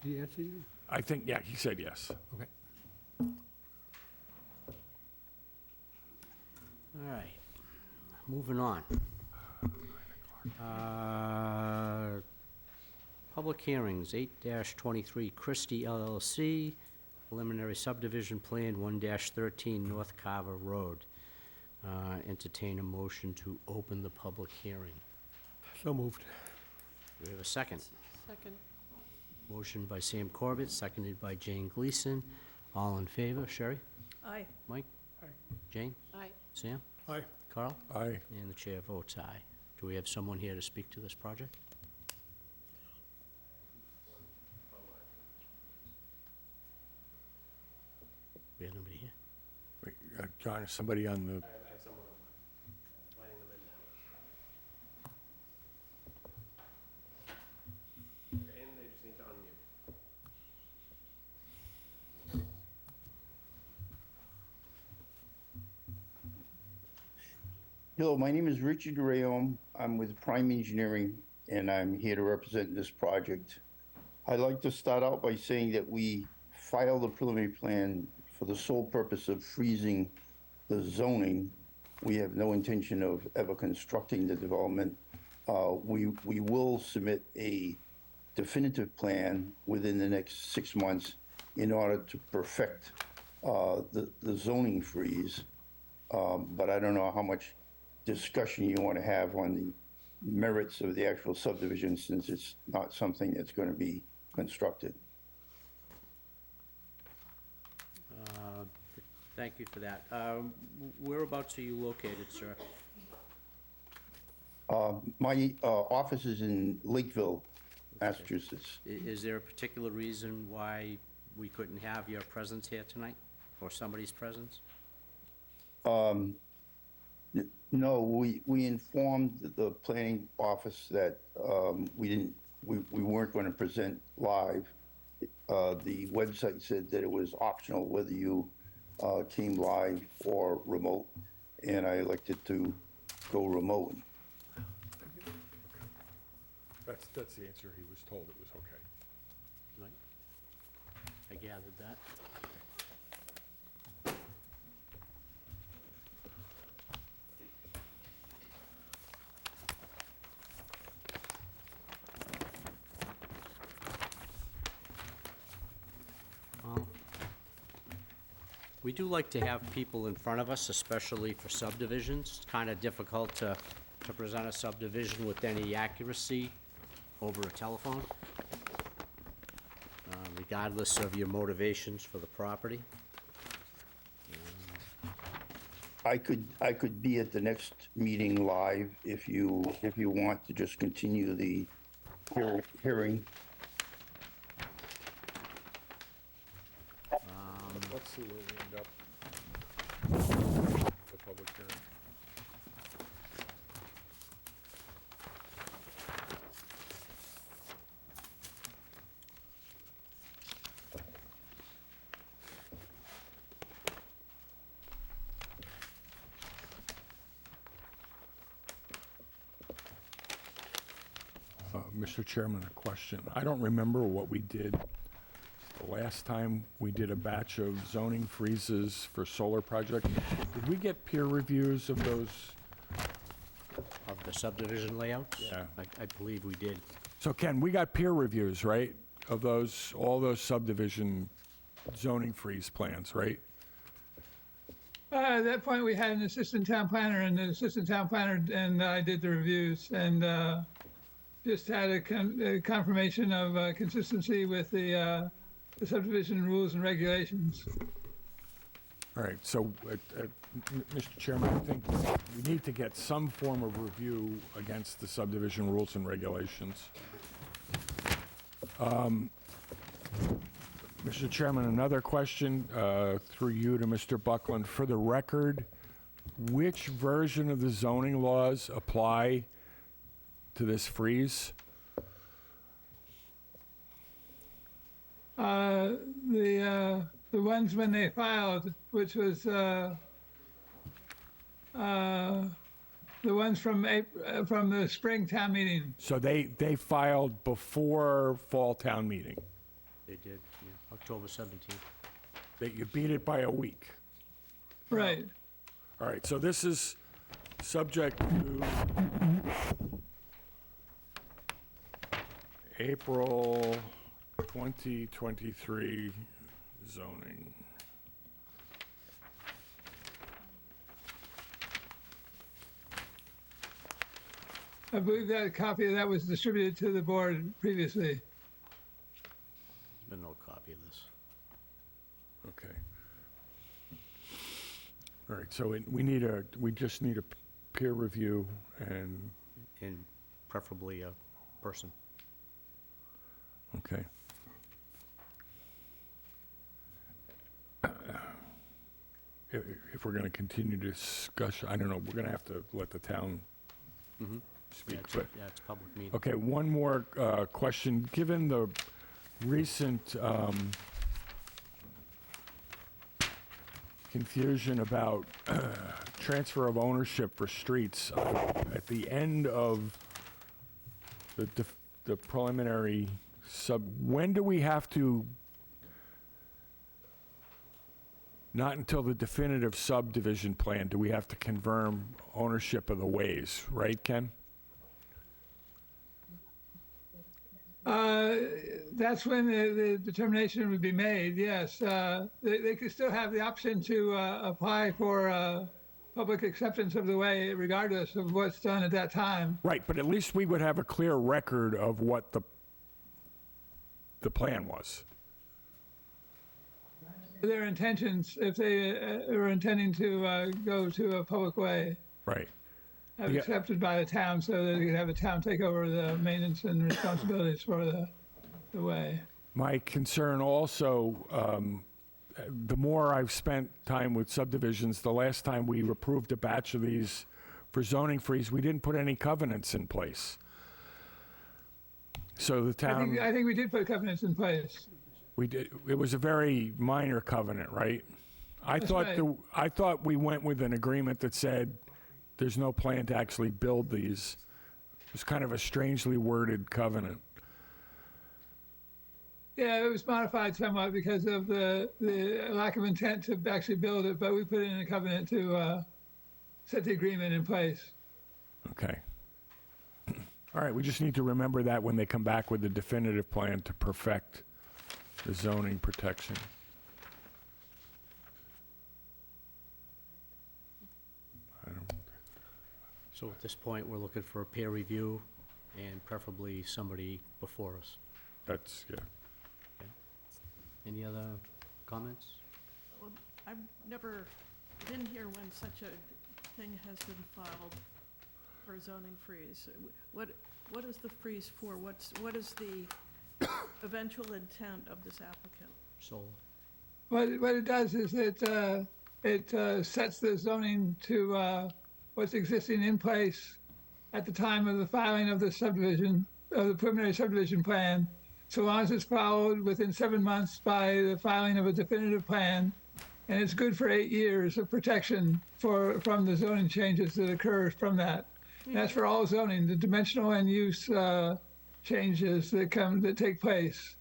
Did he answer you? I think, yeah, he said yes. Okay. All right, moving on. Public hearings, 8-23 Christie LLC, preliminary subdivision plan, 1-13 North Carver Road. Entertain a motion to open the public hearing. So moved. Do we have a second? Second. Motion by Sam Corbett, seconded by Jane Gleason. All in favor? Sherry? Aye. Mike? Jane? Aye. Sam? Aye. Carl? Aye. And the chair votes aye. Do we have someone here to speak to this project? We have nobody here? Wait, John, is somebody on the, Hello, my name is Richard Rayom. I'm with Prime Engineering, and I'm here to represent this project. I'd like to start out by saying that we filed a preliminary plan for the sole purpose of freezing the zoning. We have no intention of ever constructing the development. We will submit a definitive plan within the next 6 months in order to perfect the zoning freeze. But I don't know how much discussion you want to have on the merits of the actual subdivision, since it's not something that's going to be constructed. Thank you for that. Whereabouts are you located, sir? My office is in Lakeville, Massachusetts. Is there a particular reason why we couldn't have your presence here tonight, or somebody's presence? No, we informed the planning office that we weren't going to present live. The website said that it was optional whether you came live or remote, and I elected to go remote. that's the answer. He was told it was okay. Right. I gathered that. Well, we do like to have people in front of us, especially for subdivisions. It's kind of difficult to present a subdivision with any accuracy over a telephone, regardless of your motivations for the property. I could be at the next meeting live if you want to just continue the hearing. Let's see where we end up. The public hearing. Mr. Chairman, a question. I don't remember what we did the last time we did a batch of zoning freezes for solar project. Did we get peer reviews of those? Of the subdivision layouts? Yeah. I believe we did. So Ken, we got peer reviews, right? Of those, all those subdivision zoning freeze plans, right? At that point, we had an assistant town planner, and the assistant town planner and I did the reviews, and just had a confirmation of consistency with the subdivision rules and regulations. All right, so, Mr. Chairman, I think we need to get some form of review against the subdivision rules and regulations. Mr. Chairman, another question through you to Mr. Buckland. For the record, which version of the zoning laws apply to this freeze? The ones when they filed, which was the ones from the spring town meeting. So they filed before fall town meeting. They did, yeah, October 17th. That you beat it by a week. Right. All right, so this is subject to April 2023 zoning. I believe that a copy of that was distributed to the board previously. There's been no copy of this. Okay. All right, so we just need a peer review and, And preferably a person. okay. If we're gonna continue to discuss, I don't know, we're gonna have to let the town Yeah, speak, it's, but. yeah, it's a public meeting. Okay, one more question. Given the recent confusion about transfer of ownership for streets, at the end of the preliminary when do we have to, not until the definitive subdivision plan, do we have to confirm ownership of the ways, right, Ken? That's when the determination would be made, yes. They could still have the option to apply for public acceptance of the way regardless of what's done at that time. Right, but at least we would have a clear record of what the plan was. Their intentions, if they are intending to go to a public way, Right. have Yeah. accepted by the town so that they could have the town take over the maintenance and responsibilities for the way. My concern also, the more I've spent time with subdivisions, the last time we approved a batch of these for zoning freeze, we didn't put any covenants in place. So the town, I think we did put covenants in place. we did, it was a very minor covenant, right? That's right. I thought we went with an agreement that said there's no plan to actually build these. It was kind of a strangely worded covenant. Yeah, it was modified somewhat because of the lack of intent to actually build it, but we put in a covenant to set the agreement in place. Okay. All right, we just need to remember that when they come back with the definitive plan to perfect the zoning protection. So at this point, we're looking for a peer review and preferably somebody before us. That's, yeah. Any other comments? Well, I've never been here when such a thing has been filed for zoning freeze. What is the freeze for? What is the eventual intent of this applicant? Solar. What it does is it sets the zoning to what's existing in place at the time of the filing of the subdivision, of the preliminary subdivision plan, so long as it's followed within 7 months by the filing of a definitive plan, and it's good for 8 years of protection from the zoning changes that occur from that. And that's for all zoning, the dimensional and use changes that take place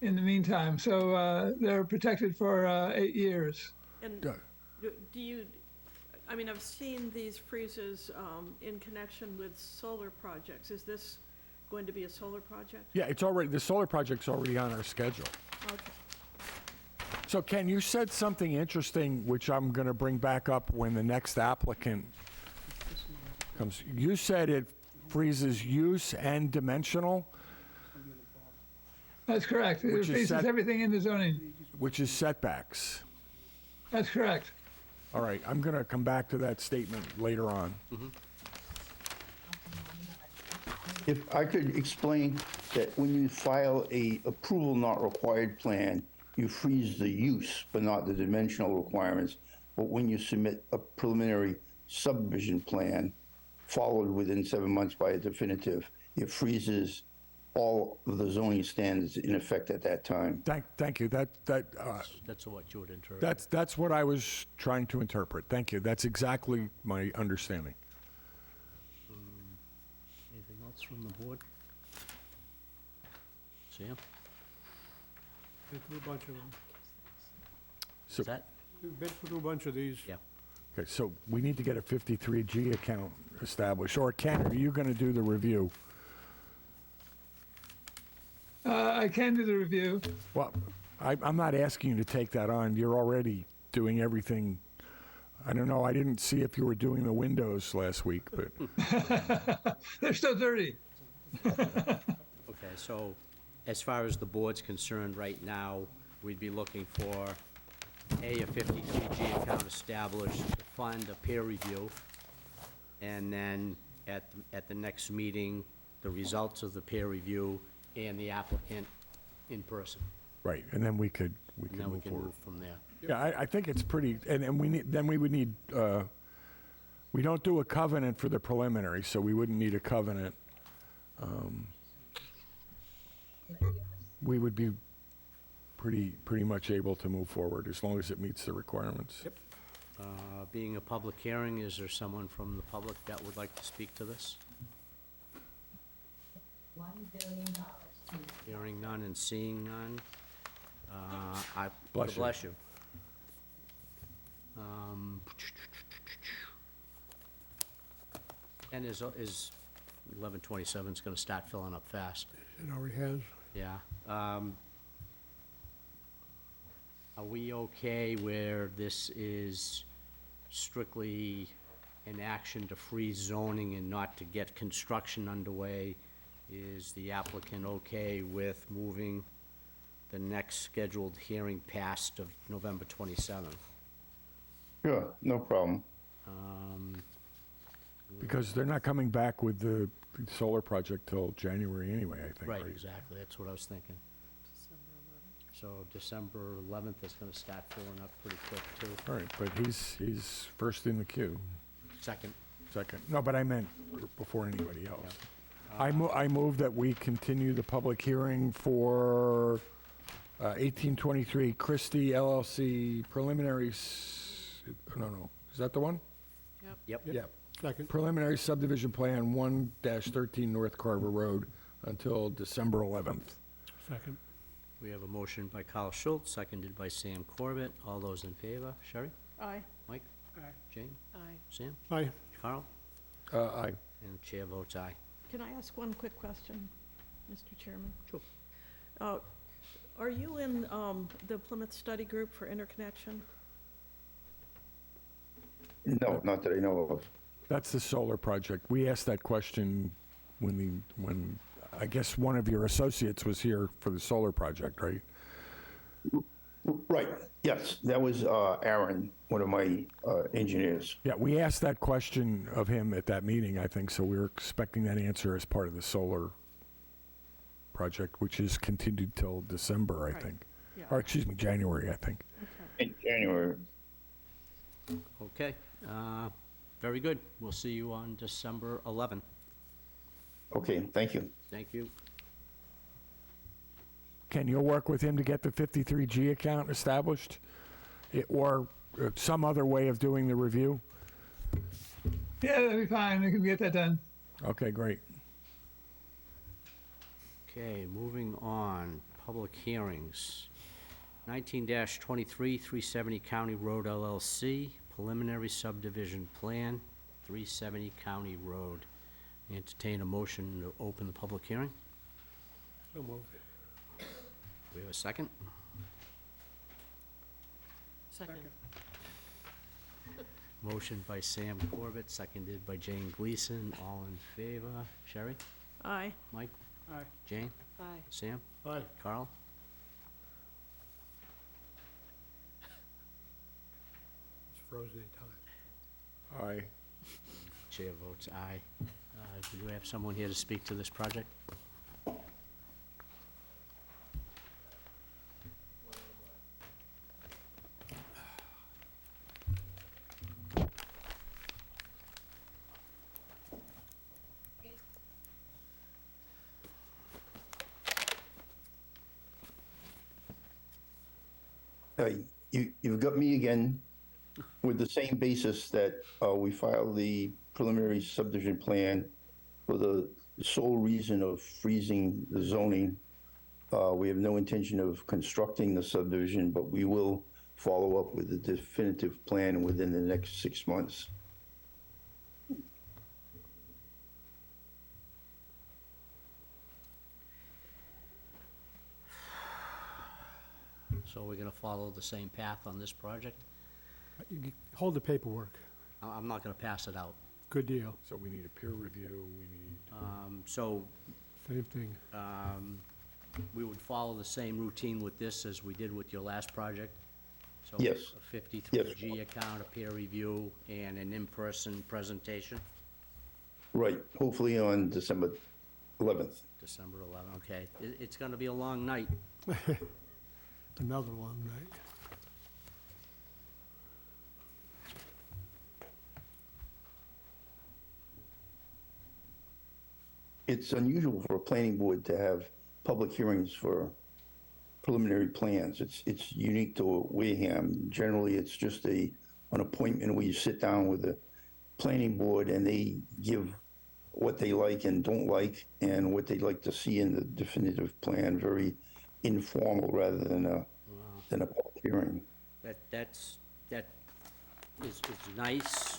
in the meantime. So they're protected for 8 years. And do you, I mean, I've seen these freezes in connection with solar projects. Is this going to be a solar project? Yeah, it's already, the solar project's already on our schedule. Okay. So Ken, you said something interesting, which I'm going to bring back up when the next applicant comes. You said freezes use and dimensional, That's correct. It Which is faces set- everything in the zoning. which is setbacks. That's correct. All right, I'm going to come back to that statement later on. If I could explain that when you file a approval not required plan, you freeze the use, but not the dimensional requirements. But when you submit a preliminary subdivision plan, followed within 7 months by a definitive, it freezes all of the zoning standards in effect at that time. Thank you. That's what you would interpret. That's what I was trying to interpret. Thank you. That's exactly my understanding. Anything else from the board? Sam? Been through a bunch of them. So, Is that? We've been through a bunch of these. Yeah. okay, so we need to get a 53G account established. Or Ken, are you going to do the review? I can do the review. Well, I'm not asking you to take that on. You're already doing everything. I don't know. I didn't see if you were doing the windows last week, but They're still dirty. Okay, so as far as the board's concerned right now, we'd be looking for, A, a 53G account established to fund a peer review, and then at the next meeting, the results of the peer review and the applicant in person. right, and then we could And then we move can forward. move from there. Yeah, I think it's pretty, and we would need, we don't do a covenant for the preliminary, so we wouldn't need a covenant. We would be pretty much able to move forward as long as it meets the requirements. Yep. Being a public hearing, is there someone from the public that would like to speak to this? $1 billion. Hearing none and seeing none. Bless you. Bless you. And is 1127 is gonna start filling up fast. It already has. Yeah. Are we okay where this is strictly an action to freeze zoning and not to get construction underway? Is the applicant okay with moving the next scheduled hearing past of November 27th? Sure, no problem. Because they're not coming back with the solar project till January anyway, I think, Right, right? exactly, that's what I was thinking. December 11th. So December 11th is gonna start filling up pretty quick, too. All right, but he's first in the queue, Second. second. No, but I meant before anybody else. I move that we continue the public hearing for 1823 Christie LLC preliminaries, no, is that the one? Yep. Yeah. Second. Preliminary subdivision plan 1-13 North Carver Road until December 11th. Second. We have a motion by Carl Schultz, seconded by Sam Corbett. All those in favor? Sherry? Aye. Mike? Aye. Jane? Aye. Sam? Aye. Carl? Aye. And the chair votes aye. Can I ask one quick question, Mr. Chairman? Sure. Are you in the Plymouth Study Group for interconnection? No, not that I know of. That's the solar project. We asked that question when I guess one of your associates was here for the solar project, right? Right, yes, that was Aaron, one of my engineers. Yeah, we asked that question of him at that meeting, I think, so we were expecting that answer as part of the solar project, which is continued till December, I Right. think. Yeah. Or, excuse me, January, I think. In January. Okay, very good. We'll see you on December 11th. Okay, thank you. Thank you. Ken, you'll work with him to get the 53G account established? Or some other way of doing the review? Yeah, that'll be fine. We can get that done. Okay, great. Okay, moving on, public hearings. 19-23, 370 County Road LLC, preliminary subdivision plan, 370 County Road. Entertain a motion to open the public hearing. So moved. We have a second? Second. Motion by Sam Corbett, seconded by Jane Gleason. All in favor? Sherry? Aye. Mike? Aye. Jane? Aye. Sam? Aye. Carl? It's frozen in time. Aye. Chair votes aye. Do we have someone here to speak to this project? You've got me again with the same basis that we filed the preliminary subdivision plan for the sole reason of freezing the zoning. We have no intention of constructing the subdivision, but we will follow up with a definitive plan within the next 6 months. So we're gonna follow the same path on this project? Hold the paperwork. I'm not gonna pass it out. Good deal. So we need a peer review, we need, So, Same thing. we would follow the same routine with this as we did with your last project? So Yes. a 53G account, a peer review, and an in-person presentation? Right, hopefully on December 11th. December 11, okay. It's gonna be a long night. Another long night. It's unusual for a planning board to have public hearings for preliminary plans. It's unique to Wareham. Generally, it's just an appointment where you sit down with the planning board and they give what they like and don't like and what they'd like to see in the definitive plan, very informal rather than a public hearing. That is nice.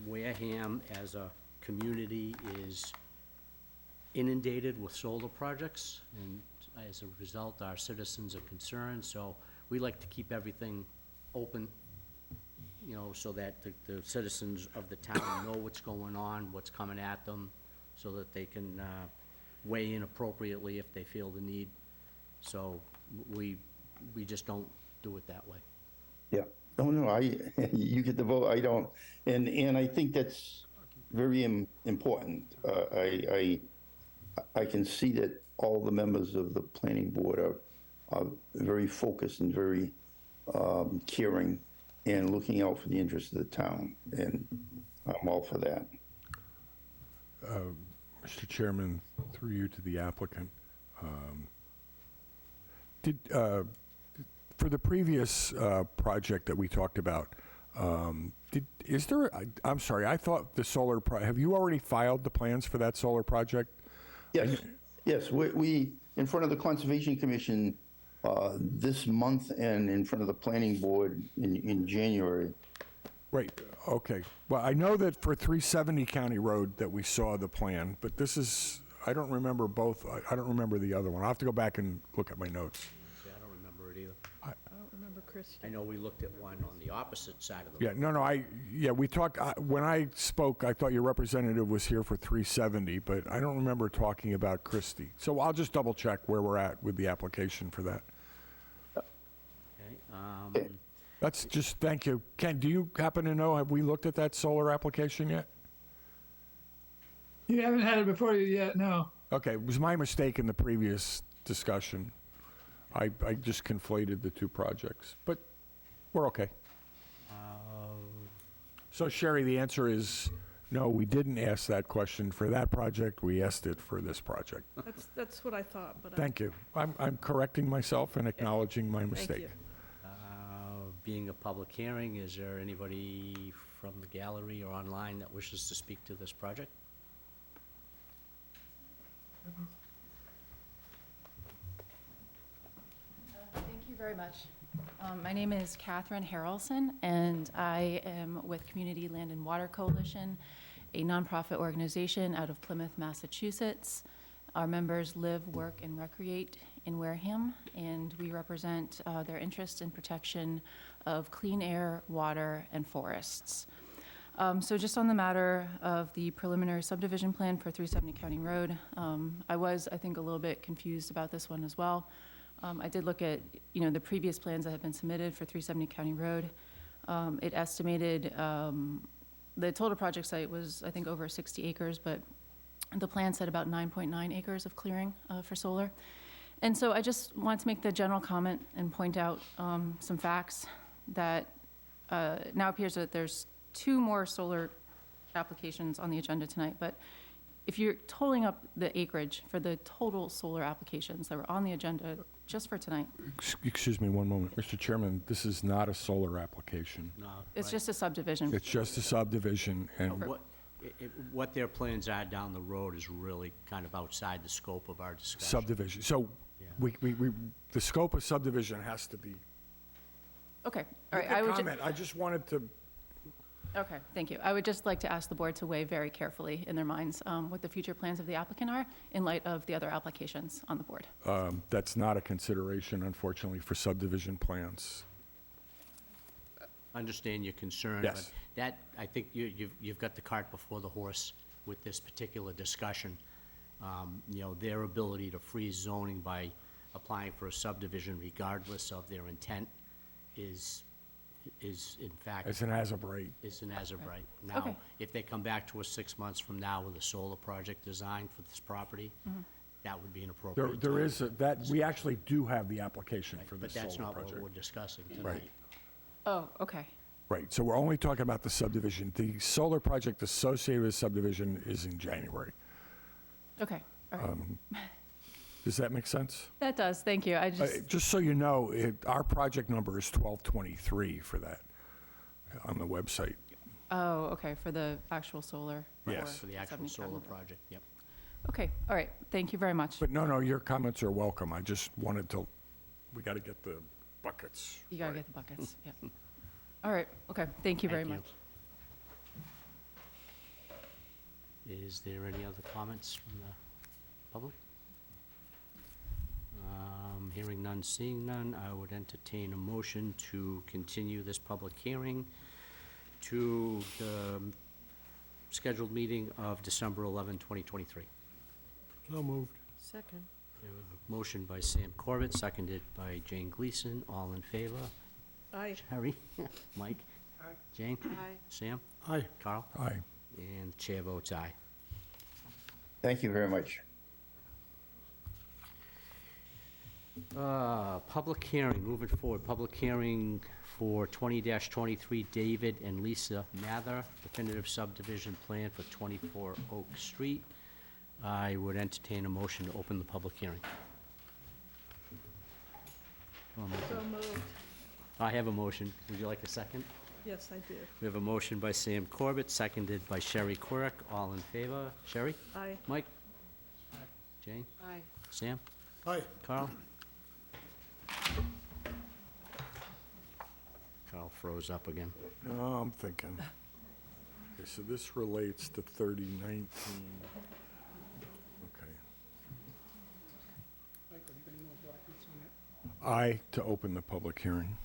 Wareham as a community is inundated with solar projects, and as a result, our citizens are concerned, so we like to keep everything open, you know, so that the citizens of the town know what's going on, what's coming at them, so that they can weigh in appropriately if they feel the need. So we just don't do it that way. Yeah. No, you get the vote, I don't. And I think that's very important. I can see that all the members of the planning board are very focused and very caring and looking out for the interests of the town, and I'm all for that. Mr. Chairman, through you to the applicant. For the previous project that we talked about, I'm sorry, I thought the solar, have you already filed the plans for that solar project? Yes, we in front of the Conservation Commission this month and in front of the planning board in January. Right, okay. Well, I know that for 370 County Road that we saw the plan, but this is, I don't remember both, I don't remember the other one. I'll have to go back and look at my notes. See, I don't remember it either. I don't remember Chris. I know we looked at one on the opposite side of the road. Yeah, no, we talked, when I spoke, I thought your representative was here for 370, but I don't remember talking about Christie. So I'll just double check where we're at with the application for that. Okay, That's just, thank you. Ken, do you happen to know, have we looked at that solar application yet? You haven't had it before you yet, no. Okay, it was my mistake in the previous discussion. I just conflated the two projects, but we're okay. So Sherry, the answer is no, we didn't ask that question for that project. We asked it for this project. That's what I thought, but Thank you. I'm correcting myself and acknowledging my thank mistake. you. being a public hearing, is there anybody from the gallery or online that wishes to speak to this project? Thank you very much. My name is Catherine Harrelson, and I am with Community Land and Water Coalition, a nonprofit organization out of Plymouth, Massachusetts. Our members live, work, and recreate in Wareham, and we represent their interest in protection of clean air, water, and forests. So just on the matter of the preliminary subdivision plan for 370 County Road, I was, I think, a little bit confused about this one as well. I did look at, the previous plans that have been submitted for 370 County Road. It estimated, the total project site was, I think, over 60 acres, but the plan said about 9.9 acres of clearing for solar. And so I just want to make the general comment and point out some facts that now appears that there's 2 more solar applications on the agenda tonight, but if you're totaling up the acreage for the total solar applications that were on the agenda just for tonight, Excuse me one moment. Mr. Chairman, this is not a solar application. No, it's right. just a subdivision. It's just a subdivision, and What their plans are down the road is really kind of outside the scope of our discussion. subdivision. So Yeah. the scope of subdivision has to be. Okay, all right. You I can would comment. I just wanted to, Okay, thank you. I would just like to ask the board to weigh very carefully in their minds what the future plans of the applicant are in light of the other applications on the board. that's not a consideration, unfortunately, for subdivision plans. Understand your concern, but Yes. that, I think you've got the cart before the horse with this particular discussion. Their ability to freeze zoning by applying for a subdivision regardless of their intent is in fact. It's an as-of-right. Is an as-of-right. Okay. Now, if they come back to us 6 months from now with a solar project design for this property, that would be an appropriate There time. is, that, we actually do have the application for But this that's solar not what project. we're discussing Right. tonight. Oh, okay. Right, so we're only talking about the subdivision. The solar project associated with subdivision is in January. Okay, all right. Does that make sense? That does, thank you. I just, Just so you know, our project number is 1223 for that on the website. oh, okay, for the actual solar. Yes. For the actual 70 solar County Road. project, yep. Okay, all right, thank you very much. But no, your comments are welcome. I just wanted to, we got to get the buckets. You gotta right. get the buckets, yeah. All right, okay, thank you very Thank much. Is there any other comments from the public? Hearing none, seeing none, I would entertain a motion to continue this public hearing to the scheduled meeting of December 11, 2023. So moved. Second. Motion by Sam Corbett, seconded by Jane Gleason. All in favor? Aye. Harry? Mike? Aye. Jane? Aye. Sam? Aye. Carl? Aye. And the chair votes aye. Thank you very much. Public hearing, moving forward, public hearing for 20-23 David and Lisa Mather, definitive subdivision plan for 24 Oak Street. I would entertain a motion to open the public hearing. So moved. I have a motion. Would you like a second? Yes, I do. We have a motion by Sam Corbett, seconded by Sherry Quirk. All in favor? Sherry? Aye. Mike? Jane? Aye. Sam? Aye. Carl? Carl froze up again. No, I'm thinking. Okay, so this relates to 3019. Okay. Michael, you got any more documents on that? Aye to open the public hearing.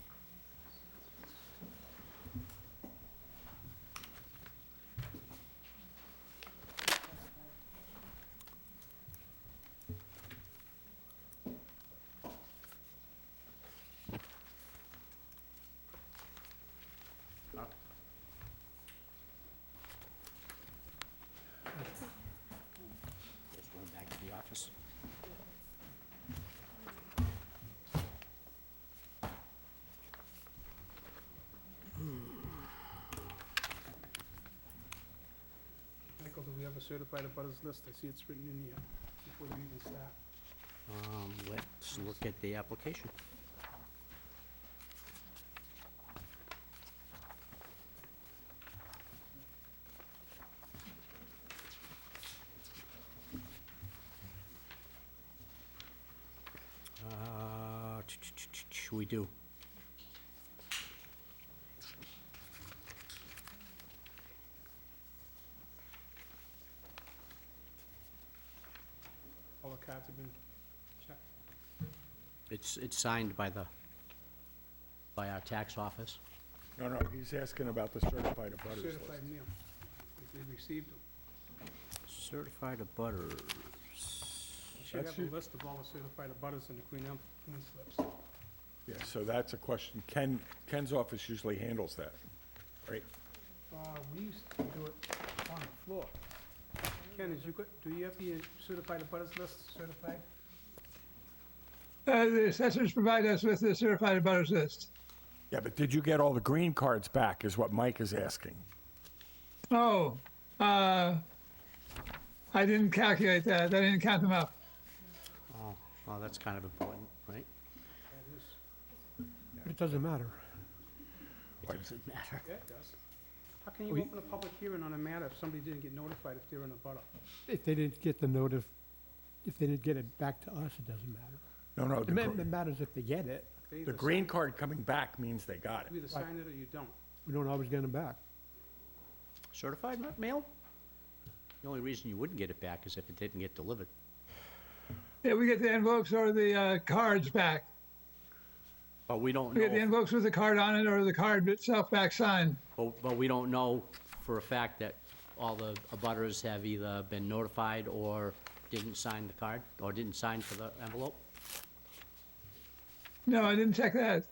Just going back to the office. Michael, do we have a certified abutters list? I see it's written in here before we even start. Let's look at the application. We do. All the cards have been checked. It's signed by by our tax office. No, he's asking about the certified abutters list. Certified mail, if they received them. Certified abutters. You should That's have you. a list of all the certified abutters in the clean slips. Yeah, so that's a question. Ken's office usually handles that, right? We used to do it on the floor. Ken, do you have the certified abutters list certified? The assessors provide us with the certified abutters list. Yeah, but did you get all the green cards back, is what Mike is asking. Oh, I didn't calculate that. I didn't count them up. Oh, well, that's kind of important, right? But it doesn't matter. It doesn't matter. Yeah, it does. How can you open a public hearing on a matter if somebody didn't get notified if they're in a butter? If they didn't get if they didn't get it back to us, it doesn't matter. No, It matters if they get it. They the either green sign- card coming back means they got You it. either sign it or you don't. We don't always get them back. Certified mail? The only reason you wouldn't get it back is if it didn't get delivered. Yeah, we get the envelopes or the cards back. But we don't We get the know, envelopes with the card on it or the card itself back signed. but we don't know for a fact that all the abutters have either been notified or didn't sign the card, or didn't sign for the envelope. No, I didn't check that.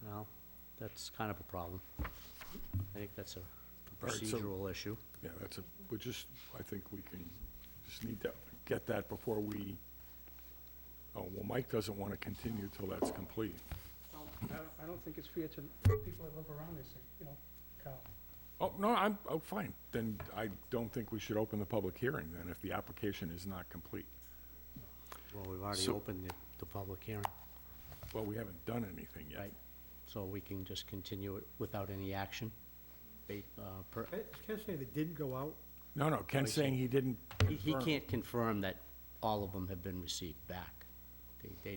Well, that's kind of a problem. I think that's a All right, so- procedural issue. Yeah, I think we can, just need to get that before we, Mike doesn't want to continue till that's complete. No, I don't think it's fair to people that live around this, Kyle. Oh, no, fine. Then I don't think we should open the public hearing then if the application is not complete. Well, we've already So- opened the public hearing, Well, we haven't done anything yet. right? So we can just continue it without any action. Can't say they didn't go out. No, Ken's saying he didn't He confirm. can't confirm that all of them have been received back. They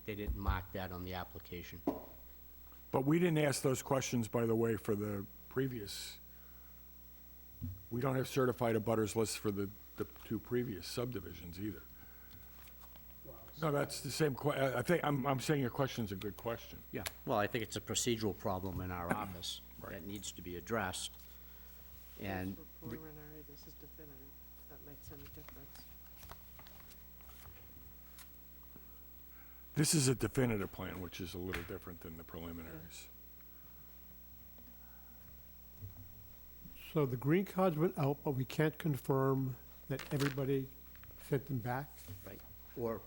didn't mark that on the application. But we didn't ask those questions, by the way, for the previous. We don't have certified abutters lists for the two previous subdivisions either. No, that's the same I think, I'm saying your question's a good question. Yeah, well, I think it's a procedural problem in our office Right. that needs to be addressed. And, This is preliminary, this is definitive, if that makes any difference. This is a definitive plan, which is a little different than the preliminaries. So the green cards went out, but we can't confirm that everybody sent them back? right, or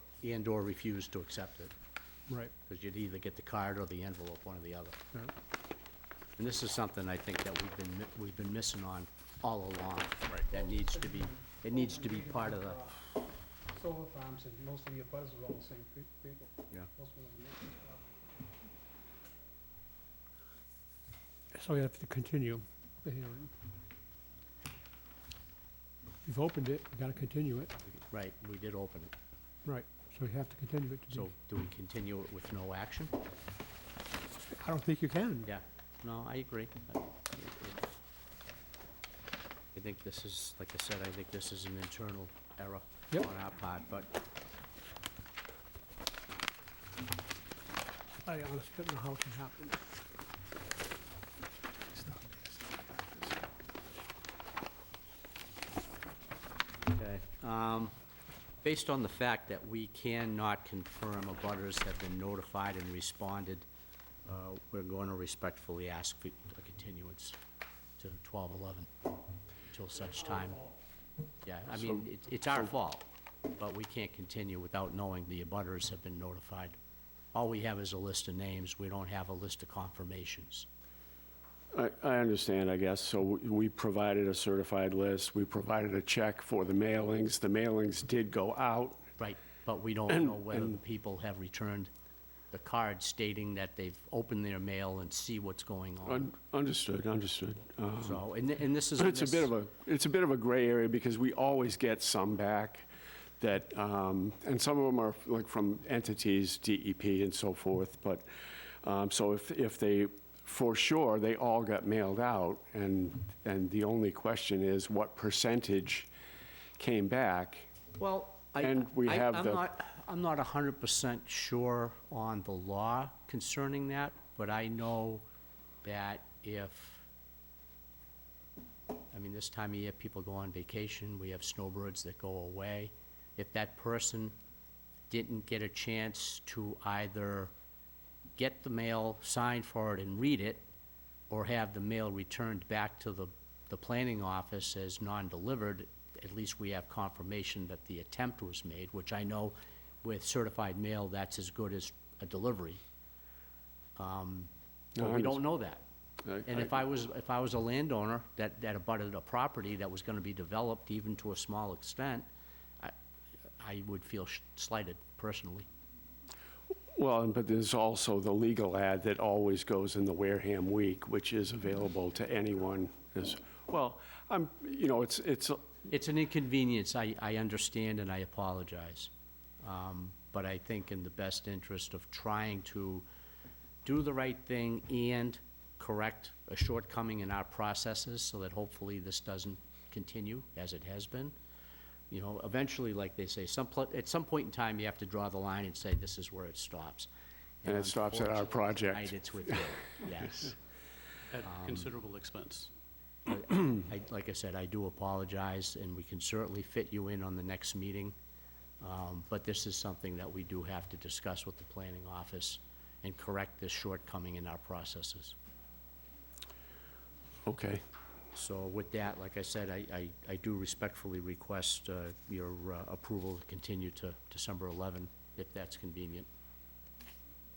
refuse to accept it, Right. because you'd either get the card or the envelope, one or the other. Right. And this is something I think that we've been missing on all along. Right. That needs to be part of the, Solar farms, and most of the abutters are all the same people. Yeah. Most of them are- So we have to continue the hearing. We've opened it, we gotta continue it. right, we did open it. Right, so we have to continue it to So be. do we continue it with no action? I don't think you can. Yeah, no, I agree. I think this is, like I said, I think this is an internal error Yep. on our part, but I honestly don't know how it can happen. okay. Based on the fact that we cannot confirm abutters have been notified and responded, we're going to respectfully ask for a continuance to 12/11 until such time. Yeah, I mean, it's our fault, but we can't continue without knowing the abutters have been notified. All we have is a list of names, we don't have a list of confirmations. I understand, I guess. So we provided a certified list. We provided a check for the mailings. The mailings did go out. Right, but we don't know whether the people have returned the card stating that they've opened their mail and see what's going on. Understood. So, and this is. It's a bit of a gray area because we always get some back that, and some of them are like from entities, DEP and so forth. But, so if they, for sure, they all got mailed out, and the only question is what percentage came back? Well, And we have the- I'm not 100% sure on the law concerning that, but I know that if, I mean, this time of year, people go on vacation, we have snowbirds that go away. If that person didn't get a chance to either get the mail, sign for it, and read it, or have the mail returned back to the planning office as non-delivered, at least we have confirmation that the attempt was made, which I know with certified mail, that's as good as a delivery. But we don't know that. And if I was a landowner that abutted a property that was gonna be developed even to a small extent, I would feel slighted personally. Well, but there's also the legal ad that always goes in the Wareham Week, which is available to anyone as, well, It's an inconvenience, I understand, and I apologize. But I think in the best interest of trying to do the right thing and correct a shortcoming in our processes so that hopefully this doesn't continue as it has been. You know, eventually, like they say, at some point in time, you have to draw the line and say, this is where it stops. And it stops at our project. Unfortunately, tonight it's with you, yes. At considerable expense. Like I said, I do apologize, and we can certainly fit you in on the next meeting. But this is something that we do have to discuss with the planning office and correct this shortcoming in our processes. Okay. So with that, like I said, I do respectfully request your approval to continue to December 11, if that's convenient,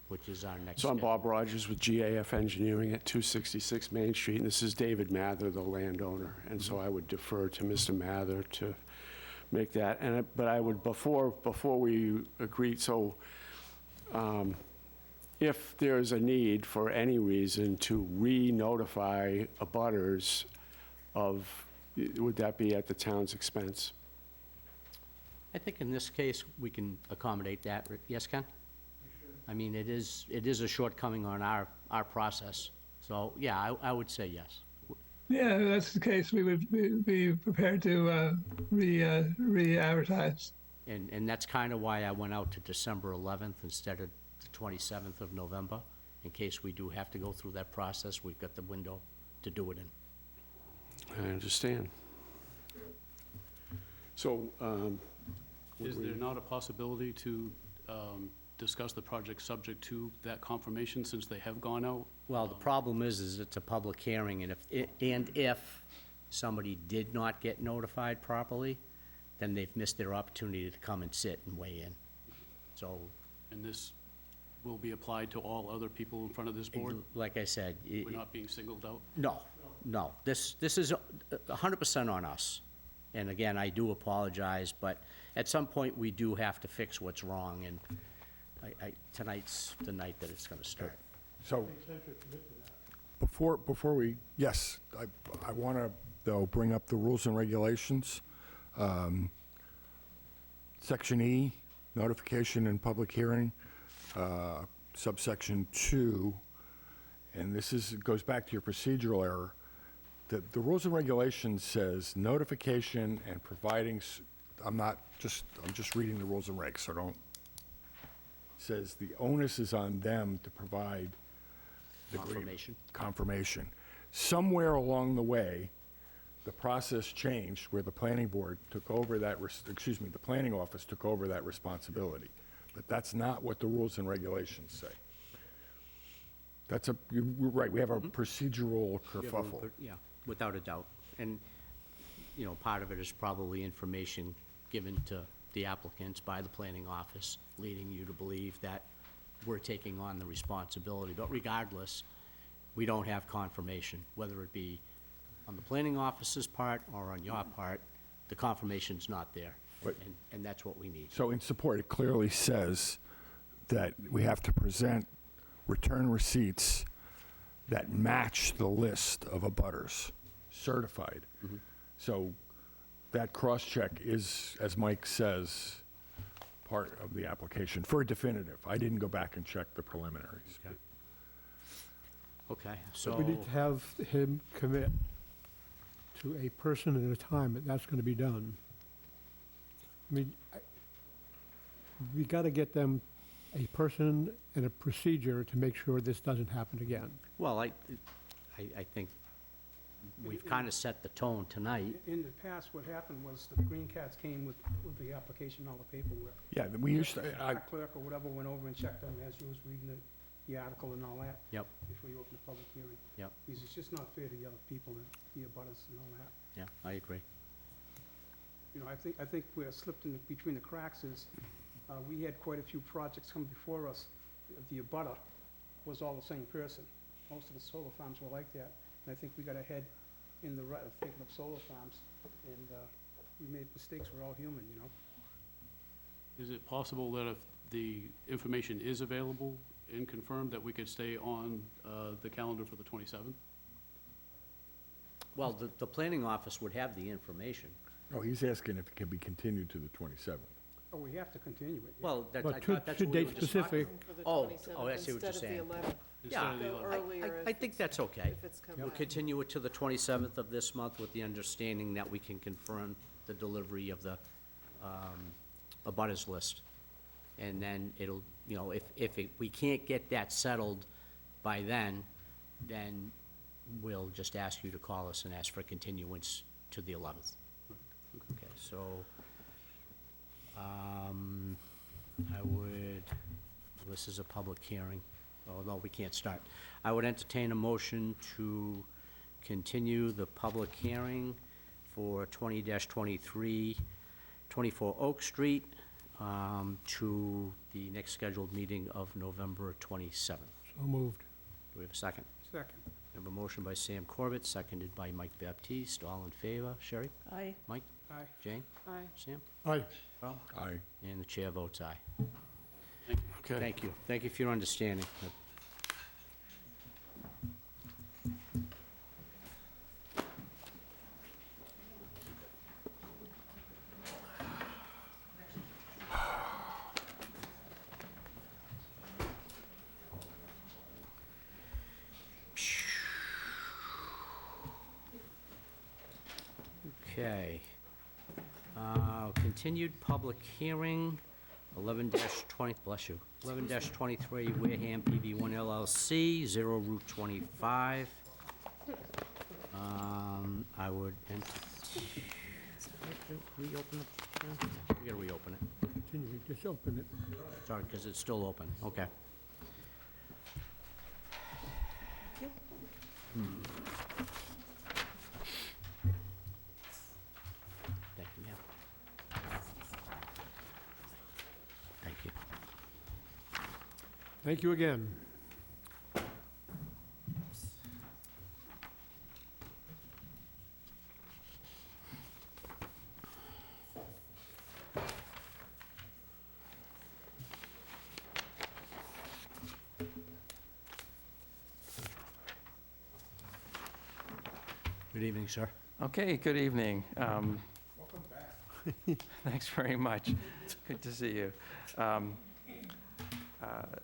which is our next. So I'm schedule. Bob Rogers with GAF Engineering at 266 Main Street, and this is David Mather, the landowner. And so I would defer to Mr. Mather to make that. But I would, before we agree, so if there's a need for any reason to re-notify abutters of, would that be at the town's expense? I think in this case, we can accommodate that. Yes, Ken? I mean, it is a shortcoming on our process. So, yeah, I would say yes. Yeah, if that's the case, we would be prepared to re-advertise. And that's kind of why I went out to December 11th instead of the 27th of November. In case we do have to go through that process, we've got the window to do it in. I understand. So, Is there not a possibility to discuss the project subject to that confirmation since they have gone out? Well, the problem is it's a public hearing, and if somebody did not get notified properly, then they've missed their opportunity to come and sit and weigh in. So, And this will be applied to all other people in front of this board? like I said, We're not being singled out? No. This is 100% on us. And again, I do apologize, but at some point, we do have to fix what's wrong, and tonight's the night that it's gonna start. So, before we, yes, I want to, though, bring up the rules and regulations. Section E, notification and public hearing, subsection 2, and this goes back to your procedural error. The rules and regulations says notification and providing, I'm just reading the rules and regs, so don't, says the onus is on them to provide the confirmation. Somewhere along the way, the process changed where the planning board took over that, the planning office took over that responsibility. But that's not what the rules and regulations say. You're right, we have a procedural kerfuffle. Yeah, without a doubt. And, you know, part of it is probably information given to the applicants by the planning office, leading you to believe that we're taking on the responsibility. But regardless, we don't have confirmation, whether it be on the planning office's part or on your part, the confirmation's not there. And that's what we need. So in support, it clearly says that we have to present return receipts that match the list of abutters, certified. So that cross-check is, as Mike says, part of the application for a definitive. I didn't go back and check the preliminaries. Okay, So so, we need to have him commit to a person at a time that that's going to be done. I mean, we got to get them a person and a procedure to make sure this doesn't happen again. Well, I think we've kind of set the tone tonight. In the past, what happened was the green cards came with the application, all the paperwork. Yeah, we used to, Our clerk or whatever went over and checked them as you was reading the article and all that. Yep. Before you open the public hearing. Yep. Because it's just not fair to the other people and the abutters and all that. Yeah, I agree. You know, I think we're slipped in between the cracks is, we had quite a few projects come before us. The abutter was all the same person. Most of the solar farms were like that. And I think we got ahead in the right of thinking of solar farms. And, we made mistakes. We're all human, you know? Is it possible that if the information is available and confirmed, that we could stay on the calendar for the 27th? Well, the planning office would have the information. oh, he's asking if it can be continued to the 27th. Oh, we have to continue it. yeah. Well, But I to- thought that's to what we were date just talking specific. For the Oh, 27th oh, I see what you're saying. Instead of the 11th. Yeah, Instead of the Go 11th. earlier I if think it's- that's okay. If it's coming We'll back. continue it to the 27th of this month with the understanding that we can confirm the delivery of the abutters list. And then it'll, you know, if we can't get that settled by then we'll just ask you to call us and ask for continuance to the 11th. Okay, so, I would, this is a public hearing, although we can't start. I would entertain a motion to continue the public hearing for 20-23, 24 Oak Street, to the next scheduled meeting of November 27th. So moved. Do we have a second? Second. We have a motion by Sam Corbett, seconded by Mike Baptiste. All in favor? Sherry? Aye. Mike? Aye. Jane? Aye. Sam? Aye. Carl? Aye. And the chair votes aye. Thank you. Okay. Thank you. Thank you for your understanding. Okay. Continued public hearing, 11-20, bless you, 11-23 Wareham PV1 LLC, 0 Route 25. I would reopen it? We gotta reopen it. Continue, just open it. Sorry, because it's still open, okay. Thank you, ma'am. Thank you. Thank you again. Good evening, sir. Okay, good evening. Welcome back. Thanks very much. Good to see you.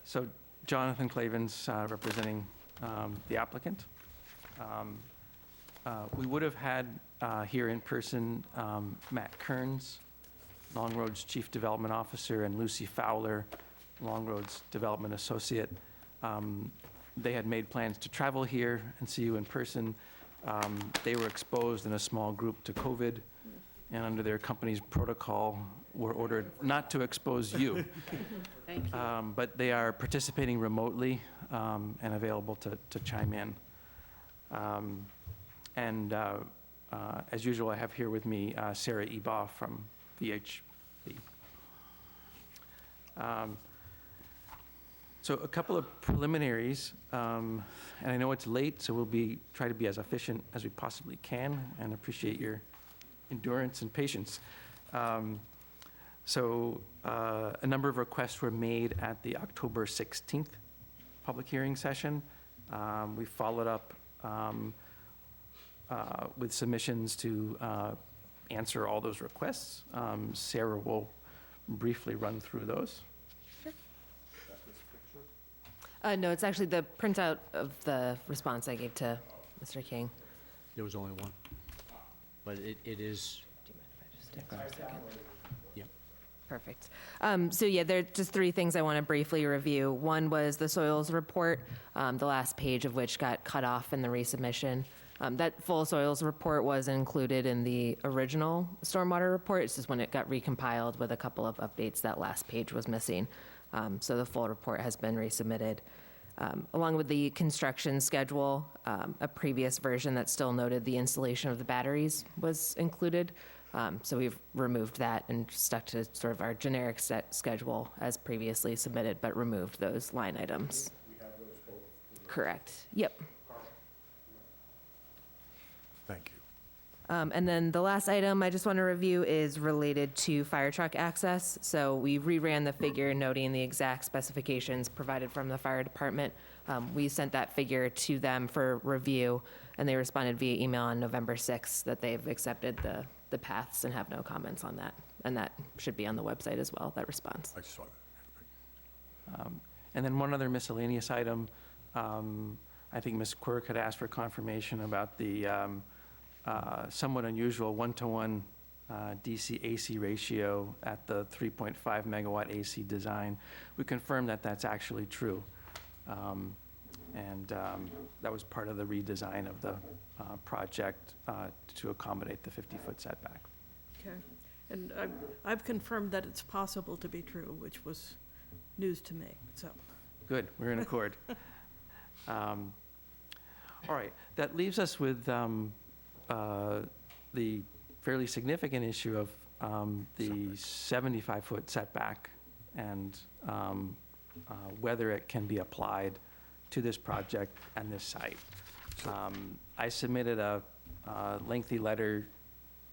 So Jonathan Clavens, representing the applicant. We would have had here in person Matt Kearns, Long Road's Chief Development Officer, and Lucy Fowler, Long Road's Development Associate. They had made plans to travel here and see you in person. They were exposed in a small group to COVID, and under their company's protocol, were ordered not to expose you. Thank you. But they are participating remotely and available to chime in. As usual, I have here with me Sarah Eboff from VHB. So a couple of preliminaries, and I know it's late, so we'll try to be as efficient as we possibly can, and appreciate your endurance and patience. A number of requests were made at the October 16th public hearing session. We followed up with submissions to answer all those requests. Sarah will briefly run through those. No, it's actually the printout of the response I gave to Mr. King. There was only one. But it is, Do you mind if I just take a second? yep. Perfect. So yeah, there are just three things I want to briefly review. One was the soils report, the last page of which got cut off in the resubmission. That full soils report was included in the original stormwater report. It's just when it got recompiled with a couple of updates, that last page was missing. So the full report has been resubmitted. Along with the construction schedule, a previous version that still noted the installation of the batteries was included. So we've removed that and stuck to sort of our generic schedule as previously submitted, but removed those line items. Correct. Yep. Thank you. And then the last item I just want to review is related to fire truck access. So we reran the figure noting the exact specifications provided from the fire department. We sent that figure to them for review, and they responded via email on November 6th that they've accepted the paths and have no comments on that. And that should be on the website as well, that response. I saw that. And then one other miscellaneous item. I think Ms. Quirk had asked for confirmation about the somewhat unusual 1-to-1 DC-AC ratio at the 3.5 megawatt AC design. We confirmed that that's actually true. That was part of the redesign of the project to accommodate the 50-foot setback. Okay. And I've confirmed that it's possible to be true, which was news to me, so. Good, we're in accord. All right, that leaves us with the fairly significant issue of the 75-foot setback and whether it can be applied to this project and this site. I submitted a lengthy letter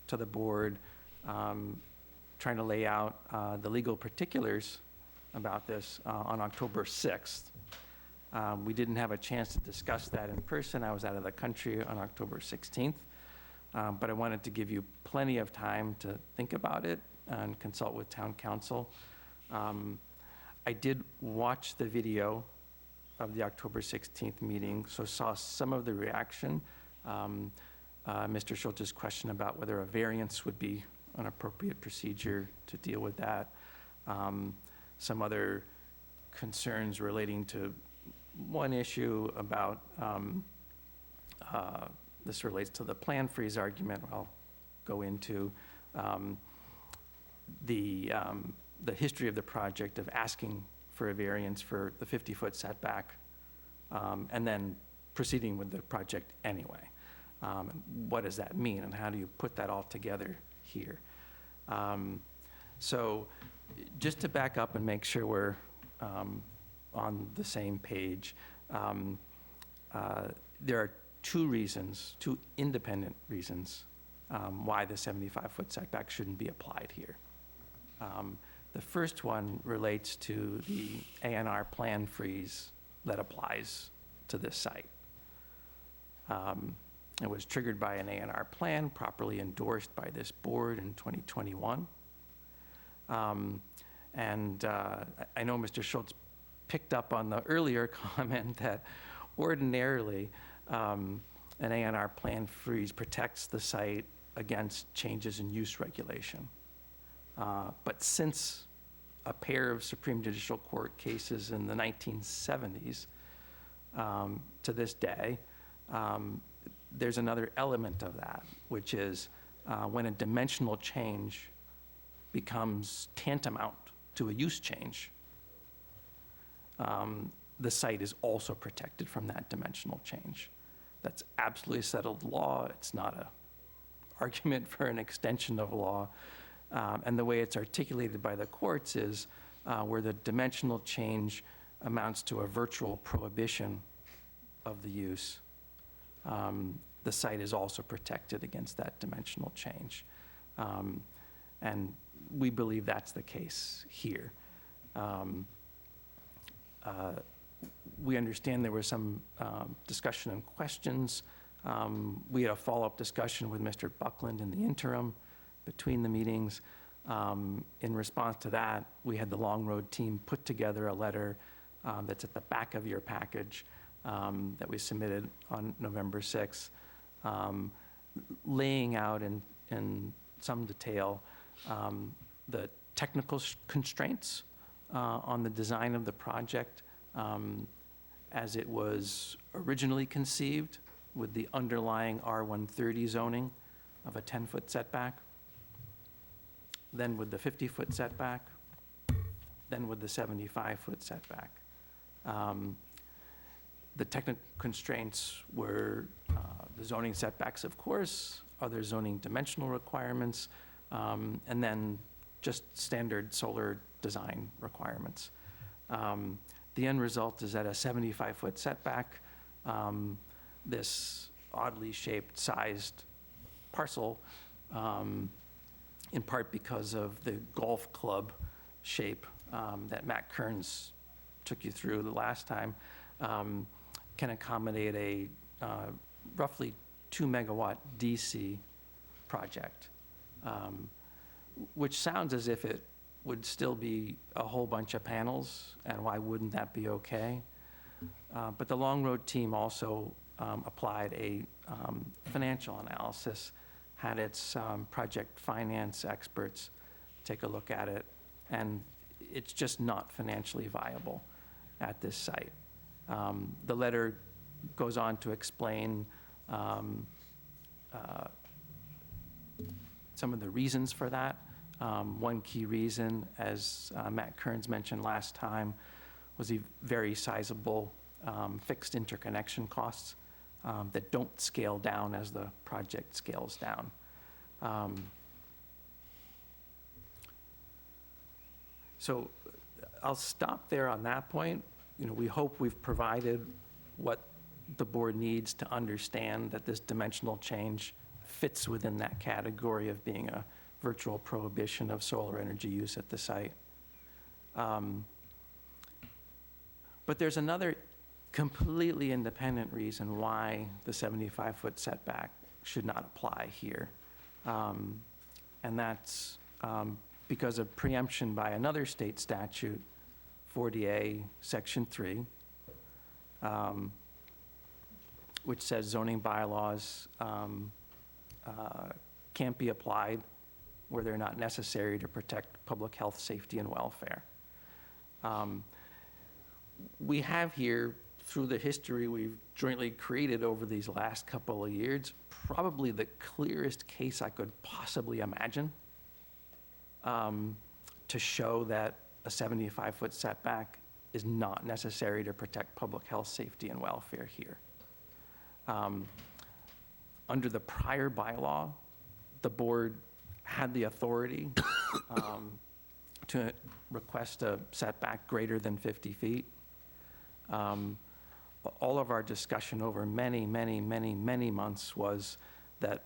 to the board trying to lay out the legal particulars about this on October 6th. We didn't have a chance to discuss that in person. I was out of the country on October 16th. But I wanted to give you plenty of time to think about it and consult with town council. I did watch the video of the October 16th meeting, so saw some of the reaction. Mr. Schultz's question about whether a variance would be an appropriate procedure to deal with that. Some other concerns relating to one issue about this relates to the plan freeze argument I'll go into. The history of the project of asking for a variance for the 50-foot setback and then proceeding with the project anyway. What does that mean and how do you put that all together here? So just to back up and make sure we're on the same page, there are two independent reasons why the 75-foot setback shouldn't be applied here. The first one relates to the A&R plan freeze that applies to this site. It was triggered by an A&R plan properly endorsed by this board in 2021. I know Mr. Schultz picked up on the earlier comment that ordinarily an A&R plan freeze protects the site against changes in use regulation. But since a pair of Supreme Judicial Court cases in the 1970s to this day, there's another element of that, which is when a dimensional change becomes tantamount to a use change, the site is also protected from that dimensional change. That's absolutely settled law. It's not an argument for an extension of law. And the way it's articulated by the courts is where the dimensional change amounts to a virtual prohibition of the use, the site is also protected against that dimensional change. And we believe that's the case here. We understand there was some discussion and questions. We had a follow-up discussion with Mr. Buckland in the interim between the meetings. In response to that, we had the Long Road team put together a letter that's at the back of your package that we submitted on November 6th, laying out in some detail the technical constraints on the design of the project as it was originally conceived with the underlying R130 zoning of a 10-foot setback, then with the 50-foot setback, then with the 75-foot setback. The technical constraints were the zoning setbacks, of course, other zoning dimensional requirements, and then just standard solar design requirements. The end result is that a 75-foot setback, this oddly shaped sized parcel, in part because of the golf club shape that Matt Kearns took you through the last time, can accommodate a roughly 2 megawatt DC project, which sounds as if it would still be a whole bunch of panels, and why wouldn't that be okay? But the Long Road team also applied a financial analysis, had its project finance experts take a look at it, and it's just not financially viable at this site. The letter goes on to explain some of the reasons for that. One key reason, as Matt Kearns mentioned last time, was the very sizable fixed interconnection costs that don't scale down as the project scales down. So I'll stop there on that point. We hope we've provided what the board needs to understand that this dimensional change fits within that category of being a virtual prohibition of solar energy use at the site. But there's another completely independent reason why the 75-foot setback should not apply here. And that's because of preemption by another state statute, 40A, Section 3, which says zoning bylaws can't be applied where they're not necessary to protect public health, safety, and welfare. We have here, through the history we've jointly created over these last couple of years, probably the clearest case I could possibly imagine to show that a 75-foot setback is not necessary to protect public health, safety, and welfare here. Under the prior bylaw, the board had the authority to request a setback greater than 50 feet. All of our discussion over many months was that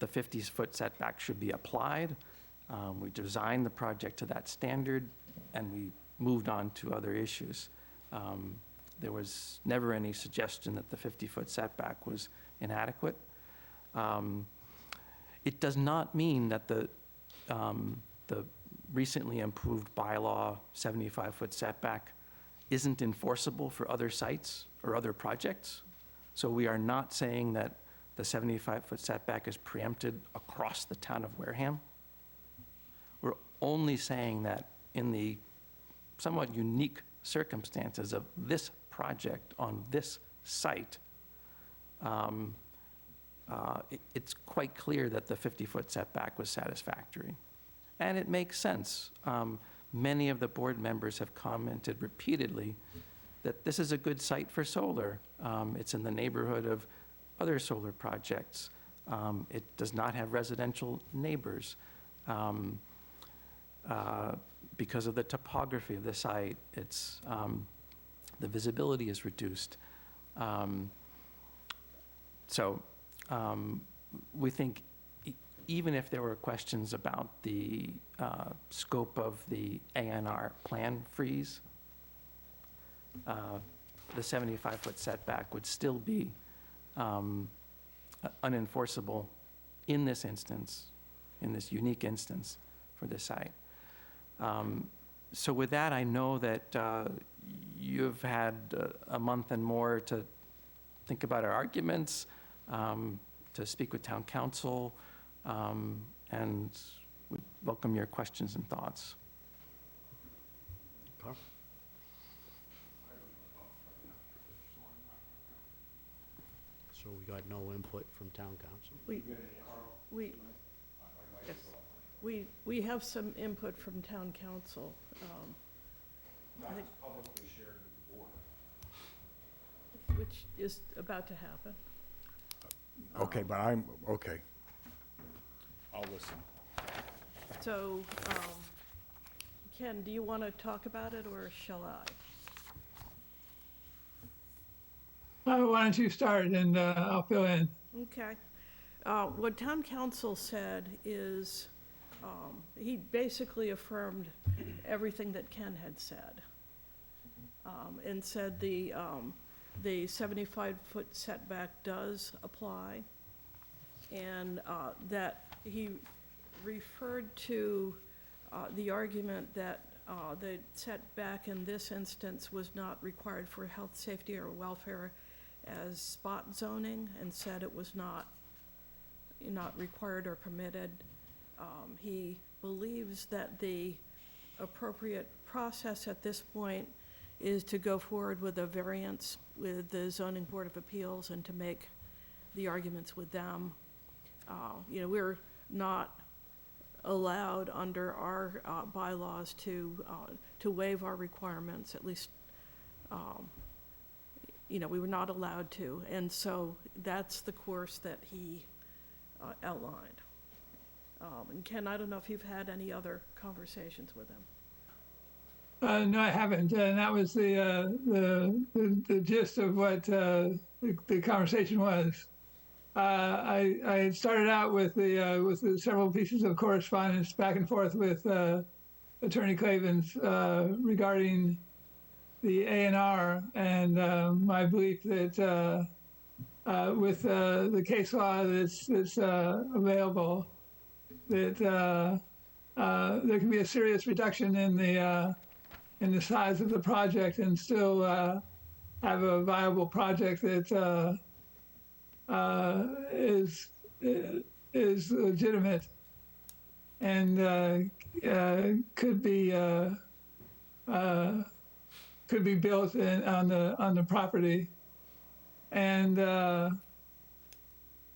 the 50-foot setback should be applied. We designed the project to that standard, and we moved on to other issues. There was never any suggestion that the 50-foot setback was inadequate. It does not mean that the recently improved bylaw 75-foot setback isn't enforceable for other sites or other projects. So we are not saying that the 75-foot setback is preempted across the town of Wareham. We're only saying that in the somewhat unique circumstances of this project on this site, it's quite clear that the 50-foot setback was satisfactory. And it makes sense. Many of the board members have commented repeatedly that this is a good site for solar. It's in the neighborhood of other solar projects. It does not have residential neighbors. Because of the topography of the site, it's, the visibility is reduced. We think even if there were questions about the scope of the ANR plan freeze, the 75-foot setback would still be unenforceable in this instance, in this unique instance for this site. So with that, I know that you've had a month and more to think about our arguments, to speak with town council, and welcome your questions and thoughts. Carl? So we got no input from town council? We have some input from town council. I think- publicly shared with the board. Which is about to happen. Okay, but okay. I'll listen. So, Ken, do you want to talk about it, or shall I? Why don't you start and I'll fill in. Okay. What town council said is, he basically affirmed everything that Ken had said. And said the 75-foot setback does apply, and that he referred to the argument that the setback in this instance was not required for health, safety, or welfare as spot zoning, and said it was not required or permitted. He believes that the appropriate process at this point is to go forward with a variance with the Zoning Board of Appeals and to make the arguments with them. We're not allowed under our bylaws to waive our requirements, at least, we were not allowed to. And so that's the course that he outlined. And Ken, I don't know if you've had any other conversations with him. No, I haven't, and that was the gist of what the conversation was. I had started out with the several pieces of correspondence back and forth with Attorney Clavens regarding the A&R, and my belief that with the case law that's available, that there can be a serious reduction in the size of the project and still have a viable project that is legitimate and could be built on the property, and that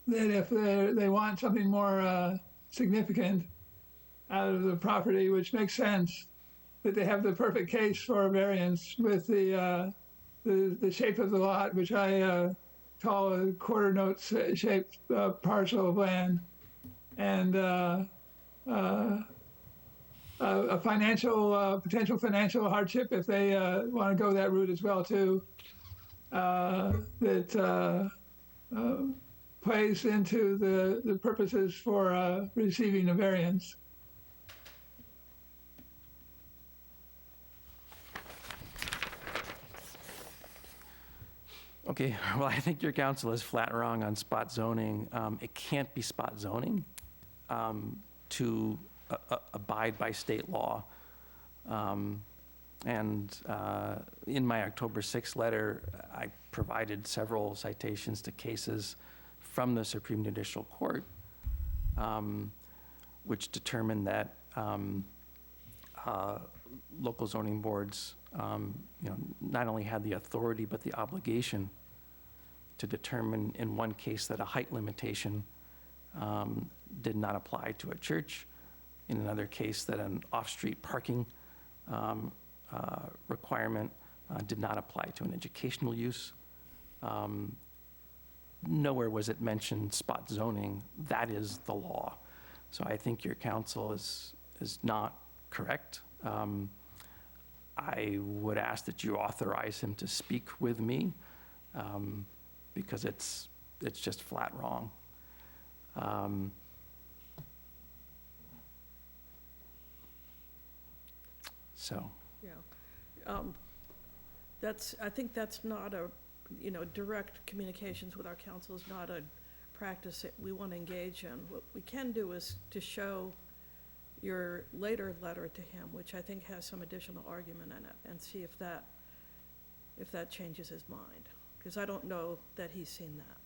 if they want something more significant out of the property, which makes sense, that they have the perfect case for a variance with the shape of the lot, which I call a quarter note shaped parcel of land, and a potential financial hardship if they want to go that route as well too. That plays into the purposes for receiving a variance. Okay, well, I think your counsel is flat wrong on spot zoning. It can't be spot zoning to abide by state law. And in my October 6th letter, I provided several citations to cases from the Supreme Judicial Court, which determined that local zoning boards, not only had the authority but the obligation to determine in one case that a height limitation did not apply to a church, in another case that an off-street parking requirement did not apply to an educational use. Nowhere was it mentioned spot zoning. That is the law. So I think your counsel is not correct. I would ask that you authorize him to speak with me because it's just flat wrong. So. Yeah. I think that's not a, direct communications with our council is not a practice that we want to engage in. What we can do is to show your later letter to him, which I think has some additional argument in it, and see if that changes his mind, because I don't know that he's seen that.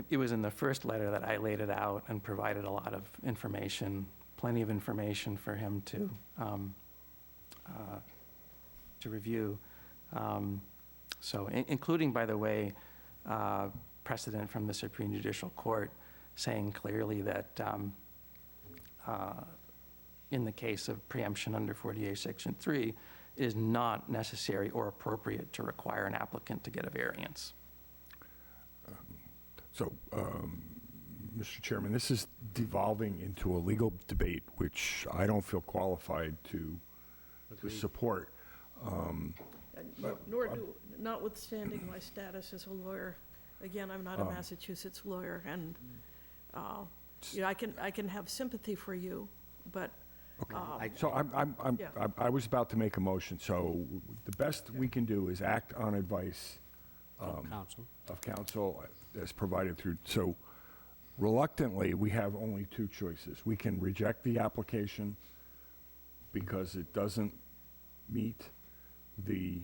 it was in the first letter that I laid it out and provided a lot of information, plenty of information for him to review. So, including, by the way, precedent from the Supreme Judicial Court saying clearly that in the case of preemption under 48 Section 3, it is not necessary or appropriate to require an applicant to get a variance. So, Mr. Chairman, this is devolving into a legal debate, which I don't feel qualified to support. Notwithstanding my status as a lawyer, again, I'm not a Massachusetts lawyer, and, you know, I can have sympathy for you, but. So Yeah. I was about to make a motion, so the best we can do is act on advice of counsel as provided through, so reluctantly, we have only two choices. We can reject the application because it doesn't meet the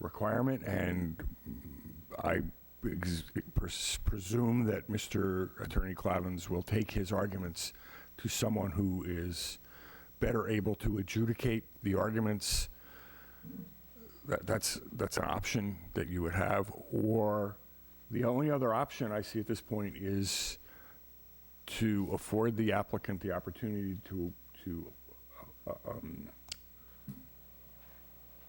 requirement, and I presume that Mr. Attorney Clavins will take his arguments to someone who is better able to adjudicate the arguments. That's an option that you would have, or the only other option I see at this point is to afford the applicant the opportunity to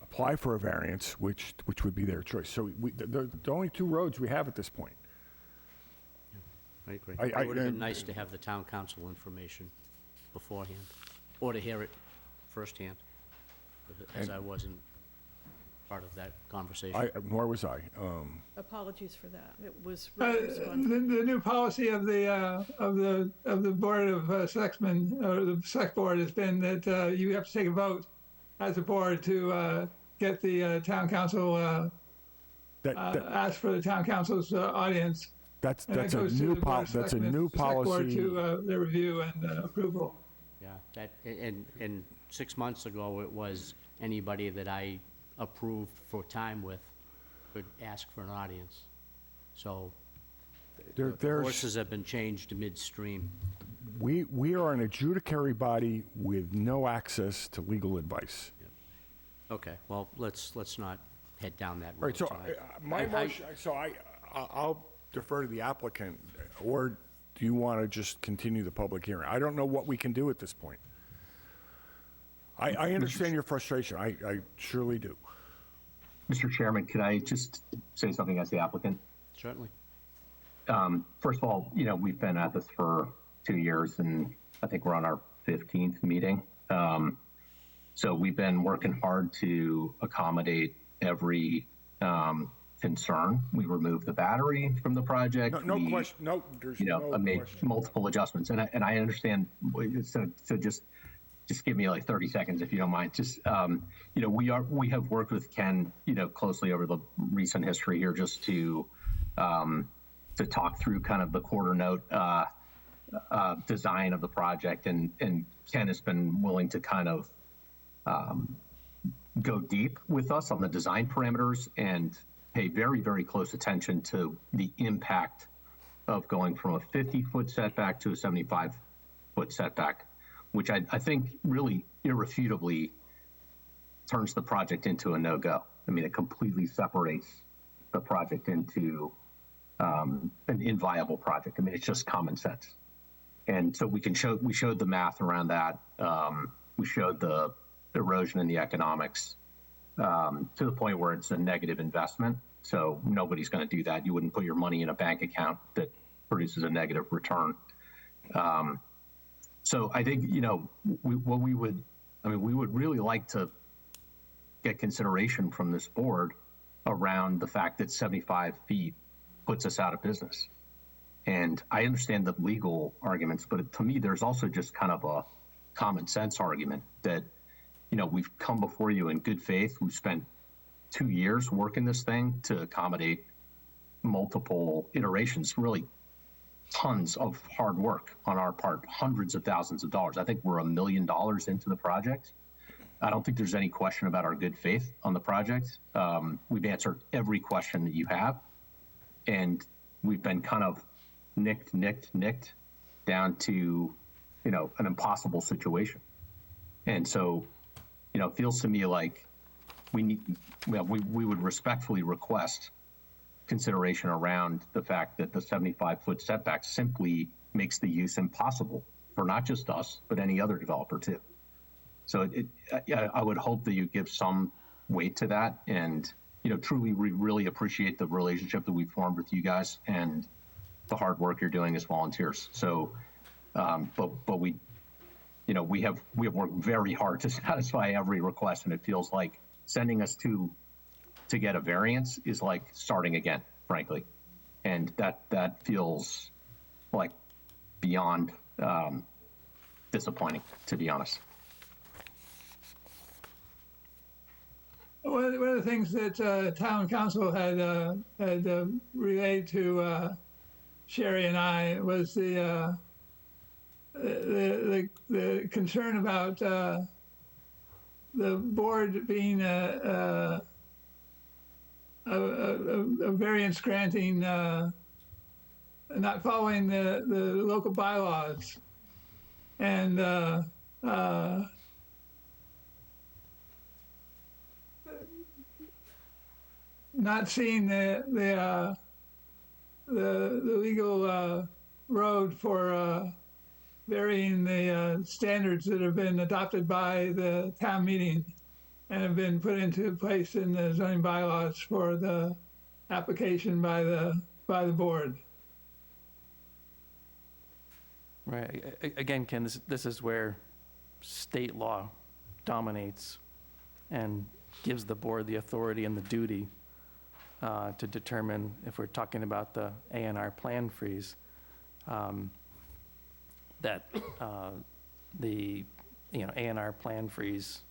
apply for a variance, which would be their choice. So the only two roads we have at this point. I agree. It would have been nice to have the town council information beforehand, or to hear it firsthand, as I wasn't part of that conversation. Nor was I. Apologies for that. It was The really spontaneous. new policy of the Board of Selectmen, or the Select Board, has been that you have to take a vote as a board to get the town council, ask for the town council's audience. That's And it a goes to new the Board of that's a Selectmen, new Select Board policy. to their review and approval. Yeah, and 6 months ago, it was anybody that I approved for time with could ask for an audience. So the horses have been changed midstream. We are an adjudicatory body with no access to legal advice. Okay, well, let's not head down that road Right, so tonight. my motion, so I'll defer to the applicant, or do you want to just continue the public hearing? I don't know what we can do at this point. I understand your frustration, I surely do. Mr. Chairman, could I just say something as the applicant? Certainly. First of all, you know, we've been at this for 2 years, and I think we're on our 15th meeting. So we've been working hard to accommodate every concern. We removed the battery from the project. No question, no, there's You know, no I made question. multiple adjustments, and I understand. So just give me like 30 seconds if you don't mind. Just you know, we have worked with Ken, you know, closely over the recent history here, just to talk through kind of the quarter note design of the project, and Ken has been willing to kind of go deep with us on the design parameters and pay very, very close attention to the impact of going from a 50-foot setback to a 75-foot setback, which I think really irrefutably turns the project into a no-go. I mean, it completely separates the project into an inviable project. I mean, it's just common sense. And so we showed the math around that. We showed the erosion in the economics to the point where it's a negative investment. So nobody's going to do that. You wouldn't put your money in a bank account that produces a negative return. So I think, you know, we would really like to get consideration from this board around the fact that 75 feet puts us out of business. And I understand the legal arguments, but to me, there's also just kind of a common sense argument that, you know, we've come before you in good faith. We've spent 2 years working this thing to accommodate multiple iterations, really tons of hard work on our part, hundreds of thousands of dollars. I think we're $1 million into the project. I don't think there's any question about our good faith on the project. We've answered every question that you have. And we've been kind of nicked down to, an impossible situation. And so, it feels to me like we would respectfully request consideration around the fact that the 75-foot setback simply makes the use impossible for not just us, but any other developer too. So I would hope that you give some weight to that, and truly, we really appreciate the relationship that we've formed with you guys and the hard work you're doing as volunteers. So, but we have worked very hard to satisfy every request, and it feels like sending us to get a variance is like starting again, frankly, and that feels like beyond disappointing, to be honest. One of the things that town council had relayed to Sherry and I was the concern about the board being a variance granting, not following the local bylaws, and not seeing the legal road for varying the standards that have been adopted by the town meeting and have been put into place in the zoning bylaws for the application by the board. Right. Again, Ken, this is where state law dominates and gives the board the authority and the duty to determine, if we're talking about the A&R plan freeze, that the A&R plan freeze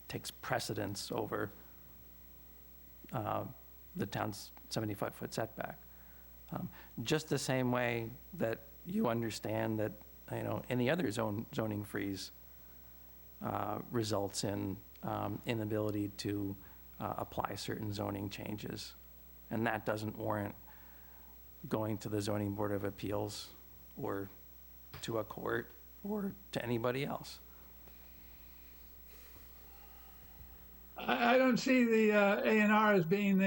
takes precedence over the town's 75-foot setback. Just the same way that you understand that any other zoning freeze results in inability to apply certain zoning changes, and that doesn't warrant going to the Zoning Board of Appeals or to a court or to anybody else. I don't see the A&R as being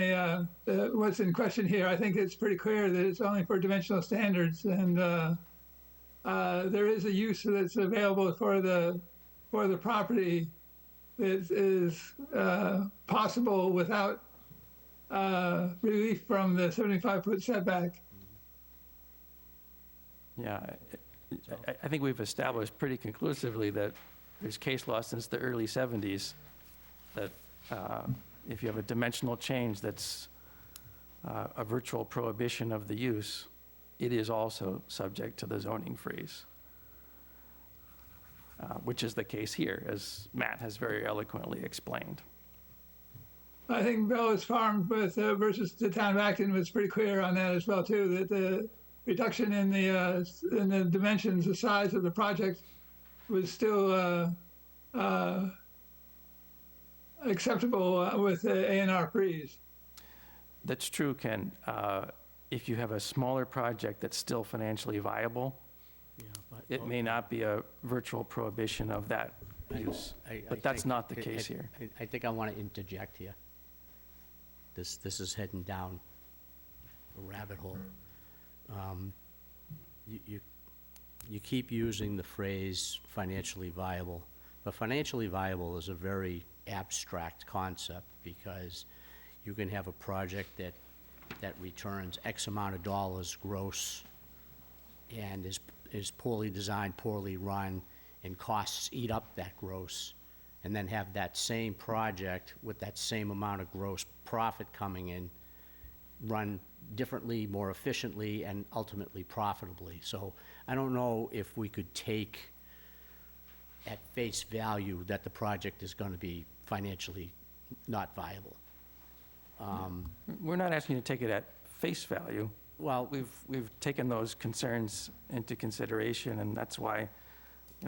what's in question here. I think it's pretty clear that it's only for dimensional standards, and there is a use that's available for the property that is possible without relief from the 75-foot setback. Yeah, I think we've established pretty conclusively that there's case law since the early 70s that if you have a dimensional change that's a virtual prohibition of the use, it is also subject to the zoning freeze, which is the case here, as Matt has very eloquently explained. I think Bella's Farm versus the town of Acton was pretty clear on that as well too, that the reduction in the dimensions, the size of the project was still acceptable with the A&R freeze. That's true, Ken. If you have a smaller project that's still financially viable, it may not be a virtual prohibition of that use, but that's not the case here. I think I want to interject here. This is heading down a rabbit hole. You keep using the phrase financially viable, but financially viable is a very abstract concept, because you can have a project that returns X amount of dollars gross and is poorly designed, poorly run, and costs eat up that gross, and then have that same project with that same amount of gross profit coming in, run differently, more efficiently, and ultimately profitably. So I don't know if we could take at face value that the project is going to be financially not viable. We're not asking you to take it at face value. Well, we've taken those concerns into consideration, and that's why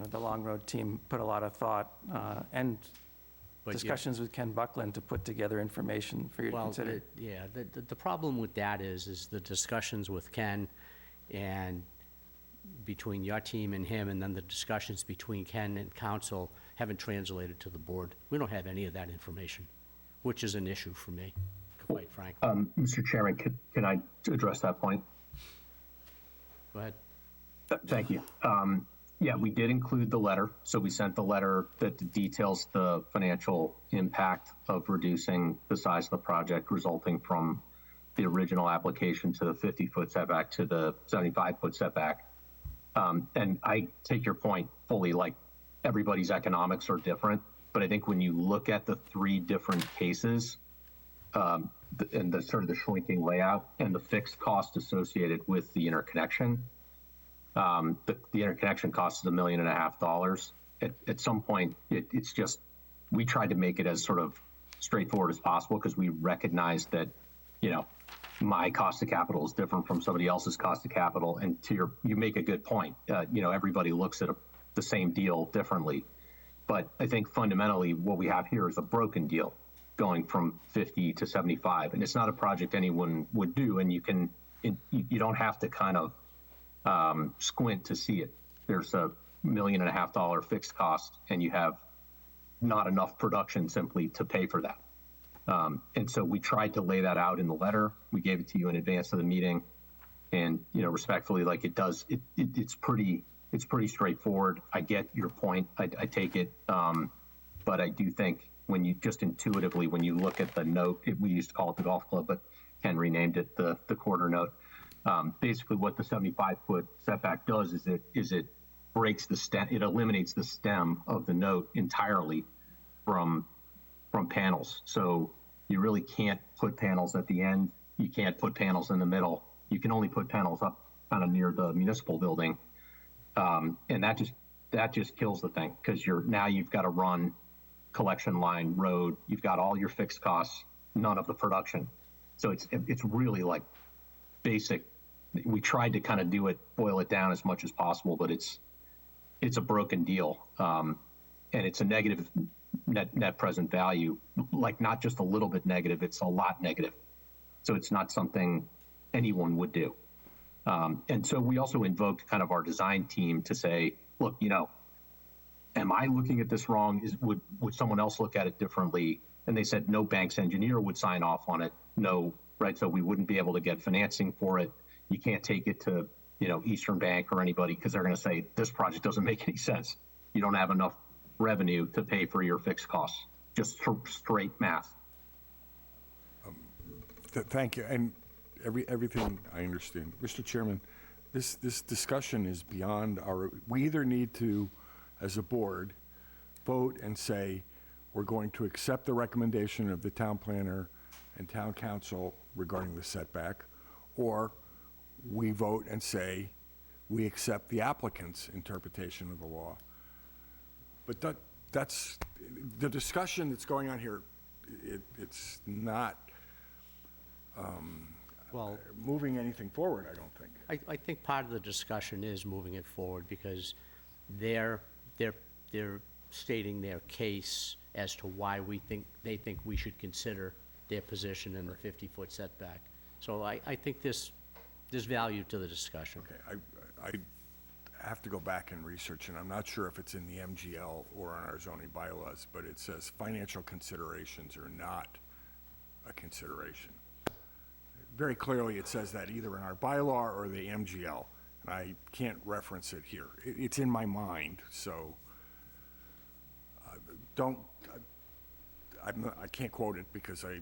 the Long Road team put a lot of thought and But yeah. discussions with Ken Buckland to put together information for you to Well, consider. yeah, the problem with that is the discussions with Ken and between your team and him, and then the discussions between Ken and council haven't translated to the board. We don't have any of that information, which is an issue for me, quite frankly. Mr. Chairman, can I address that point? Go ahead. Thank you. Yeah, we did include the letter. So we sent the letter that details the financial impact of reducing the size of the project resulting from the original application to the 50-foot setback to the 75-foot setback. And I take your point fully, like everybody's economics are different, but I think when you look at the three different cases, and the sort of the shrinking layout and the fixed cost associated with the interconnection, the interconnection cost is $1.5 million. At some point, it's just, we tried to make it as sort of straightforward as possible because we recognize that, you know, my cost of capital is different from somebody else's cost of capital. And you make a good point. You know, everybody looks at the same deal differently. But I think fundamentally what we have here is a broken deal going from 50 to 75. And it's not a project anyone would do. And you don't have to kind of squint to see it. There's a $1.5 million fixed cost and you have not enough production simply to pay for that. And so we tried to lay that out in the letter. We gave it to you in advance of the meeting. And, you know, respectfully, like it's pretty straightforward. I get your point. I take it. But I do think when you just intuitively, when you look at the note, we used to call it the golf club, but Ken renamed it the quarter note. Basically what the 75-foot setback does is it breaks the stem, it eliminates the stem of the note entirely from panels. So you really can't put panels at the end. You can't put panels in the middle. You can only put panels up kind of near the municipal building. And that just kills the thing because now you've got to run collection line, road. You've got all your fixed costs, none of the production. So it's really like basic. We tried to kind of boil it down as much as possible, but it's a broken deal. And it's a negative net present value, like not just a little bit negative, it's a lot negative. So it's not something anyone would do. And so we also invoked kind of our design team to say, look, you know, am I looking at this wrong? Would someone else look at it differently? And they said no bank's engineer would sign off on it. No, right? So we wouldn't be able to get financing for it. You can't take it to, you know, Eastern Bank or anybody because they're going to say this project doesn't make any sense. You don't have enough revenue to pay for your fixed costs. Just straight math. Thank you. And everything I understand. Mr. Chairman, this discussion is beyond we either need to, as a board, vote and say we're going to accept the recommendation of the town planner and town council regarding the setback, or we vote and say we accept the applicant's interpretation of the law. But that's the discussion that's going on here. It's not moving anything forward, I don't think. I think part of the discussion is moving it forward because they're stating their case as to why they think we should consider their position in the 50-foot setback. So I think there's value to the discussion. Okay, I have to go back and research, and I'm not sure if it's in the MGL or in our zoning bylaws, but it says financial considerations are not a consideration. Very clearly it says that either in our bylaw or the MGL, and I can't reference it here. It's in my mind, so I can't quote it because I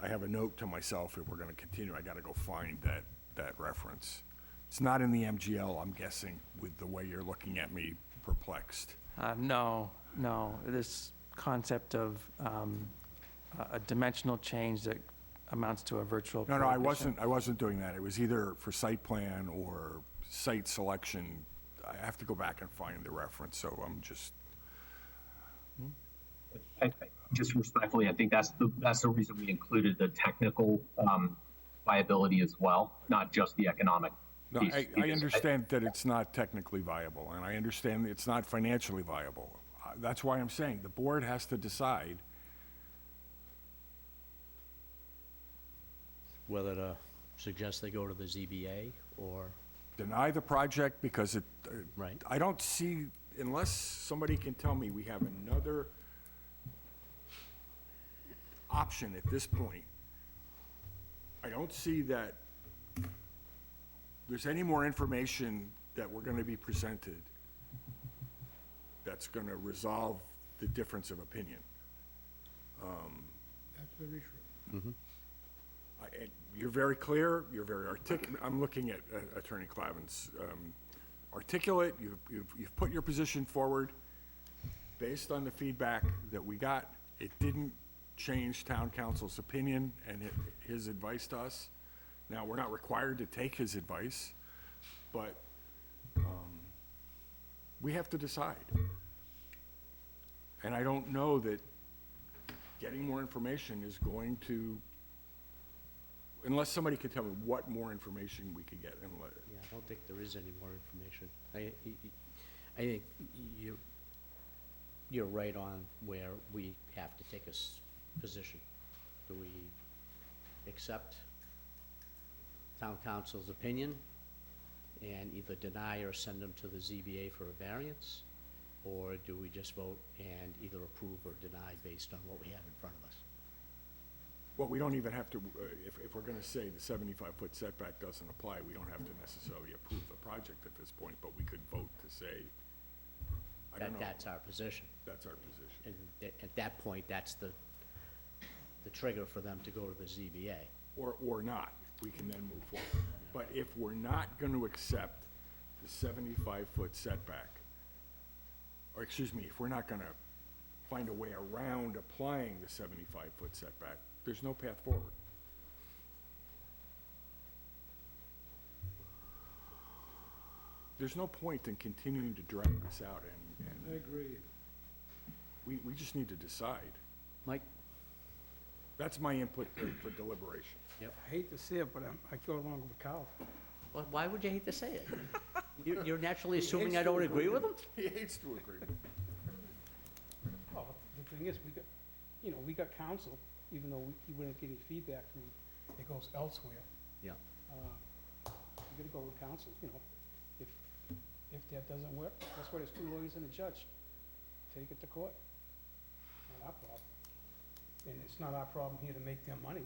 have a note to myself if we're going to continue. I got to go find that reference. It's not in the MGL, I'm guessing, with the way you're looking at me perplexed. No. This concept of a dimensional change that amounts to a virtual No, prohibition. I wasn't doing that. It was either for site plan or site selection. I have to go back and find the reference, so I'm just... Just respectfully, I think that's the reason we included the technical viability as well, not just the economic. No, I understand that it's not technically viable, and I understand it's not financially viable. That's why I'm saying, the board has to decide. Whether to suggest they go to the ZBA or, Deny the project because it, right? I don't see, unless somebody can tell me we have another option at this point, I don't see that there's any more information that we're gonna be presented that's gonna resolve the difference of opinion. That's very true. And you're very clear, you're very articulate. I'm looking at Attorney Clavin's articulate. You've put your position forward based on the feedback that we got. It didn't change town council's opinion and his advice to us. Now, we're not required to take his advice, but we have to decide. And I don't know that getting more information is going to, unless somebody could tell me what more information we could get. And let, Yeah, I don't think there is any more information. I think you're right on where we have to take a position. Do we accept town council's opinion and either deny or send them to the ZBA for a variance? Or do we just vote and either approve or deny based on what we have in front of us? well, we don't even have to, if we're gonna say the 75-foot setback doesn't apply, we don't have to necessarily approve the project at this point, but we could vote to say, I don't know. That's our position. That's our position. And at that point, that's the trigger for them to go to the ZBA. Or not, we can then move forward. But if we're not gonna accept the 75-foot setback, or excuse me, if we're not gonna find a way around applying the 75-foot setback, there's no path forward. There's no point in continuing to drag this out, I and agree. we just need to decide. Mike? That's my input for deliberation. I hate to say it, but I go along with Carl. Well, why would you hate to say it? You're naturally assuming I don't agree with them? He hates to agree. Well, the thing is, we got counsel, even though he wouldn't get any feedback from him, it goes elsewhere. Yeah. You gotta go with counsel, if that doesn't work, that's why there's two lawyers and a judge. Take it to court. Not our problem. And it's not our problem here to make them money.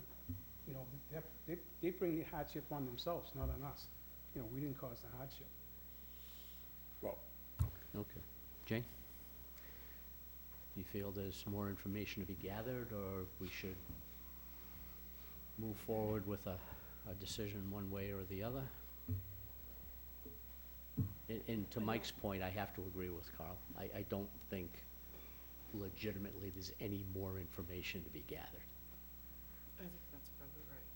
They bring the hardship on themselves, not on us. We didn't cause the hardship. Well, Okay. Jane? Do you feel there's more information to be gathered, or we should move forward with a decision one way or the other? And to Mike's point, I have to agree with Carl. I don't think legitimately there's any more information to be gathered. I think that's probably right.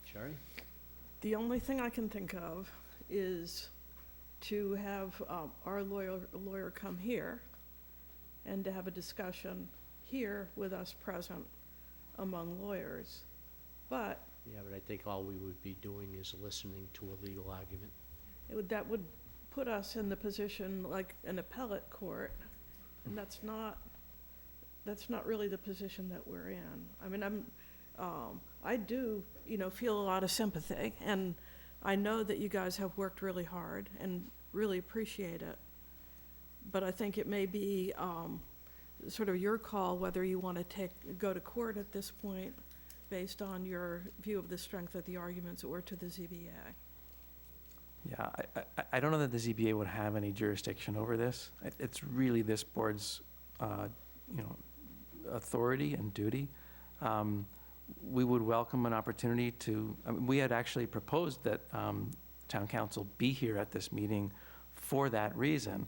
Sherry? The only thing I can think of is to have our lawyer come here and to have a discussion here with us present among lawyers. But Yeah, but I think all we would be doing is listening to a legal argument. that would put us in the position like an appellate court, and that's not really the position that we're in. I mean, I do, feel a lot of sympathy, and I know that you guys have worked really hard and really appreciate it. But I think it may be sort of your call whether you want to go to court at this point based on your view of the strength of the arguments, or to the ZBA. Yeah, I don't know that the ZBA would have any jurisdiction over this. It's really this board's, authority and duty. We would welcome an opportunity to, we had actually proposed that town council be here at this meeting for that reason,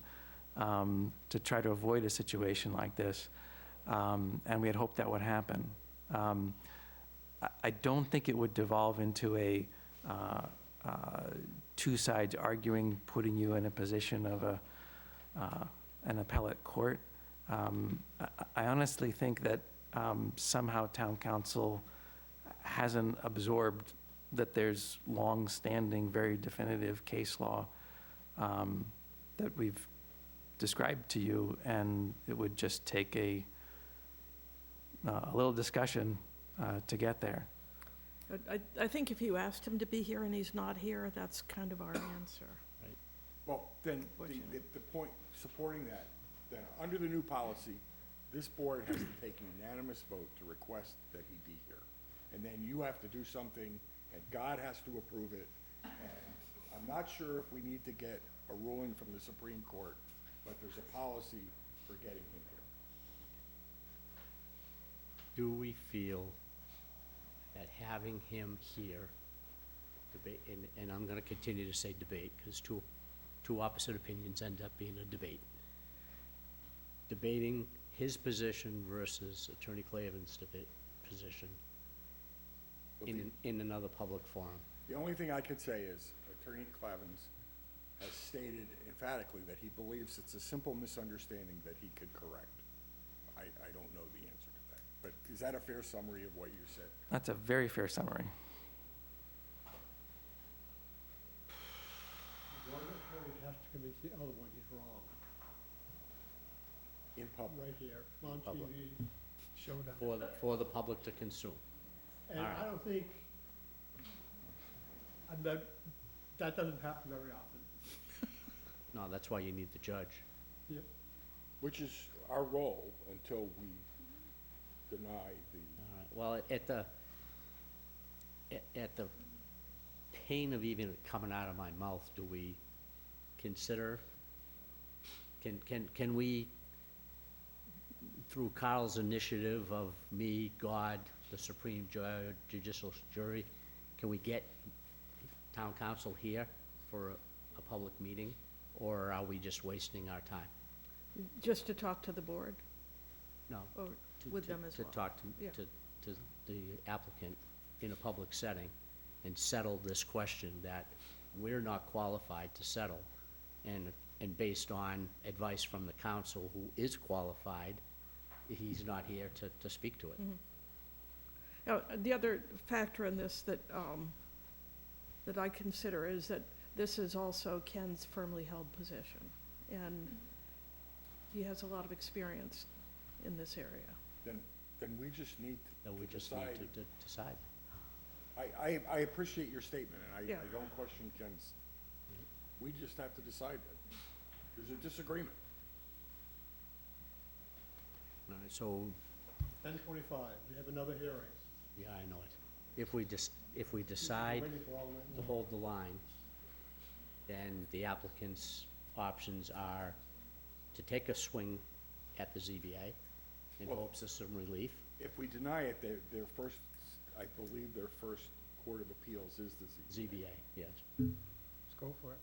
to try to avoid a situation like this. And we had hoped that would happen. I don't think it would devolve into a two sides arguing, putting you in a position of an appellate court. I honestly think that somehow town council hasn't absorbed that there's long-standing, very definitive case law that we've described to you, and it would just take a little discussion to get there. I think if you asked him to be here and he's not here, that's kind of our answer. Well, then, the point, supporting that, then, under the new policy, this board has to take a unanimous vote to request that he be here. And then you have to do something, and God has to approve it. And I'm not sure if we need to get a ruling from the Supreme Court, but there's a policy for getting him here. Do we feel that having him here, debate, and I'm gonna continue to say debate, because two opposite opinions end up being a debate. Debating his position versus Attorney Clavin's position in another public forum. The only thing I could say is Attorney Clavins has stated emphatically that he believes it's a simple misunderstanding that he could correct. I don't know the answer to that, but is that a fair summary of what you said? That's a very fair summary. One attorney has to convince the other one he's wrong. In public. Right here, on Public. TV, showdown. For the public to consume. And All right. I don't think, that doesn't happen very often. No, that's why you need the judge. Yep. Which is our role until we deny the. All right, well, at the pain of even it coming out of my mouth, do we consider, can we, through Carl's initiative of me, God, the Supreme Judicial Jury, can we get town council here for a public meeting? Or are we just wasting our time? Just to talk to the board? No. Or with them as well? To talk Yeah. to the applicant in a public setting and settle this question that we're not qualified to settle. And based on advice from the council, who is qualified, he's not here to speak to it. Now, the other factor in this that I consider is that this is also Ken's firmly held position, and he has a lot of experience in this area. Then we just need That we to just decide. need to decide. I appreciate your statement, and Yeah. I don't question Ken's. We just have to decide that. There's a disagreement. All right, so, 10:25, we have another hearing. yeah, I know it. If we decide Waiting for all of that. to hold the line, then the applicant's options are to take a swing at the ZBA in Well- hopes of some relief. If we deny it, their first, I believe their first court of appeals is the ZBA. ZBA, yes. Let's go for it.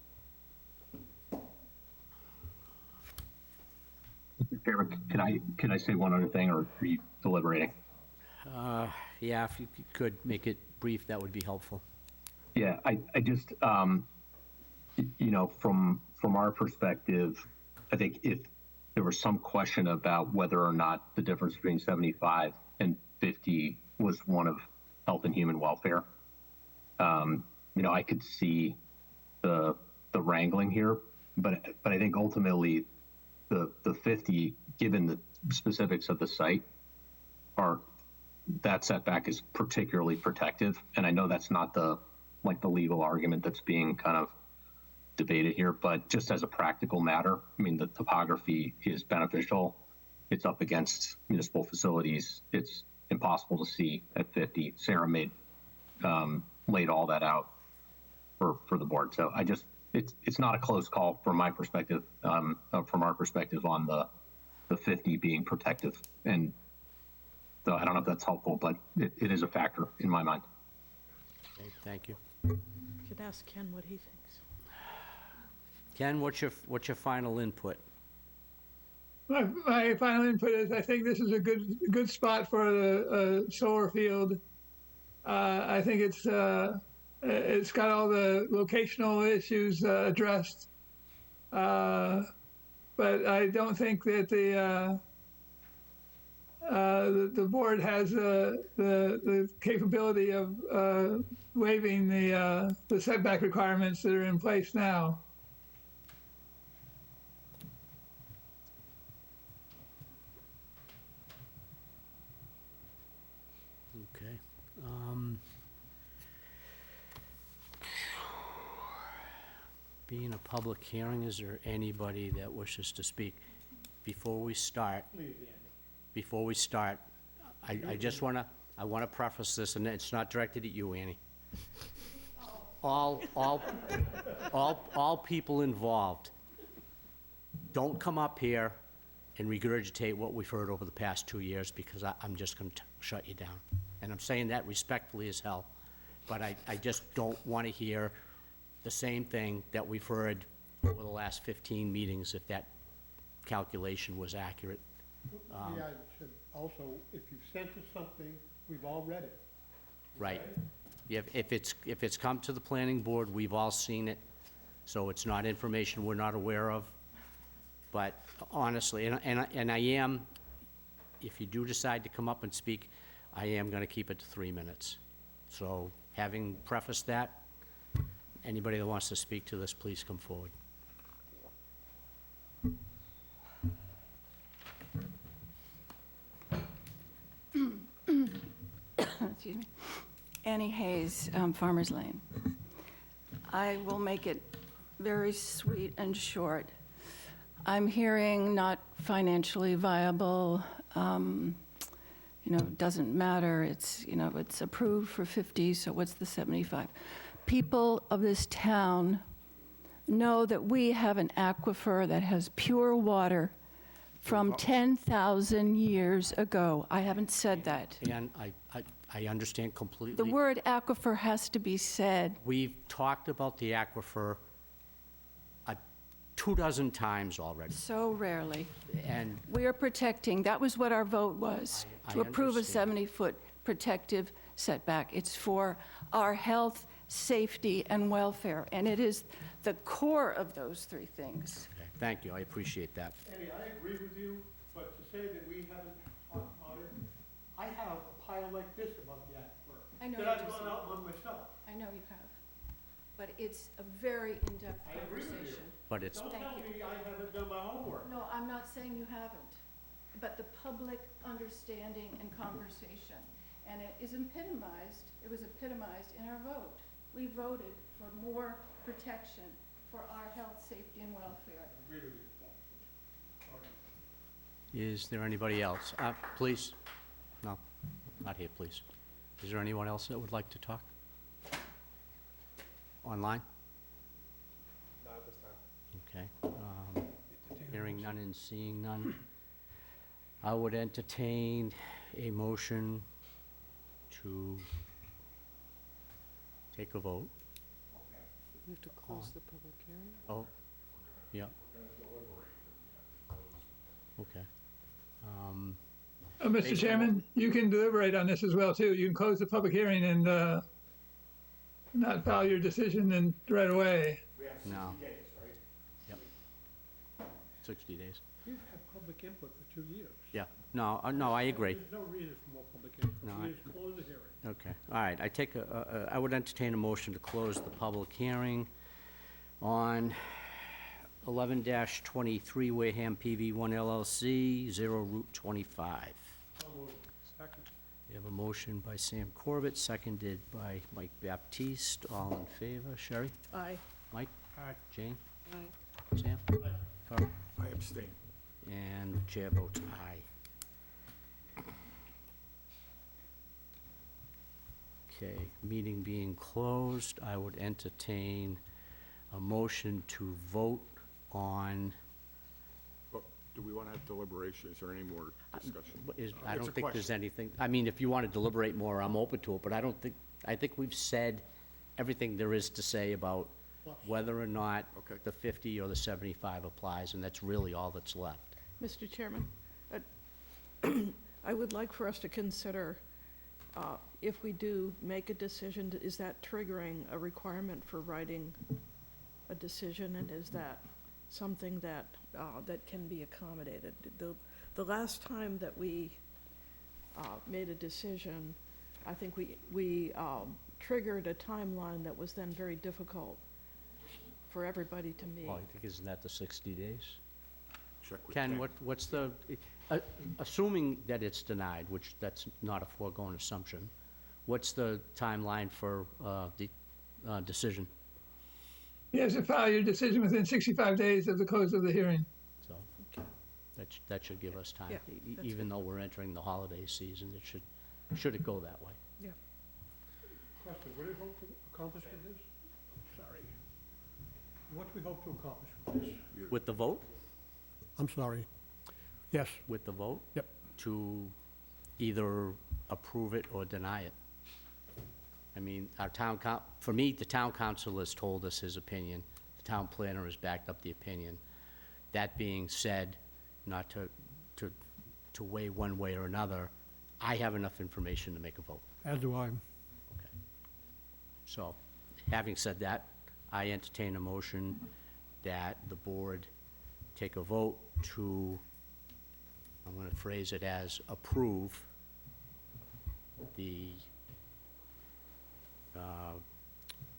Mr. Chairman, can I say one other thing, or are you deliberating? Yeah, if you could make it brief, that would be helpful. Yeah, I just, you know, from our perspective, I think if there was some question about whether or not the difference between 75 and 50 was one of health and human welfare, you know, I could see the wrangling here, but I think ultimately the 50, given the specifics of the site, that setback is particularly protective. And I know that's not the legal argument that's being kind of debated here, but just as a practical matter, I mean, the topography is beneficial. It's up against municipal facilities. It's impossible to see at 50. Sarah laid all that out for the board. So it's not a close call from my perspective, from our perspective on the 50 being protective. And so I don't know if that's helpful, but it is a factor in my mind. Okay, thank you. Should ask Ken what he thinks. Ken, what's your final input? My final input is I think this is a good spot for the solar field. I think it's got all the locational issues addressed, but I don't think that the board has the capability of waiving the setback requirements that are in place now. Being a public hearing, is there anybody that wishes to speak? Before we start, I just wanna, I wanna preface this, and it's not directed at you, Annie. All people involved, don't come up here and regurgitate what we've heard over the past 2 years, because I'm just gonna shut you down. And I'm saying that respectfully as hell, but I just don't wanna hear the same thing that we've heard over the last 15 meetings, if that calculation was accurate. Maybe I should also, if you've sent us something, we've all read it. Right. If it's come to the planning board, we've all seen it, so it's not information we're not aware of. But honestly, and I am, if you do decide to come up and speak, I am gonna keep it to 3 minutes. So, having prefaced that, anybody that wants to speak to this, please come forward. Excuse me. Annie Hayes, Farmers Lane. I will make it very sweet and short. I'm hearing not financially viable, doesn't matter, it's approved for 50, so what's the 75? People of this town know that we have an aquifer that has pure water from 10,000 years ago. I haven't said that. And I understand completely. The word aquifer has to be said. We've talked about the aquifer 24 times already. So rarely. And We are protecting, that was what our vote was, to approve a 70-foot protective setback. It's for our health, safety, and welfare, and it is the core of those three things. okay, thank you, I appreciate that. Annie, I agree with you, but to say that we haven't talked about it, I have a pile like this about the aquifer. I know That you I've do, gone Sam. out on myself. I know you have, but it's a very in-depth I agree with you. conversation. But it's, Don't Thank tell you. me I haven't done my homework. No, I'm not saying you haven't, but the public understanding and conversation, and it was epitomized in our vote. We voted for more protection for our health, safety, and welfare. I agree with you. is there anybody else? Please? No, not here, please. Is there anyone else that would like to talk? Online? Not at this time. Okay. Hearing none and seeing none. I would entertain a motion to take a vote. We have to close the public hearing? Oh, yeah. Okay. Mr. Chairman, you can deliberate on this as well, too. You can close the public hearing and not file your decision and right away. No. Yep. 60 days. We've had public input for 2 years. Yeah. No, no, I agree. There's no reason for more public input. No, We just close the hearing. Okay, all right, I would entertain a motion to close the public hearing on 11-23 Wareham PV1 LLC, 0 Route 25. Second. We have a motion by Sam Corbett, seconded by Mike Baptiste. All in favor? Sherry? Aye. Mike? Aye. Jane? Aye. Sam? Carl? I abstain. And the chair votes aye. Okay, meeting being closed, I would entertain a motion to vote on, But do we want to have deliberation? Is there any more discussion? I It's don't a think there's question. anything, I mean, if you want to deliberate more, I'm open to it, but I think we've said everything there is to say about whether or not Okay. the 50 or the 75 applies, and that's really all that's left. Mr. Chairman, I would like for us to consider, if we do make a decision, is that triggering a requirement for writing a decision, and is that something that, that can be accommodated? The last time that we made a decision, I think we triggered a timeline that was then very difficult for everybody to meet. Well, I think, isn't that the 60 days? Check with Ken, what's the, assuming that it's denied, which that's not a foregone assumption, what's the timeline for the decision? You have to file your decision within 65 days of the close of the hearing. So that should give us time. Yeah, that's Even though we're entering the holiday season, should it go that way? Yeah. Question, what do you hope to accomplish with this? Sorry. What do we hope to accomplish with this? With the vote? I'm sorry. Yes. With the vote? Yep. To either approve it or deny it. I mean, for me, the town council has told us his opinion. The town planner has backed up the opinion. That being said, not to weigh one way or another, I have enough information to make a vote. As do I. Okay. So, having said that, I entertain a motion that the board take a vote to, I'm gonna phrase it as approve the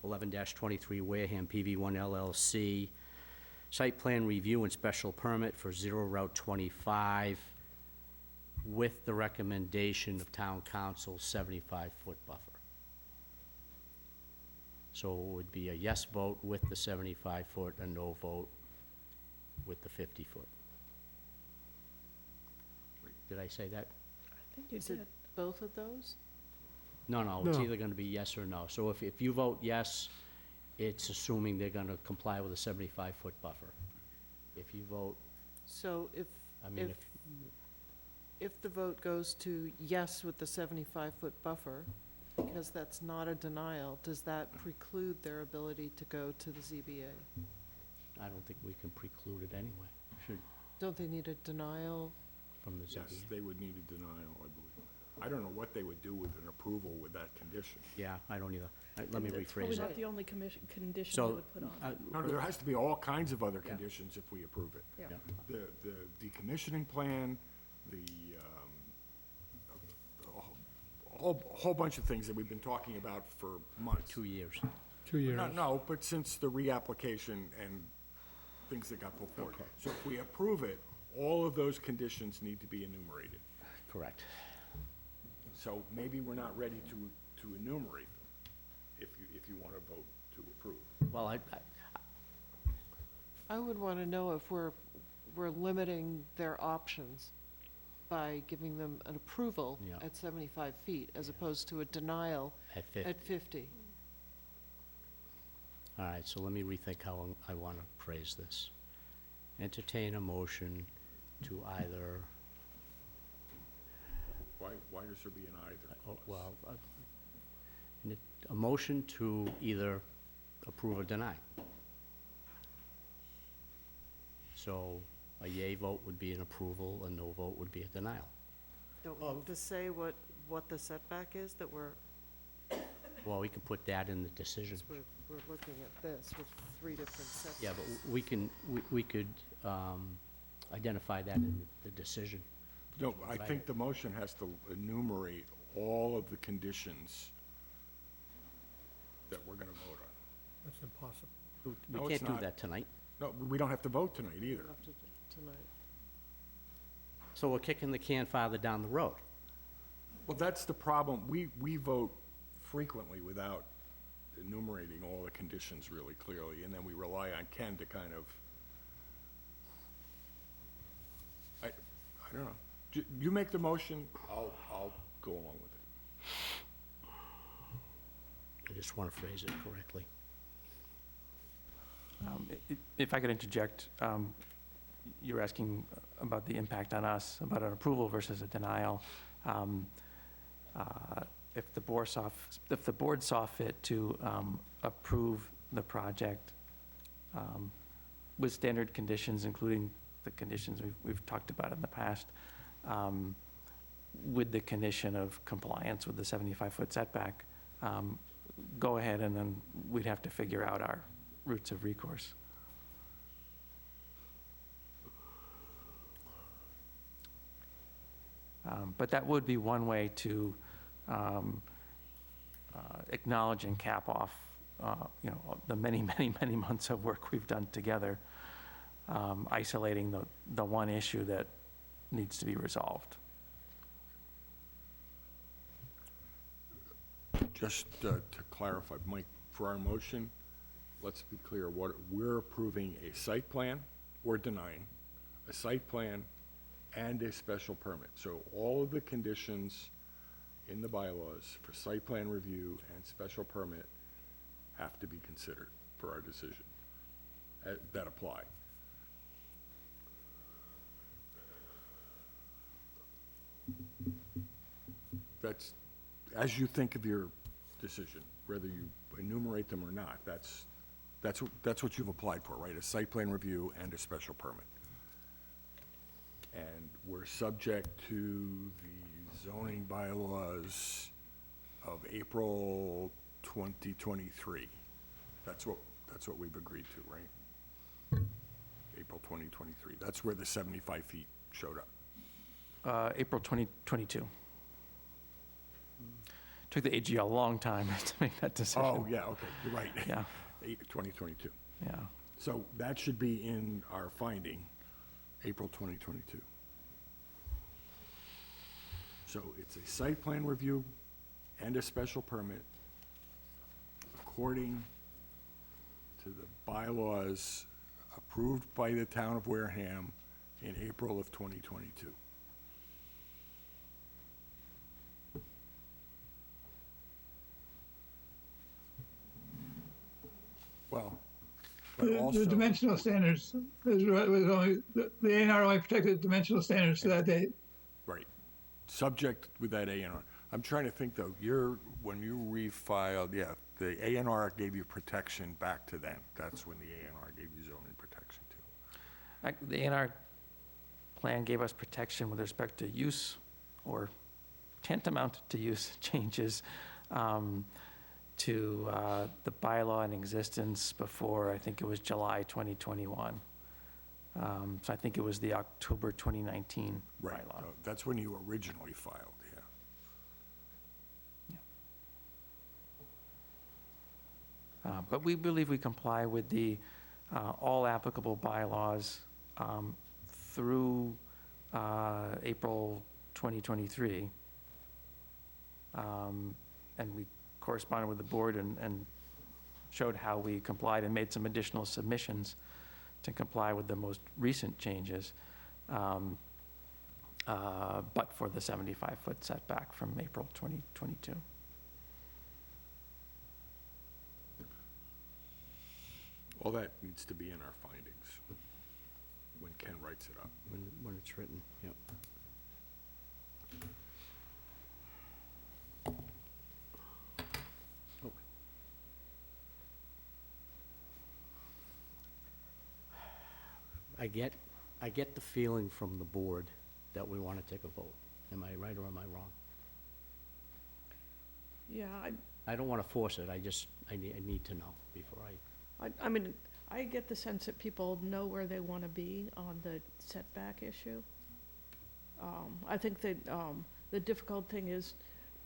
11-23 Wareham PV1 LLC site plan review and special permit for 0 Route 25 with the recommendation of town council's 75-foot buffer. So it would be a yes vote with the 75-foot, a no vote with the 50-foot. Did I say that? I think you Is it did. both of those? No, it's No. either gonna be yes or no. So if you vote yes, it's assuming they're gonna comply with a 75-foot buffer. If you vote, So I mean, if the vote goes to yes with the 75-foot buffer, because that's not a denial, does that preclude their ability to go to the ZBA? I don't think we can preclude it anyway, Don't they need a denial? from the Yes, ZBA. they would need a denial, I believe. I don't know what they would do with an approval with that condition. Yeah, I don't either. Let me It's probably rephrase not it. the only condition they So, would put on. No, there has to be all kinds of other Yeah. conditions if we approve it. Yeah. The decommissioning plan, the, a whole bunch of things that we've been talking about for months. 2 years. 2 years. No, but since the reapplication and things that got put forward. So if we approve it, all of those conditions need to be enumerated. Correct. So maybe we're not ready to enumerate them, if you want to vote to approve. Well, I would want to know if we're limiting their options by giving them an approval Yeah. at 75 feet as opposed to a denial at 50. at 50. All right, so let me rethink how I want to phrase this. Entertain a motion to either, Why does there be an either clause? well, a motion to either approve or deny. So a yay vote would be an approval, a no vote would be a denial. Don't we have to say what the setback is that we're, Well, we can put that in the decision. 'cause we're looking at this with 3 different setbacks. Yeah, but we could identify that in the decision. No, I think the motion has to enumerate all of the conditions that we're going to vote on. That's impossible. We No, it's can't do not. that tonight. No, we don't have to vote tonight either. Have to do tonight. So we're kicking the can farther down the road. Well, that's the problem. We vote frequently without enumerating all the conditions really clearly, and then we rely on Ken to kind of, I don't know. You make the motion, I'll go along with it. I just want to phrase it correctly. If I could interject, you're asking about the impact on us, about an approval versus a denial. If the board saw fit to approve the project with standard conditions, including the conditions we've talked about in the past, with the condition of compliance with the 75-foot setback, go ahead, and then we'd have to figure out our routes of recourse. But that would be one way to acknowledge and cap off, the many, many, many months of work we've done together, isolating the one issue that needs to be resolved. Just to clarify, Mike, for our motion, let's be clear, what, we're approving a site plan or denying a site plan and a special permit. So all of the conditions in the bylaws for site plan review and special permit have to be considered for our decision that apply. That's, as you think of your decision, whether you enumerate them or not, that's what you've applied for, right? A site plan review and a special permit. And we're subject to the zoning bylaws of April 2023. That's what we've agreed to, right? April 2023. That's where the 75 feet showed up. April 2022. Took the AG a long time to make that decision. Oh, yeah, okay, you're right. Yeah. 2022. Yeah. So that should be in our finding, April 2022. So it's a site plan review and a special permit according to the bylaws approved by the town of Wareham in April of 2022. Well, but The also, dimensional standards, was only, the A&R only protected dimensional standards to that date. right, subject with that A&R. I'm trying to think, though, when you refiled, yeah, the A&R gave you protection back to then. That's when the A&R gave you zoning protection too. The A&R plan gave us protection with respect to use or tantamount to use changes to the bylaw in existence before, I think it was July 2021. So I think it was the October 2019 Right, bylaw. that's when you originally filed, yeah. But we believe we comply with the all applicable bylaws through April 2023. And we corresponded with the board and showed how we complied and made some additional submissions to comply with the most recent changes, but for the 75-foot setback from April 2022. All that needs to be in our findings when Ken writes it up. When it's written, yep. I get the feeling from the board that we want to take a vote. Am I right or am I wrong? Yeah, I don't want to force it, I need to know before I mean, I get the sense that people know where they want to be on the setback issue. I think that the difficult thing is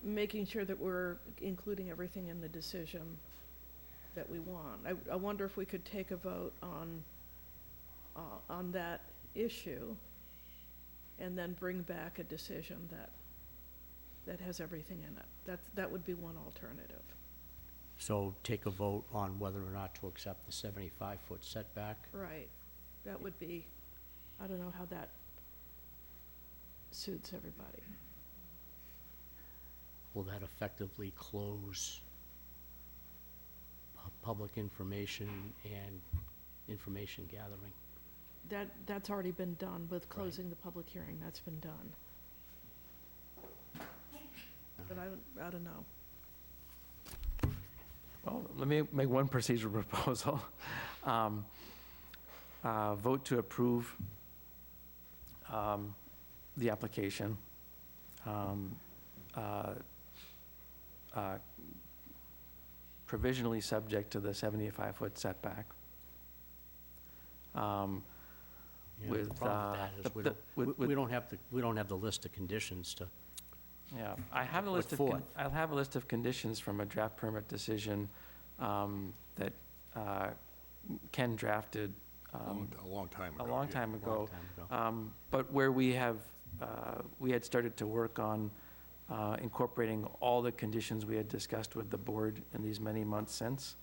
making sure that we're including everything in the decision that we want. I wonder if we could take a vote on that issue and then bring back a decision that has everything in it. That would be one alternative. So take a vote on whether or not to accept the 75-foot setback. Right. That would be, I don't know how that suits everybody. Will that effectively close public information and information gathering? That's already been done with closing the public hearing. That's been done. But I don't know. Well, let me make one procedural proposal. Vote to approve the application. Provisionally subject to the 75-foot setback. Yeah, With, the problem with that is we don't have the list of conditions to. Yeah, I have a put list of, forth. I'll have a list of conditions from a draft permit decision that Ken drafted. A long time ago. A long yeah. time ago. Long time ago. But where we had started to work on incorporating all the conditions we had discussed with the board in these many months since.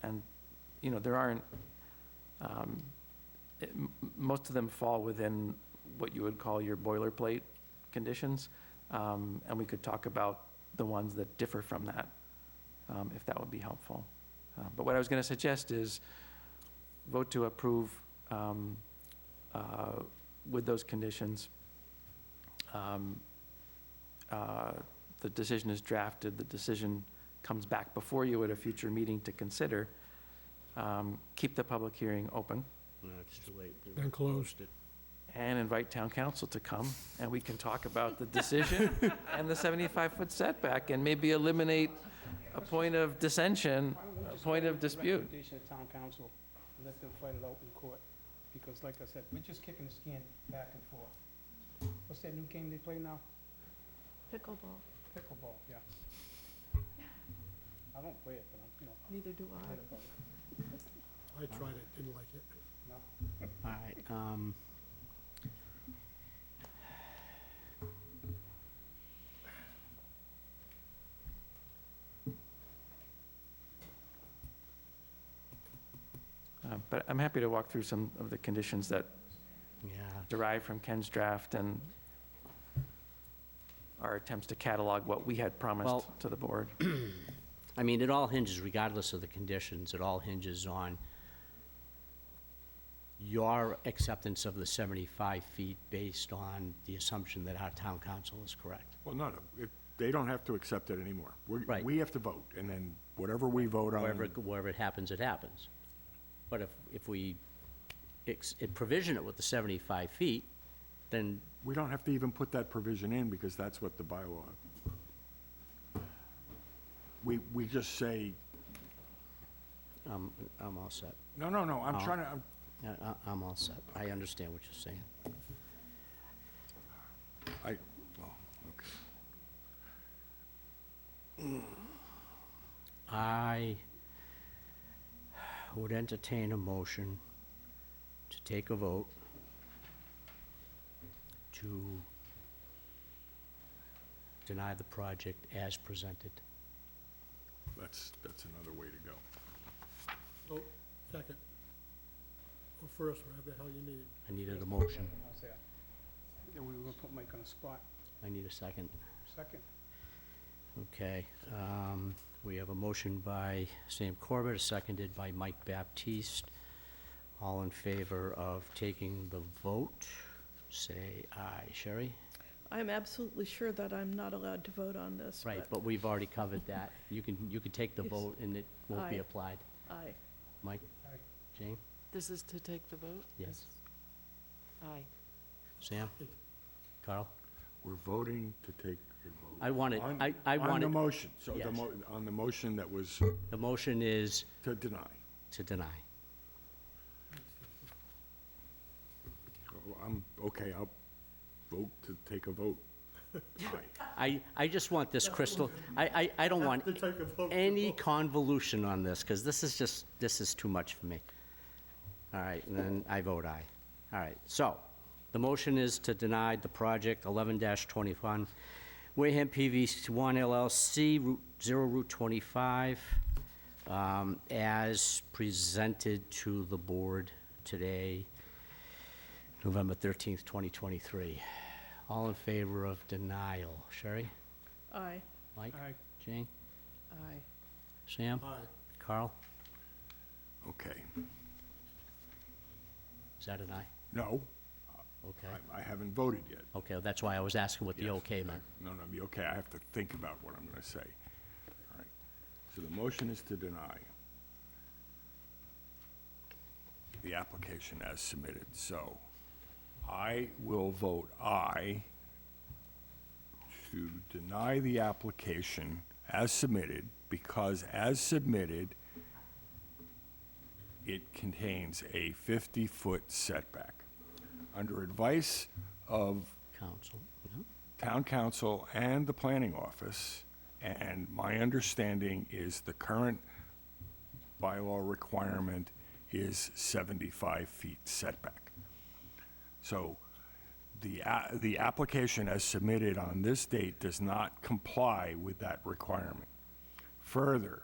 And, you know, there aren't, most of them fall within what you would call your boilerplate conditions. And we could talk about the ones that differ from that, if that would be helpful. But what I was going to suggest is vote to approve with those conditions. The decision is drafted, the decision comes back before you at a future meeting to consider. Keep the public hearing open. No, it's too late. We And closed. it. And invite town council to come, and we can talk about the decision and the 75-foot setback, and maybe eliminate a point of dissension, Why don't we a just point go of with the dispute. recommendation of town council and let them fight it out in court? Because like I said, we're just kicking the can back and forth. What's that new game they play now? Pickleball. Pickleball, yeah. I don't play it, but I'm, Neither do I. heard about it. I tried it, didn't like it. No? All right, But I'm happy to walk through some of the conditions that yeah, derive from Ken's draft and our attempts to catalog what we had promised Well- to the board. I mean, it all hinges, regardless of the conditions, it all hinges on your acceptance of the 75 feet based on the assumption that our town council is correct. Well, no, they don't have to accept it anymore. Right. We have to vote, and then whatever we vote on. Wherever it happens, it happens. But if we provision it with the 75 feet, then We don't have to even put that provision in, because that's what the bylaw. We just say, I'm all set. no, I'm Oh. trying to, I'm all set. I understand what you're saying. well, okay. I would entertain a motion to take a vote to deny the project as presented. That's another way to go. Oh, second. Well, first, whatever the hell you need. I needed a motion. How's that? Yeah, we were gonna put Mike on the spot. I need a second. Second. Okay, we have a motion by Sam Corbett, seconded by Mike Baptiste. All in favor of taking the vote, say aye. Sherry? I'm absolutely sure that I'm not allowed to vote on this. Right, but we've already covered that. You can take the Yes. vote and it won't be Aye. applied. Aye. Mike? Aye. Jane? This is to take the vote? Yes. Aye. Sam? Carl? We're voting to take a vote. I want it, On- I On want the it, motion, so Yes. on the motion that was the motion is to deny. to deny. Okay, I'll vote to take a vote. Aye. I just want this crystal, I don't want To take a vote to any vote. convolution on this, because this is too much for me. All right, and then I vote aye. All right, so, the motion is to deny the project 11-21, Wareham PV1 LLC, Route 25, as presented to the board today, November 13th, 2023. All in favor of denial? Sherry? Aye. Mike? Aye. Jane? Aye. Sam? Aye. Carl? Okay. Is that an aye? No, Okay. I haven't voted yet. Okay, that's why I was asking what the Yes. okay meant. No, the okay, I have to think about what I'm gonna say. All right. So the motion is to deny the application as submitted. So I will vote aye to deny the application as submitted, because as submitted, it contains a 50-foot setback. Under advice of Council, yeah. town council and the planning office, and my understanding is the current bylaw requirement is 75 feet setback. So the application as submitted on this date does not comply with that requirement. Further,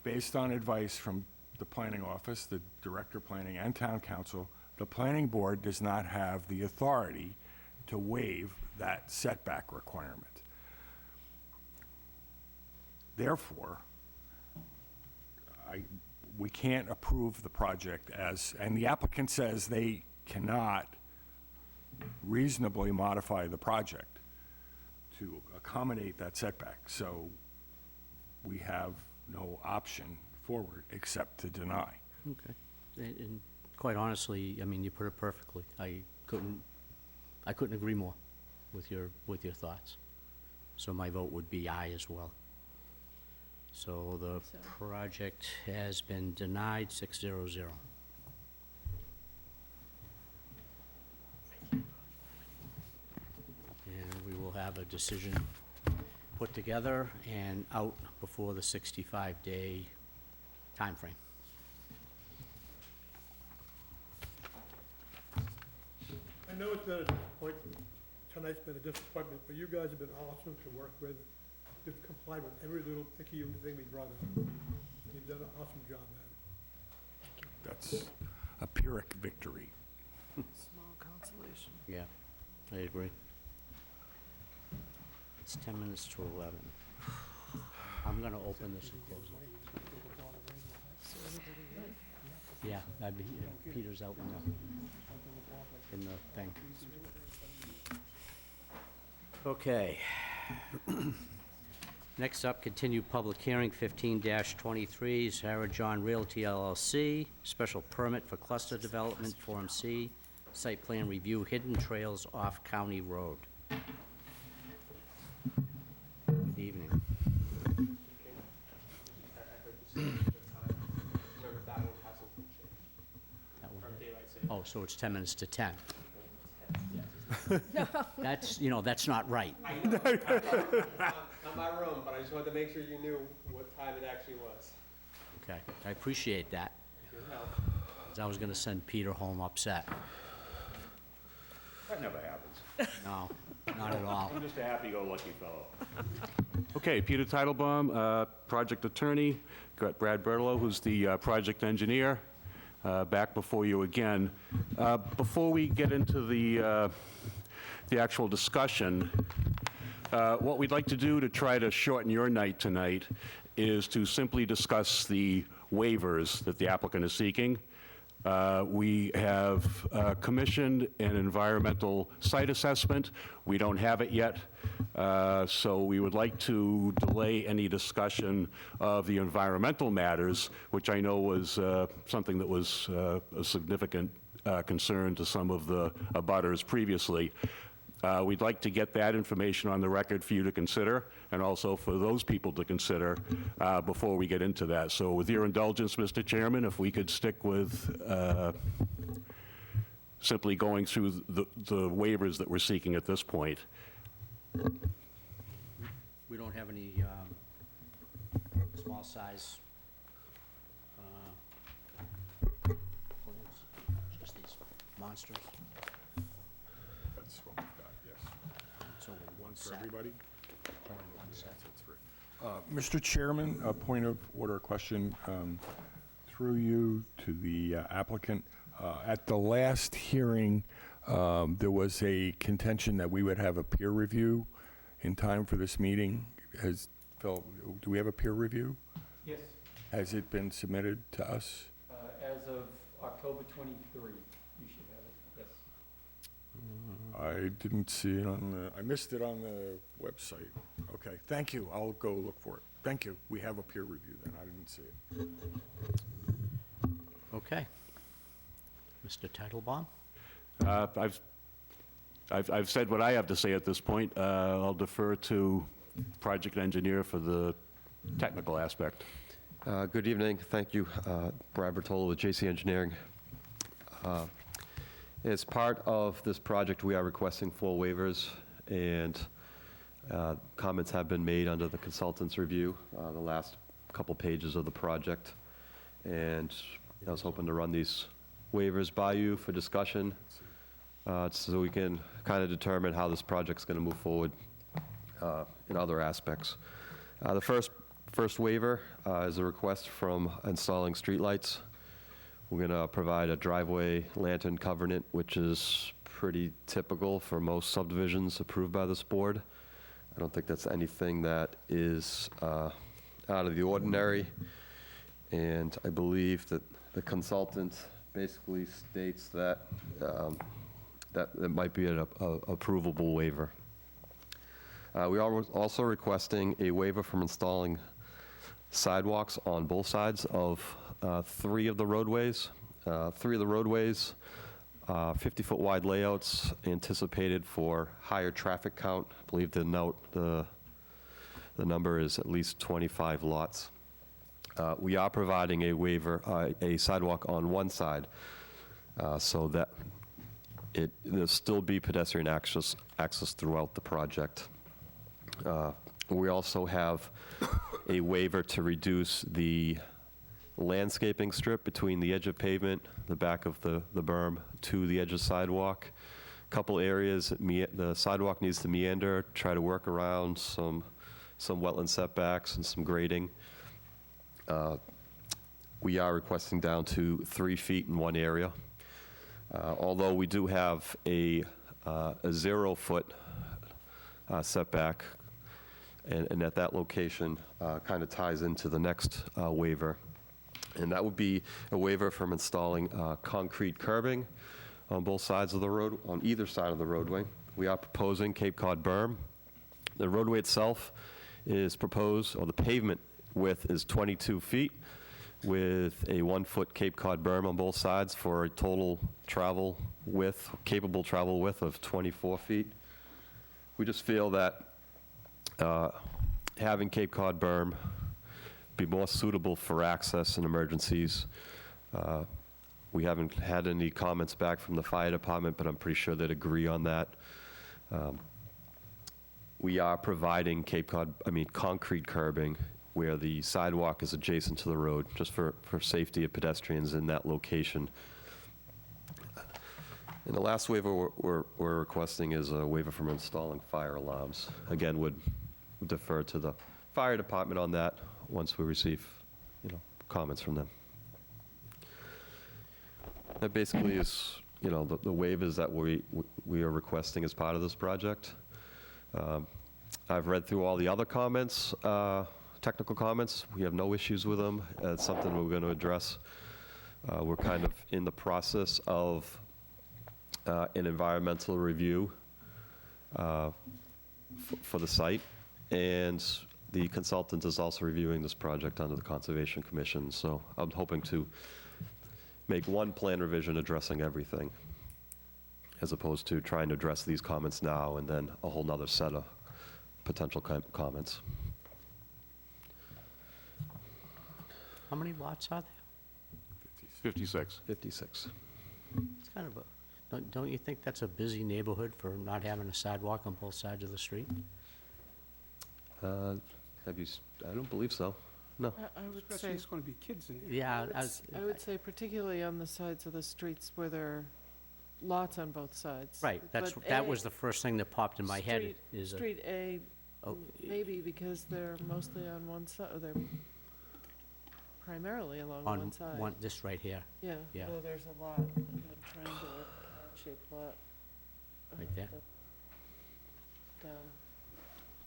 based on advice from the planning office, the director of planning, and town council, the planning board does not have the authority to waive that setback requirement. Therefore, we can't approve the project as, and the applicant says they cannot reasonably modify the project to accommodate that setback. So we have no option forward except to deny. Okay. And quite honestly, I mean, you put it perfectly. I couldn't agree more with your thoughts. So my vote would be aye as well. So the project has been denied, 600. And we will have a decision put together and out before the 65-day timeframe. I know it's been a disappointment, tonight's been a disappointment, but you guys have been awesome to work with. You've complied with every little picky thing we brought up. You've done an awesome job, man. That's a Pyrrhic victory. Small consolation. Yeah, I agree. It's 10 minutes to 11. I'm gonna open this and close it. Yeah, Peter's out in the thing. Okay. Next up, continued public hearing 15-23, Sarah John Realty LLC, special permit for cluster development, Form C, site plan review, Hidden Trails off County Road. Good evening. That one? Oh, so it's 10 minutes to 10. That's, that's not right. Not my room, but I just wanted to make sure you knew what time it actually was. Okay, I appreciate that. Good help. 'Cause I was gonna send Peter home upset. That never happens. No, not at all. I'm just a happy-go-lucky fellow. Okay, Peter Titlebaum, project attorney. Got Brad Bertolo, who's the project engineer, back before you again. Before we get into the actual discussion, what we'd like to do to try to shorten your night tonight is to simply discuss the waivers that the applicant is seeking. We have commissioned an environmental site assessment. We don't have it yet, so we would like to delay any discussion of the environmental matters, which I know was something that was a significant concern to some of the abutters previously. We'd like to get that information on the record for you to consider, and also for those people to consider before we get into that. So with your indulgence, Mr. Chairman, if we could stick with simply going through the waivers that we're seeking at this point. We don't have any small size plans, just these monsters. That's what we've got, yes. So One for set. everybody? One set. Mr. Chairman, a point of order question through you to the applicant. At the last hearing, there was a contention that we would have a peer review in time for this meeting. Phil, do we have a peer review? Yes. Has it been submitted to us? As of October 23, you should have it, yes. I didn't see it on the, I missed it on the website. Okay, thank you. I'll go look for it. Thank you. We have a peer review then. I didn't see it. Okay. Mr. Titlebaum? I've said what I have to say at this point. I'll defer to project engineer for the technical aspect. Good evening. Thank you. Brad Bertolo with JC Engineering. As part of this project, we are requesting full waivers, and comments have been made under the consultant's review, the last couple pages of the project. And I was hoping to run these waivers by you for discussion, so we can kind of determine how this project's going to move forward in other aspects. The First waiver is a request from installing streetlights. We're going to provide a driveway lantern covenant, which is pretty typical for most subdivisions approved by this board. I don't think that's anything that is out of the ordinary. And I believe that the consultant basically states that that it might be an approvable waiver. We are also requesting a waiver from installing sidewalks on both sides of 3 of the roadways. 3 of the roadways, 50-foot wide layouts anticipated for higher traffic count. I believe the number is at least 25 lots. We are providing a waiver, a sidewalk on one side, so that there'll still be pedestrian access throughout the project. We also have a waiver to reduce the landscaping strip between the edge of pavement, the back of the berm, to the edge of sidewalk. Couple areas, the sidewalk needs to meander, try to work around some wetland setbacks and some grading. We are requesting down to 3 feet in one area. Although we do have a 0-foot setback, and at that location kind of ties into the next waiver. And that would be a waiver from installing concrete curbing on both sides of the road, on either side of the roadway. We are proposing Cape Cod berm. The roadway itself is proposed, or the pavement width is 22 feet with a 1-foot Cape Cod berm on both sides for a total travel width, capable travel width of 24 feet. We just feel that having Cape Cod berm be more suitable for access in emergencies. We haven't had any comments back from the fire department, but I'm pretty sure they'd agree on that. We are providing concrete curbing where the sidewalk is adjacent to the road, just for safety of pedestrians in that location. And the last waiver we're requesting is a waiver from installing fire alarms. Again, would defer to the fire department on that once we receive, comments from them. That basically is, the waivers that we are requesting as part of this project. I've read through all the other comments, technical comments. We have no issues with them. It's something we're going to address. We're kind of in the process of an environmental review for the site, and the consultant is also reviewing this project under the Conservation Commission. So I'm hoping to make one plan revision addressing everything, as opposed to trying to address these comments now and then a whole nother set of potential comments. How many lots are there? 56. 56. It's kind of don't you think that's a busy neighborhood for not having a sidewalk on both sides of the street? I don't believe so. No. I would Especially say, it's going to be kids in there. Yeah, I would say particularly on the sides of the streets where there are lots on both sides. right, that But was the first thing that popped in my head, is Street A, oh, maybe because they're mostly on one side, or they're primarily along on one side. this right here, Yeah, yeah. although there's a lot, a triangular shaped lot. Right there. Down,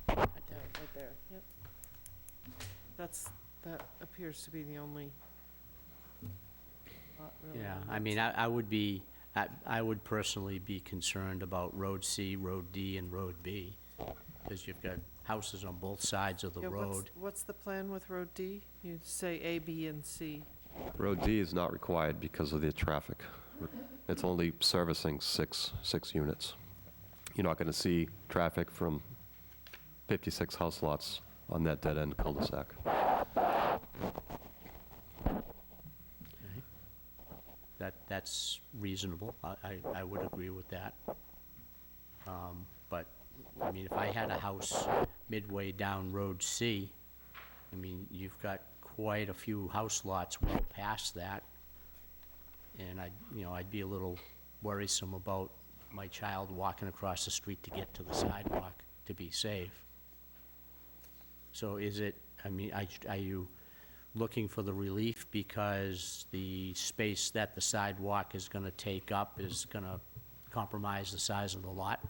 right there, yep. That appears to be the only lot really. Yeah, on I that mean, side. I would personally be concerned about Road C, Road D, and Road B, because you've got houses on both sides of the Yeah, road. What's the plan with Road D? You say A, B, and C. Road D is not required because of the traffic. It's only servicing six units. You're not going to see traffic from 56 house lots on that dead-end cul-de-sac. That's reasonable. I would agree with that. But, I mean, if I had a house midway down Road C, I mean, you've got quite a few house lots well past that. And I'd be a little worrisome about my child walking across the street to get to the sidewalk to be safe. So is it I mean, are you looking for the relief because the space that the sidewalk is gonna take up is gonna compromise the size of the lot?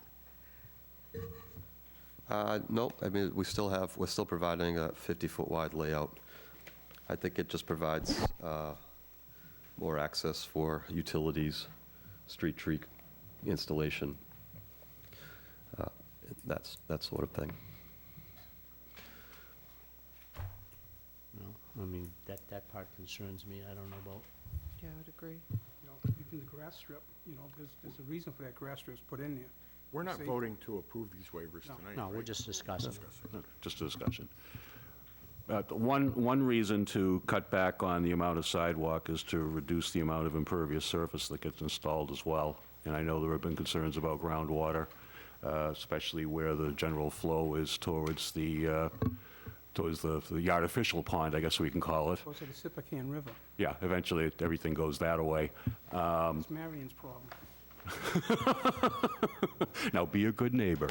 Nope, I mean, we're still providing a 50-foot wide layout. I think it just provides more access for utilities, street tree installation, that sort of thing. No, I mean, that part concerns me, I don't know about. Yeah, I would agree. You know, even the grass strip, you know, there's a reason for that grass strip's put in there. We're not Safe. voting to approve these waivers No. tonight, No, we're right? just discussing. Just a discussion. One reason to cut back on the amount of sidewalk is to reduce the amount of impervious surface that gets installed as well. And I know there have been concerns about groundwater, especially where the general flow is towards the artificial pond, I guess we can call it. Goes to the Sippacan River. Yeah, eventually everything goes that away. It's Marion's problem. Now be a good neighbor.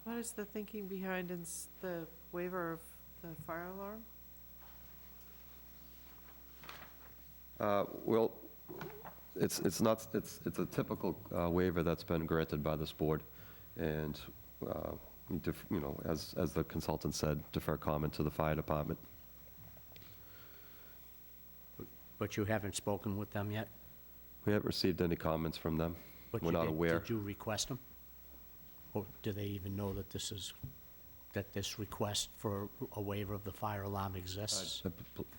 What is the thinking behind the waiver of the fire alarm? Well, it's a typical waiver that's been granted by this board, and, you know, as the consultant said, defer comment to the fire department. But you haven't spoken with them yet? We haven't received any comments from them. But We're you not did- aware. Did you request them? Or do they even know that this request for a waiver of the fire alarm exists?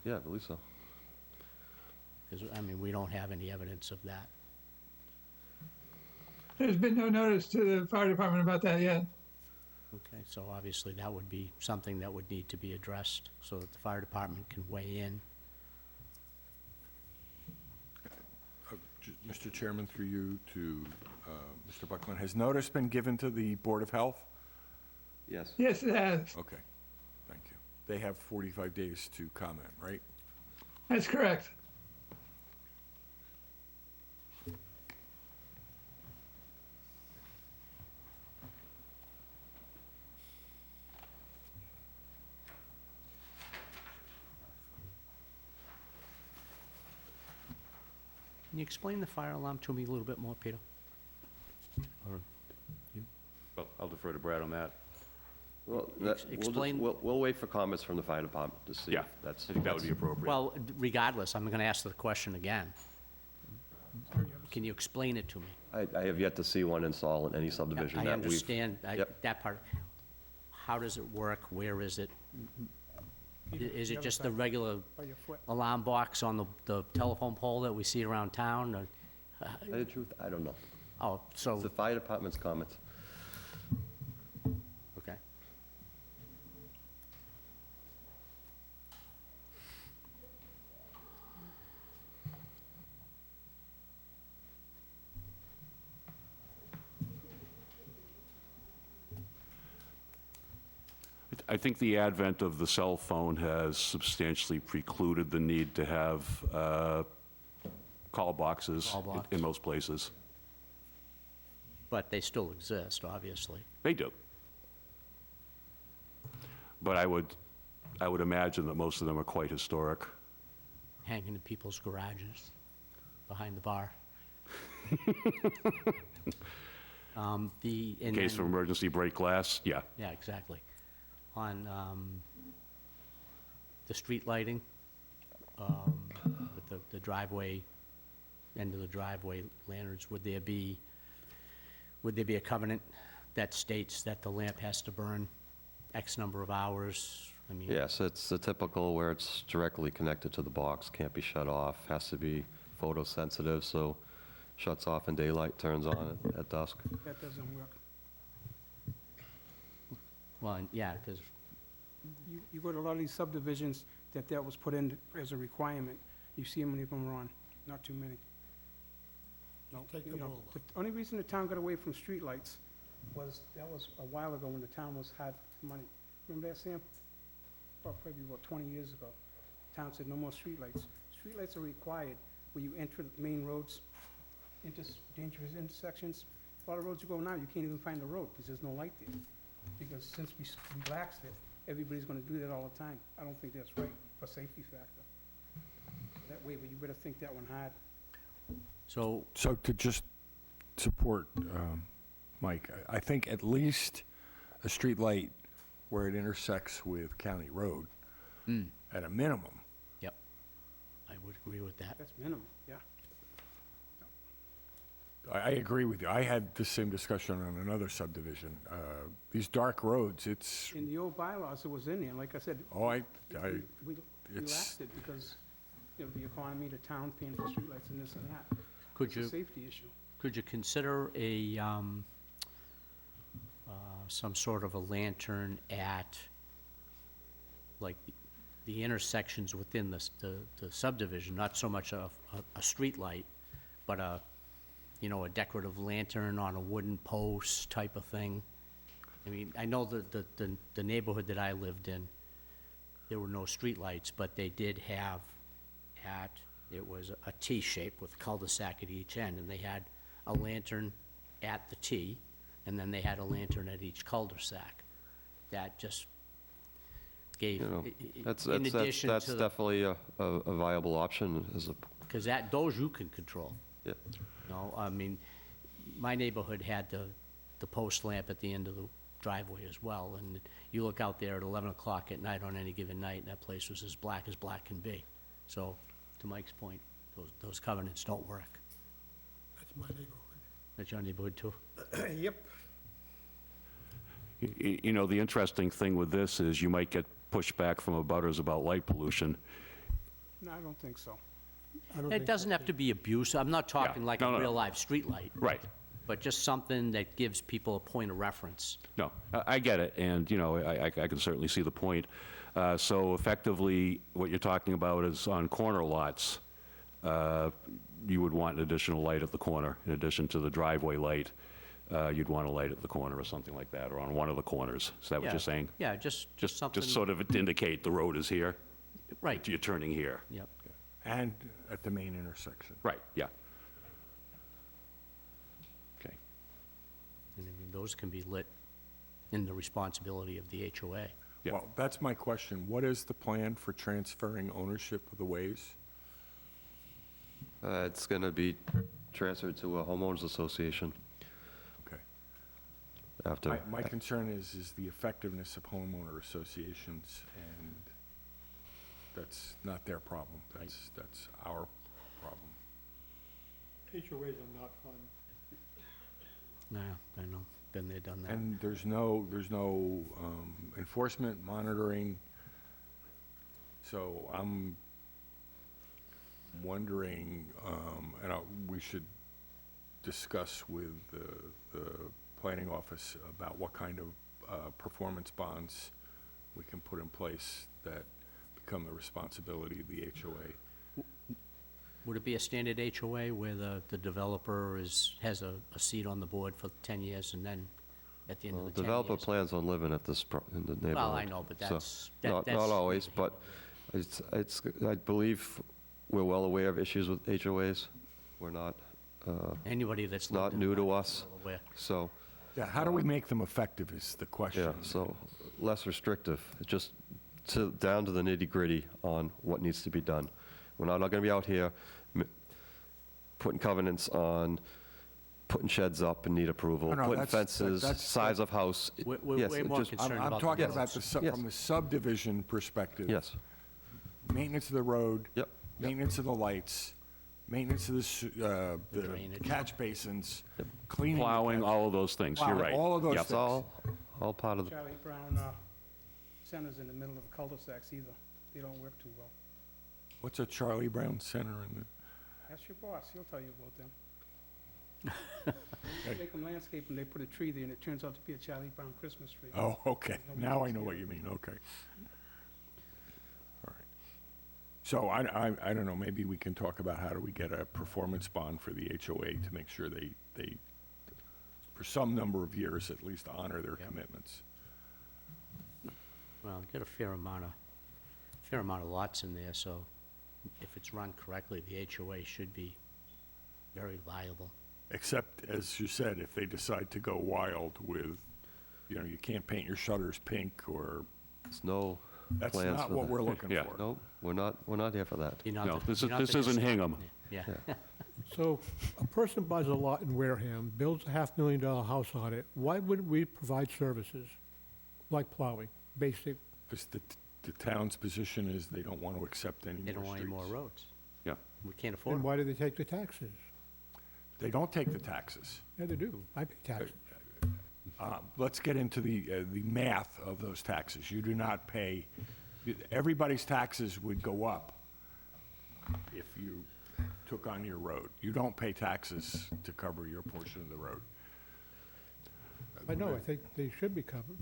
Yeah, I believe so. Because, I mean, we don't have any evidence of that. There's been no notice to the fire department about that yet. Okay, so obviously that would be something that would need to be addressed so that the fire department can weigh in. Mr. Chairman, through you to Mr. Buckland, has notice been given to the Board of Health? Yes. Yes, it has. Okay, thank you. They have 45 days to comment, right? That's correct. Can you explain the fire alarm to me a little bit more, Peter? Or Well, I'll defer to Brad on that. Well, explain- we'll wait for comments from the fire department to see Yeah, if that's. I think that would be appropriate. Well, regardless, I'm gonna ask the question again. Can you explain it to me? I have yet to see one install in any subdivision I that we've. understand Yep. that part. How does it work? Where is it? Is it just the regular By your foot. alarm box on the telephone pole that we see around town? Or- Tell you the truth, I don't know. Oh, It's so, the fire department's comments. okay. I think the advent of the cell phone has substantially precluded the need to have call boxes Call box. in most places. But they still exist, obviously. They do. But I would imagine that most of them are quite historic. Hanging in people's garages, behind the bar. In case of emergency break glass, yeah. Yeah, exactly. On the street lighting, with the driveway, end of the driveway lanterns, would there be a covenant that states that the lamp has to burn X number of hours? I mean, Yes, it's the typical where it's directly connected to the box, can't be shut off, has to be photosensitive, so shuts off in daylight, turns on at dusk. That doesn't work. well, yeah, because, You go to a lot of these subdivisions that was put in as a requirement. You see how many of them are on, not too many. No, Take you them know, all. the only reason the town got away from streetlights was a while ago when the town was had money. Remember that, Sam? Probably about 20 years ago. Town said no more streetlights. Streetlights are required where you enter main roads, dangerous intersections. A lot of roads you go now, you can't even find the road, because there's no light there. Because since we relaxed it, everybody's gonna do that all the time. I don't think that's right, for safety factor. That way, but you better think that one hard. So, So to just support Mike, I think at least a street light where it intersects with County Road, at a minimum. yep, I would agree with that. That's minimum, yeah. I agree with you. I had the same discussion on another subdivision. These dark roads, it's, In the old bylaws, it was in there, and like I said. oh, we it's- relaxed it because, you know, the economy, the town paying for streetlights and this and that. Could It's a you, safety issue. could you consider some sort of a lantern at, like, the intersections within the subdivision, not so much a street light, but a decorative lantern on a wooden post type of thing? I mean, I know the neighborhood that I lived in, there were no street lights, but they did have it was a T shape with a cul-de-sac at each end, and they had a lantern at the T, and then they had a lantern at each cul-de-sac. That just gave, You know, that's in addition that's to the, definitely a viable option as a, because those you can control. yeah. No, I mean, my neighborhood had the post lamp at the end of the driveway as well, and you look out there at 11 o'clock at night on any given night, and that place was as black can be. So, to Mike's point, those covenants don't work. That's my neighborhood. That's your neighborhood too? Yep. You know, the interesting thing with this is you might get pushback from abutters about light pollution. No, I don't think so. It doesn't have to be abuse. I'm not talking like no, a no. real live streetlight. Right. But just something that gives people a point of reference. No, I get it, and, you know, I can certainly see the point. So effectively, what you're talking about is on corner lots, you would want an additional light at the corner, in addition to the driveway light. You'd want a light at the corner or something like that, or on one of the corners. Is that what Yeah. you're saying? Yeah, just something. Just sort of to indicate the road is here? Right. You're turning here? Yep. and at the main intersection. Right, yeah. Okay. And I mean, those can be lit in the responsibility of the HOA. Yeah. Well, that's my question. What is the plan for transferring ownership of the ways? It's going to be transferred to a homeowners association Okay. after. My concern is the effectiveness of homeowner associations, and that's not their problem. That's our problem. HOAs are not fun. Yeah, I know. Been there, done that. And there's no enforcement, monitoring. So I'm wondering, we should discuss with the planning office about what kind of performance bonds we can put in place that become the responsibility of the HOA. Would it be a standard HOA where the developer has a seat on the board for 10 years, and then at the end of the 10 years? Developer plans on living at this, in the neighborhood. Well, I know, but So, that's... Not always, but I believe we're well aware of issues with HOAs. We're not, Anybody that's... it's not lived in new to Rhinebeck us, is well aware. so, Yeah, how do we make them effective is the question. yeah, so less restrictive, just down to the nitty-gritty on what needs to be done. We're not going to be out here putting covenants on putting sheds up and need approval, No, putting that's- fences, size of house. We're Yes, way it more just- concerned I'm about talking the about roads. Yes. from the subdivision perspective. Yes, Maintenance of the road. Yep. Maintenance of the lights, maintenance of the drainage. catch basins, cleaning. Plowing, all of those things, you're Plowing, right. all of those Yep. things. all part of the, Charlie Brown centers in the middle of the cul-de-sacs either. They don't work too well. What's a Charlie Brown Center in the? Ask your boss, he'll tell you about them. They make them landscape and they put a tree there and it turns out to be a Charlie Brown Christmas tree. Oh, okay. Nobody Now I takes know care what of you it. mean, okay. All right. So I don't know, maybe we can talk about how do we get a performance bond for the HOA to make sure they, for some number of years at least, honor their commitments. Well, get a fair amount of lots in there, so if it's run correctly, the HOA should be very viable. Except, as you said, if they decide to go wild with, you can't paint your shutters pink or, There's no that's plans not for what that. we're looking Yeah. for. No, we're not here for that. You're not No, the- this you're not is- the this isn't dis- Hingham. Yeah. So a person buys a lot in Wareham, builds a $500,000 house on it, why wouldn't we provide services like plowing, basic? Because the town's position is they don't want to accept any more They don't want any more streets. roads. Yeah. We can't afford And them. why do they take the taxes? They don't take the taxes. Yeah, they do. I pay taxes. Let's get into the math of those taxes. You do not pay, everybody's taxes would go up if you took on your road. You don't pay taxes to cover your portion of the road. I know, I think they should be covered.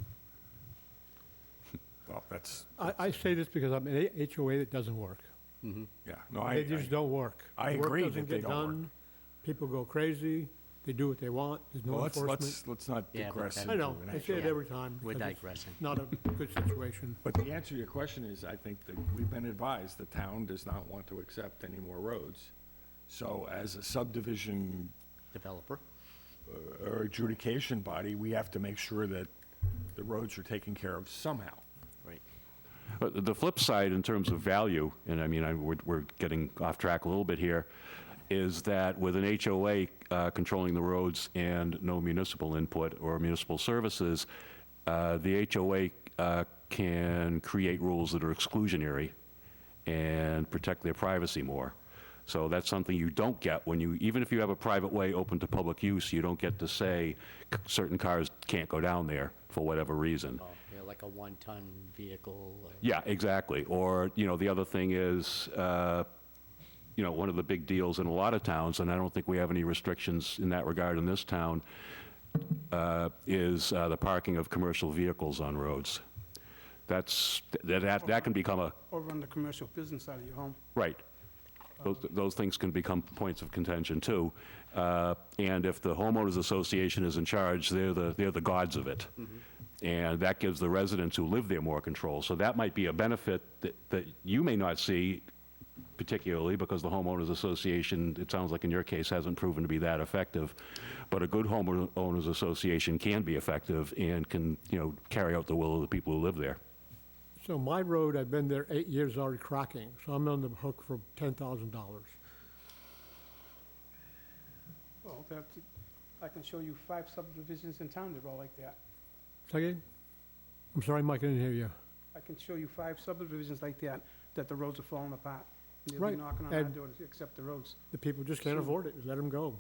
Well, that's, I say this because I'm in a HOA that doesn't work. yeah, no, They just don't work. I The work agree doesn't that they get don't work. done. People go crazy, they do what they want, there's no Well, enforcement. let's not Yeah, but digress that- into I know, an I say it HOA. every time. We're because it's digressing. Not a good situation. But the answer to your question is, I think that we've been advised the town does not want to accept any more roads. So as a subdivision Developer. or adjudication body, we have to make sure that the roads are taken care of somehow. Right. But the flip side in terms of value, and I mean, we're getting off track a little bit here, is that with an HOA controlling the roads and no municipal input or municipal services, the HOA can create rules that are exclusionary and protect their privacy more. So that's something you don't get when you, even if you have a private way open to public use, you don't get to say certain cars can't go down there for whatever reason. Oh, yeah, like a one-ton vehicle. or- Yeah, exactly. Or, the other thing is, one of the big deals in a lot of towns, and I don't think we have any restrictions in that regard in this town, is the parking of commercial vehicles on roads. That can become a, Or on the commercial business side of your home. right. Those things can become points of contention, too. And if the homeowners association is in charge, they're the gods of it. And that gives the residents who live there more control. So that might be a benefit that you may not see particularly, because the homeowners association, it sounds like in your case, hasn't proven to be that effective. But a good homeowners association can be effective and can, carry out the will of the people who live there. So my road, I've been there 8 years already cracking, so I'm on the hook for $10,000. Well, I can show you 5 subdivisions in town that are all like that. Second? I'm sorry, Mike, I didn't hear you. I can show you 5 subdivisions like that the roads are falling apart. They'll Right, be knocking on our and- door to accept the roads. The people just can't afford it, let them go.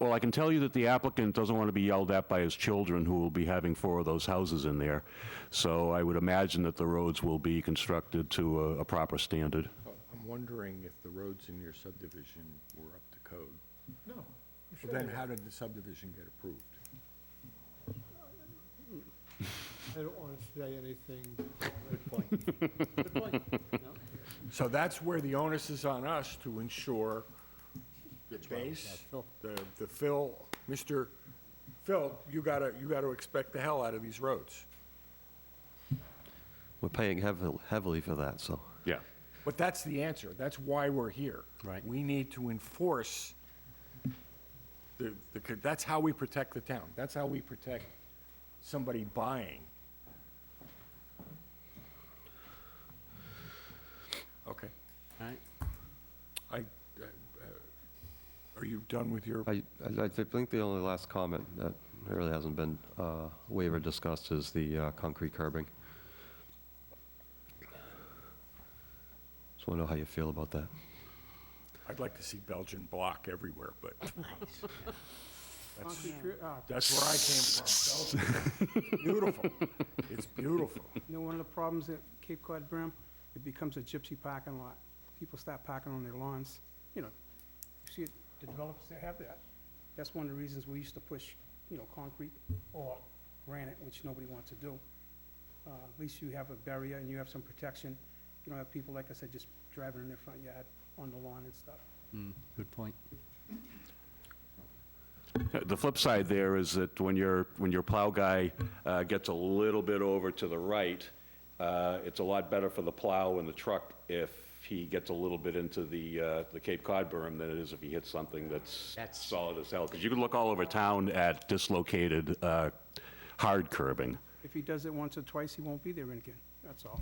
Well, I can tell you that the applicant doesn't want to be yelled at by his children, who will be having 4 of those houses in there. So I would imagine that the roads will be constructed to a proper standard. I'm wondering if the roads in your subdivision were up to code. No. Well, then how did the subdivision get approved? I don't want to say anything. Good point. Good point. No? So that's where the onus is on us to ensure the That's right, base, that's Phil. the fill. Mr. Phil, you gotta expect the hell out of these roads. We're paying heavily for that, so. Yeah. But that's the answer. That's why we're here. Right. We need to enforce that's how we protect the town. That's how we protect somebody buying. Okay. All right. Are you done with your? I think the only last comment that really hasn't been waiver discussed is the concrete curbing. Just want to know how you feel about that. I'd like to see Belgian block everywhere, but That's where I came from. Belgium. Beautiful. It's beautiful. One of the problems at Cape Cod Brim, it becomes a gypsy parking lot. People start parking on their lawns. You see it, the developers that have that. That's one of the reasons we used to push, concrete or granite, which nobody wants to do. At least you have a barrier and you have some protection. You don't have people, like I said, just driving in their front yard on the lawn and stuff. Good point. The flip side there is that when your plow guy gets a little bit over to the right, it's a lot better for the plow and the truck if he gets a little bit into the Cape Cod berm than it is if he hits something that's solid as hell. Because you can look all over town at dislocated, hard curbing. If he does it once or twice, he won't be there again, that's all.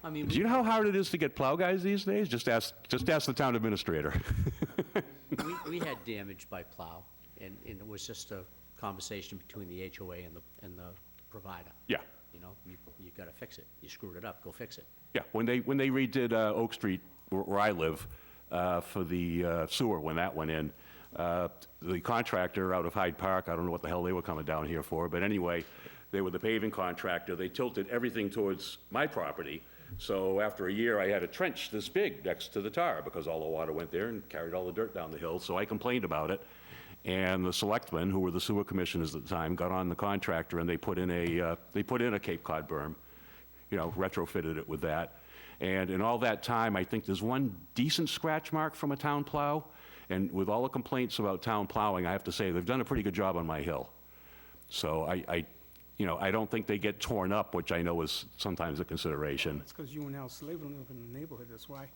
I mean, Do you know how hard it is to get plow guys these days? Just ask the town administrator. we had damage by plow, and it was just a conversation between the HOA and the provider. Yeah. You know, you gotta fix it. You screwed it up, go fix it. Yeah, when they redid Oak Street, where I live, for the sewer, when that went in, the contractor out of Hyde Park, I don't know what the hell they were coming down here for, but anyway, they were the paving contractor. They tilted everything towards my property. So after a year, I had a trench this big next to the tar because all the water went there and carried all the dirt down the hill. So I complained about it. And the selectmen, who were the sewer commissioners at the time, got on the contractor and they put in a Cape Cod berm, you know, retrofitted it with that. And in all that time, I think there's one decent scratch mark from a town plow. And with all the complaints about town plowing, I have to say they've done a pretty good job on my hill. So I don't think they get torn up, which I know is sometimes a consideration. It's because you and Al Slavin live in the neighborhood, that's why.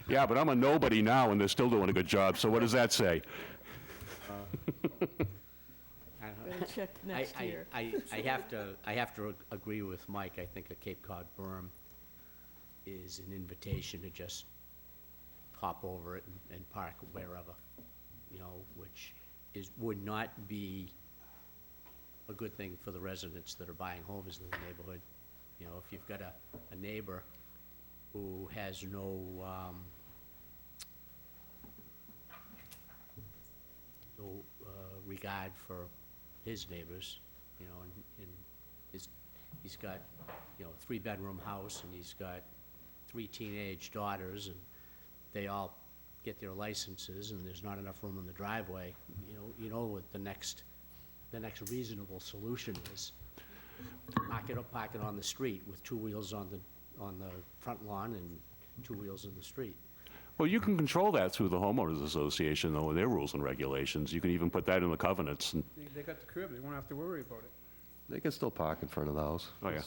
Yeah, but I'm a nobody now, and they're still doing a good job, so what does that say? Better check next year. I have to agree with Mike. I think a Cape Cod berm is an invitation to just hop over it and park wherever, you know, which would not be a good thing for the residents that are buying homes in the neighborhood. You know, if you've got a neighbor who has no regard for his neighbors, you know, and he's got, you know, a 3-bedroom house, and he's got 3 teenage daughters, and they all get their licenses, and there's not enough room in the driveway. You know what the next reasonable solution is. Park it on the street with 2 wheels on the front lawn and 2 wheels in the street. Well, you can control that through the homeowners association, though, and their rules and regulations. You can even put that in the covenants. And They got the curb, they won't have to worry about it. They can still park in front of the house. Oh, yeah.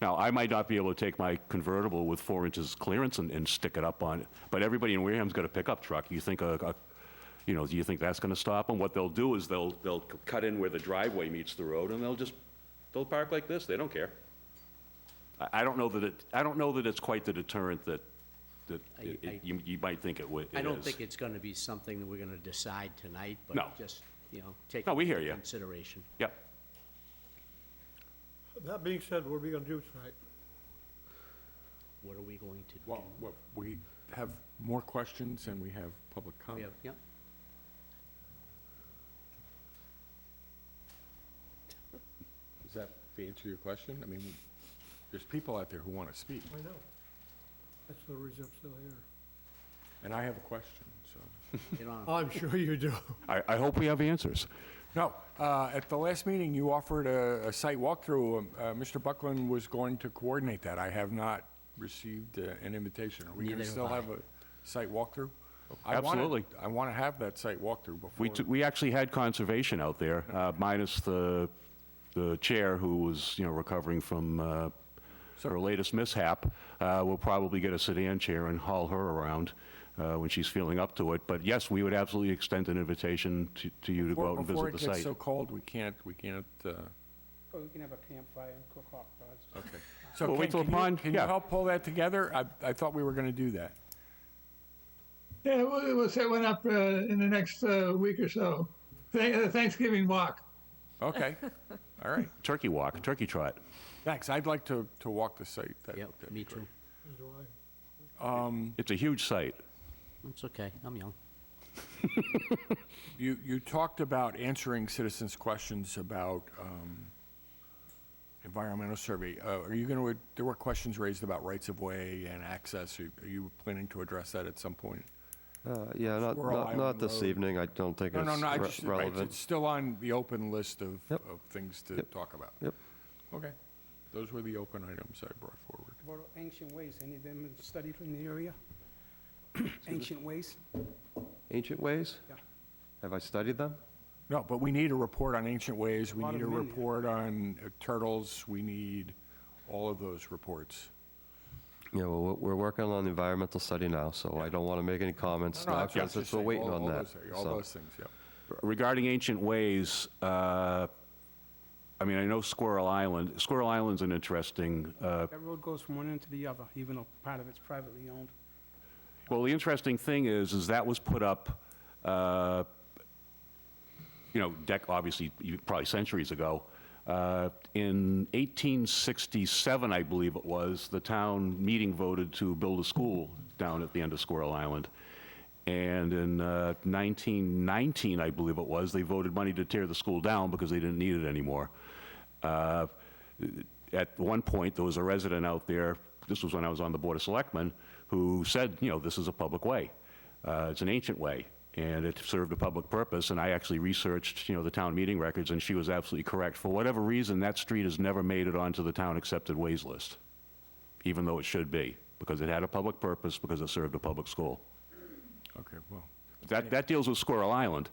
Now, I might not be able to take my convertible with 4 inches clearance and stick it up on it, but everybody in Wareham's got a pickup truck. You think do you think that's going to stop them? What they'll do is they'll cut in where the driveway meets the road, and they'll park like this. They don't care. I don't know that it's quite the deterrent that you might think it is. I don't think it's gonna be something that we're gonna decide tonight, No. but just, you know, take No, we it hear into you. consideration. Yep. That being said, what are we gonna do tonight? What are we going to do? Well, we have more questions and we have public We comment. have, yeah. Does that answer your question? I mean, there's people out there who want to speak, I know. That's the reason I'm still here. and I have a question, so. You know, I'm sure you do. I hope we have answers. No, at the last meeting, you offered a site walkthrough. Mr. Buckland was going to coordinate that. I have not received an invitation. Are we going Neither to still have have a site walkthrough? Absolutely. I want to have that site walkthrough before. We actually had conservation out there, minus the chair who was, recovering from her latest mishap. We'll probably get a sedan chair and haul her around when she's feeling up to it. But yes, we would absolutely extend an invitation to you to go out and visit the Before it gets site. so cold, we can't. Oh, we can have a campfire and cook hot dogs. Okay. So Well, wait till the pond, can you yeah. help pull that together? I thought we were going to do that. Yeah, we'll set one up in the next week or so. Thanksgiving walk. Okay, all right. Turkey walk, turkey trot. Thanks. I'd like to walk the site. Yep, me too. It's a huge site. It's okay, I'm young. You talked about answering citizens' questions about environmental survey. Are you going to, there were questions raised about rights-of-way and access. Are you planning to address that at some point? Yeah, Squirrel not Island this Road. evening. I don't think No, it's I just, right, relevant. it's still on the open list of Yep. things to Yep. talk about. Yep. Okay. Those were the open items I brought forward. What about ancient ways? Any of them studied in the area? Ancient ways? Ancient ways? Yeah. Have I studied them? No, but we need a report on ancient ways. We lot need of a them in there. report on turtles. We need all of those reports. Yeah, well, we're working on the environmental study now, so I don't want to make any comments No, now, that's because just we're saying, waiting on all that. All so. those things, yeah. Regarding ancient ways, I mean, I know Squirrel Island. Squirrel Island's an interesting, That road goes from one end to the other, even though part of it's privately owned. well, the interesting thing is that was put up, obviously, probably centuries ago. In 1867, I believe it was, the town meeting voted to build a school down at the end of Squirrel Island. And in 1919, I believe it was, they voted money to tear the school down because they didn't need it anymore. At one point, there was a resident out there, this was when I was on the Board of Selectmen, who said, this is a public way. It's an ancient way, and it served a public purpose, and I actually researched, the town meeting records, and she was absolutely correct. For whatever reason, that street has never made it onto the town accepted ways list, even though it should be, because it had a public purpose, because it served a public school. Okay, well. That deals with Squirrel Island.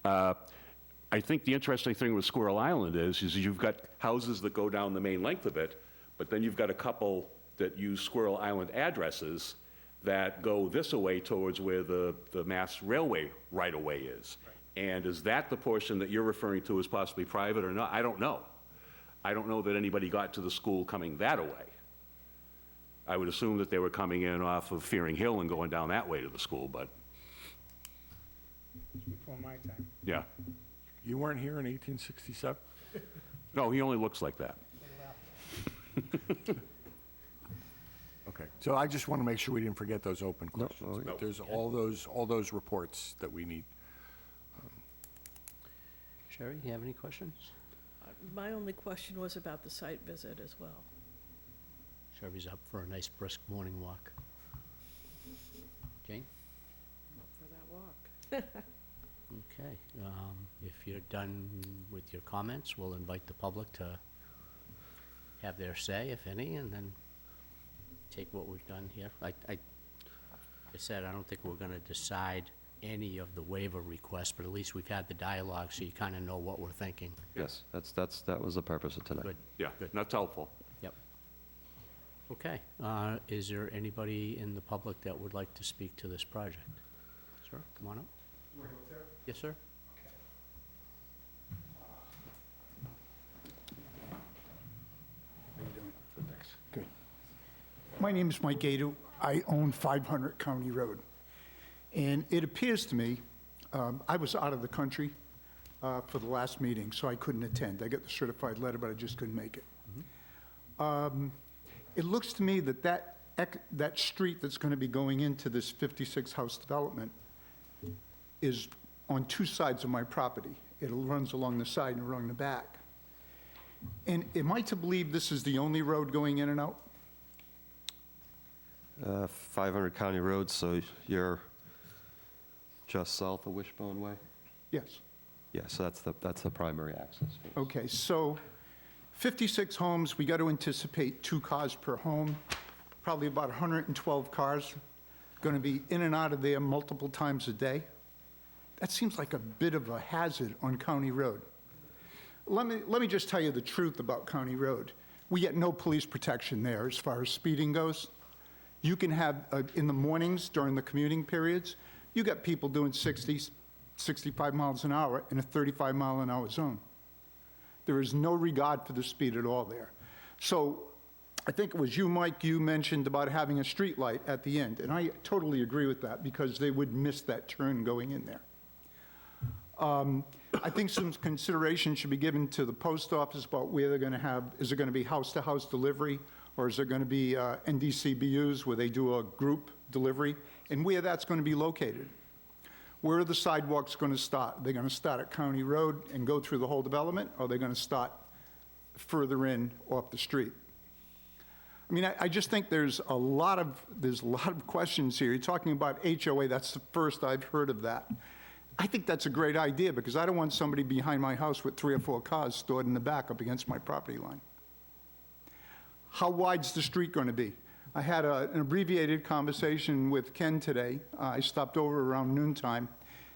I think the interesting thing with Squirrel Island is you've got houses that go down the main length of it, but then you've got a couple that use Squirrel Island addresses that go this way towards where the Mass Railway right-of-way is. Right. And is that the portion that you're referring to as possibly private or not? I don't know. I don't know that anybody got to the school coming that way. I would assume that they were coming in off of Fearing Hill and going down that way to the school, but, Before my time. yeah. You weren't here in 1867? No, he only looks like that. Okay, so I just want to make sure we didn't forget those open questions. No. There's all those reports that we need. Sherry, you have any questions? My only question was about the site visit as well. Sherry's up for a nice brisk morning walk. Jane? For that walk. Okay, if you're done with your comments, we'll invite the public to have their say, if any, and then take what we've done here. Like I said, I don't think we're gonna decide any of the waiver requests, but at least we've had the dialogue, so you kind of know what we're thinking. Yes, that was the purpose of tonight. Good. Yeah, that's helpful. Yep. Okay, is there anybody in the public that would like to speak to this project? Sir, come on up. Yes, sir. How you doing? Good. My name is Mike Gadu. I own 500 County Road. And it appears to me, I was out of the country for the last meeting, so I couldn't attend. I got the certified letter, but I just couldn't make it. It looks to me that that street that's going to be going into this 56-house development is on two sides of my property. It runs along the side and along the back. And am I to believe this is the only road going in and out? 500 County Road, so you're just south of Wishbone Way? Yes. Yeah, so that's the primary access. Okay, so 56 homes, we got to anticipate 2 cars per home, probably about 112 cars going to be in and out of there multiple times a day. That seems like a bit of a hazard on County Road. Let me just tell you the truth about County Road. We get no police protection there as far as speeding goes. You can have, in the mornings during the commuting periods, you got people doing 60, 65 miles an hour in a 35 mile an hour zone. There is no regard for the speed at all there. So I think it was you, Mike, you mentioned about having a street light at the end, and I totally agree with that because they would miss that turn going in there. I think some consideration should be given to the post office about where they're going to have, is it going to be house-to-house delivery, or is it going to be NDCBUs where they do a group delivery, and where that's going to be located. Where are the sidewalks going to start? Are they going to start at County Road and go through the whole development, or are they going to start further in off the street? I mean, I just think there's a lot of questions here. You're talking about HOA, that's the first I've heard of that. I think that's a great idea because I don't want somebody behind my house with 3 or 4 cars stored in the back up against my property line. How wide's the street going to be? I had an abbreviated conversation with Ken today. I stopped over around noontime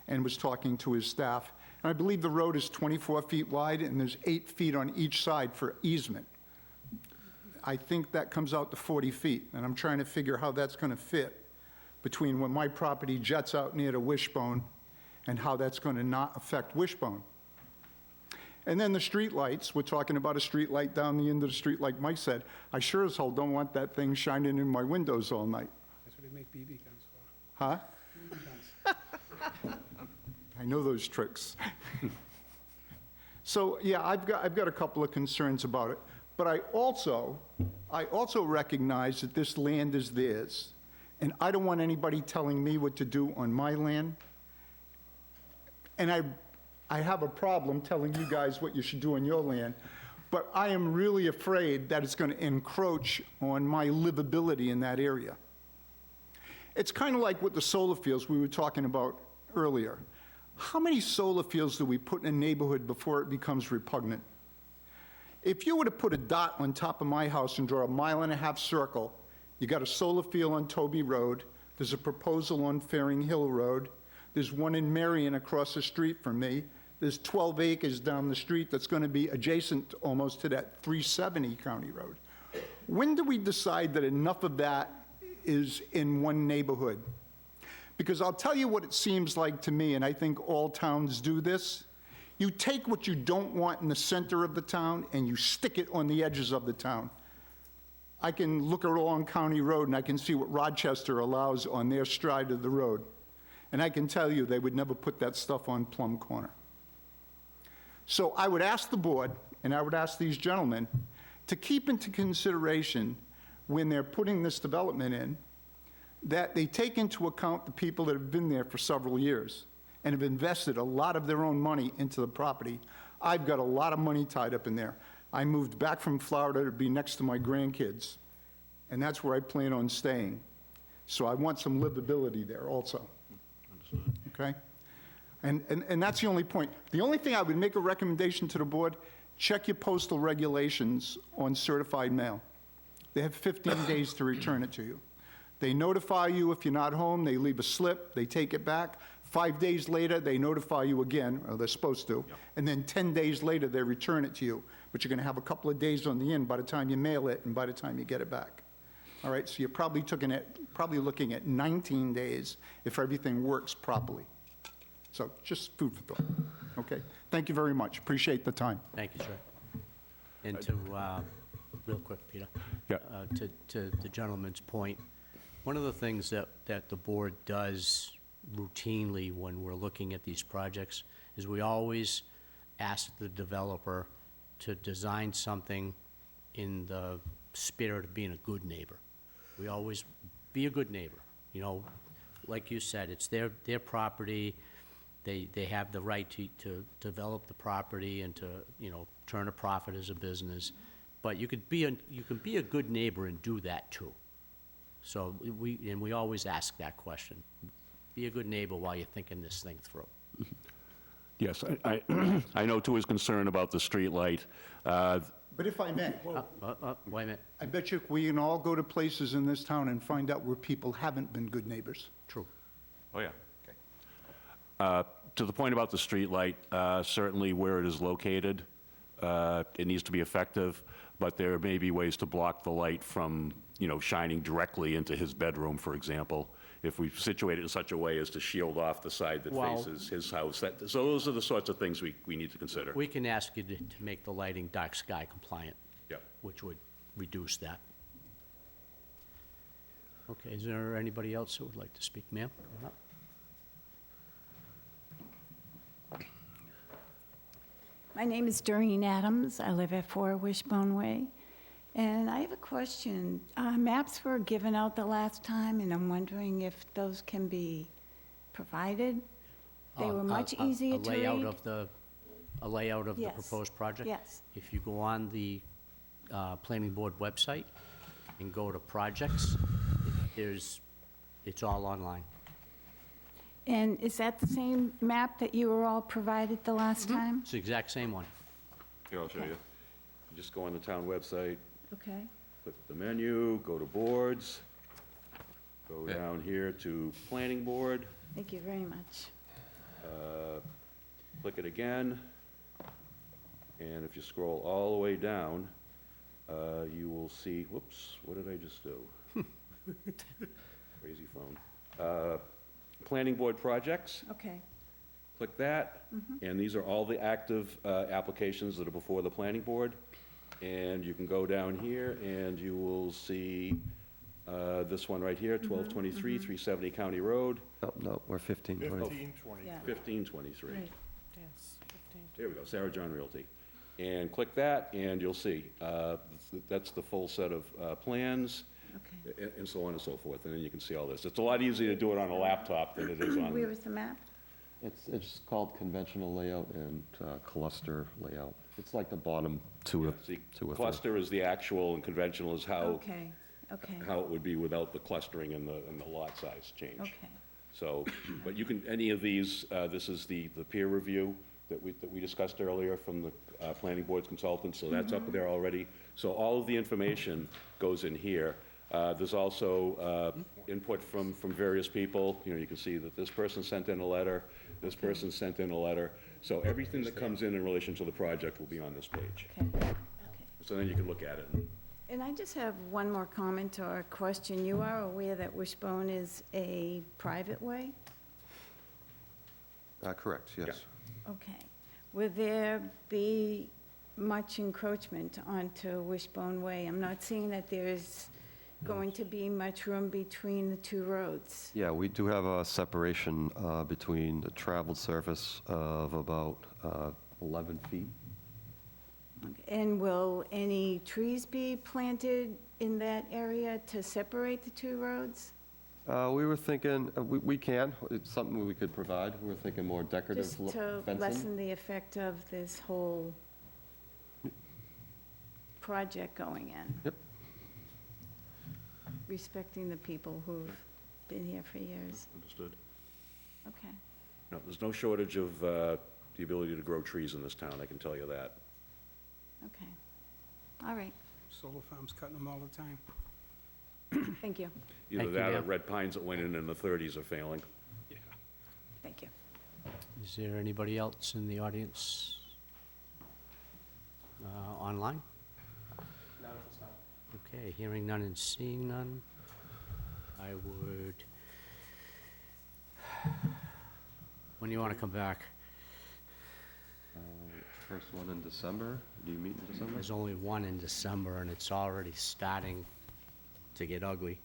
and was talking to his staff. And I believe the road is 24 feet wide and there's 8 feet on each side for easement. I think that comes out to 40 feet, and I'm trying to figure how that's going to fit between when my property jets out near to Wishbone and how that's going to not affect Wishbone. And then the street lights, we're talking about a street light down the end of the street, like Mike said. I sure as hell don't want that thing shining in my windows all night. That's what they make BB guns for. Huh? BB guns. I know those tricks. So, yeah, I've got a couple of concerns about it. But I also recognize that this land is theirs. And I don't want anybody telling me what to do on my land. And I have a problem telling you guys what you should do on your land. But I am really afraid that it's going to encroach on my livability in that area. It's kind of like with the solar fields we were talking about earlier. How many solar fields do we put in a neighborhood before it becomes repugnant? If you were to put a dot on top of my house and draw a 1.5 mile circle, you got a solar field on Toby Road, there's a proposal on Fairing Hill Road, there's one in Marion across the street from me, there's 12 acres down the street that's going to be adjacent almost to that 370 County Road. When do we decide that enough of that is in one neighborhood? Because I'll tell you what it seems like to me, and I think all towns do this. You take what you don't want in the center of the town and you stick it on the edges of the town. I can look along County Road and I can see what Rochester allows on their stride of the road. And I can tell you they would never put that stuff on Plum Corner. So I would ask the board, and I would ask these gentlemen, to keep into consideration when they're putting this development in, that they take into account the people that have been there for several years and have invested a lot of their own money into the property. I've got a lot of money tied up in there. I moved back from Florida to be next to my grandkids, and that's where I plan on staying. So I want some livability there also. Okay? And that's the only point. The only thing I would make a recommendation to the board, check your postal regulations on certified mail. They have 15 days to return it to you. They notify you if you're not home, they leave a slip, they take it back. 5 days later, they notify you again, or they're supposed to, and then 10 days later, they return it to you. But you're gonna have a couple of days on the end by the time you mail it and by the time you get it back. All right, so you're probably looking at 19 days if everything works properly. So just food for thought, okay? Thank you very much, appreciate the time. Thank you, sir. And to, real quick, Peter. Yeah. To the gentleman's point, one of the things that the board does routinely when we're looking at these projects is we always ask the developer to design something in the spirit of being a good neighbor. We always be a good neighbor. You know, like you said, it's their property. They have the right to develop the property and to, you know, turn a profit as a business. But you can be a good neighbor and do that too. So we always ask that question. Be a good neighbor while you're thinking this thing through. Yes, I know too his concern about the street light. But if I may, Wait a minute. I bet you we can all go to places in this town and find out where people haven't been good neighbors. True. Oh, yeah. To the point about the street light, certainly where it is located, it needs to be effective, but there may be ways to block the light from, you know, shining directly into his bedroom, for example, if we situate it in such a way as to shield off the side that Well- faces his house. So those are the sorts of things we need to consider. We can ask you to make the lighting dark sky compliant. Yep. Which would reduce that. Okay, is there anybody else who would like to speak? Ma'am, come on up. My name is Doreen Adams. I live at 4 Wishbone Way. And I have a question. Maps were given out the last time, and I'm wondering if those can be provided? They were much easier to read. A layout of the Yes. proposed project? Yes. If you go on the planning board website and go to projects, it's all online. And is that the same map that you were all provided the last time? It's the exact same one. Here, I'll show you. Just go on the town website, Okay. click the menu, go to boards, go down here to planning board, Thank you very much. click it again, and if you scroll all the way down, you will see, whoops, what did I just do? Crazy phone. Planning board projects, Okay. click that, and these are all the active applications that are before the planning board. And you can go down here, and you will see this one right here, 1223, 370 County Road, Oh, no, we're 1520. 1520. Yeah. 1523. Right. Yes, 15. There we go, Sarah John Realty. And click that, and you'll see, that's the full set of plans, Okay. and so on and so forth, and then you can see all this. It's a lot easier to do it on a laptop than it is Where on, is the map? It's called conventional layout and cluster layout. It's like the bottom two see, or three. cluster is the actual, and conventional is how, Okay, okay, how it would be without the clustering and the lot size change. okay. So, but you can, any of these, this is the peer review that we discussed earlier from the planning board's consultant, so that's up there already. So all of the information goes in here. There's also input from various people. You know, you can see that this person sent in a letter, this person sent in a letter. So everything that comes in relation to the project will be on this page. Okay. So then you can look at it. And I just have one more comment or question. You are aware that Wishbone is a private way? Correct, yes. Okay. Will there be much encroachment onto Wishbone Way? I'm not seeing that there's going to be much room between the two roads. Yeah, we do have a separation between the traveled surface of about 11 feet. And will any trees be planted in that area to separate the two roads? We were thinking, we can, it's something we could provide. We were thinking more decorative Just to fencing. lessen the effect of this whole project going in. Yep. Respecting the people who've been here for years. Understood. Okay. No, there's no shortage of the ability to grow trees in this town, I can tell you that. Okay. All right. Solar farms cutting them all the time. Thank you. Either Thank you, that or ma'am. red pines that went in the 30s are failing. Thank you. Is there anybody else in the audience online? Not at this time. Okay, hearing none and seeing none, I would, when do you want to come back? First one in December. Do you meet in December? There's only one in December, and it's already starting to get ugly.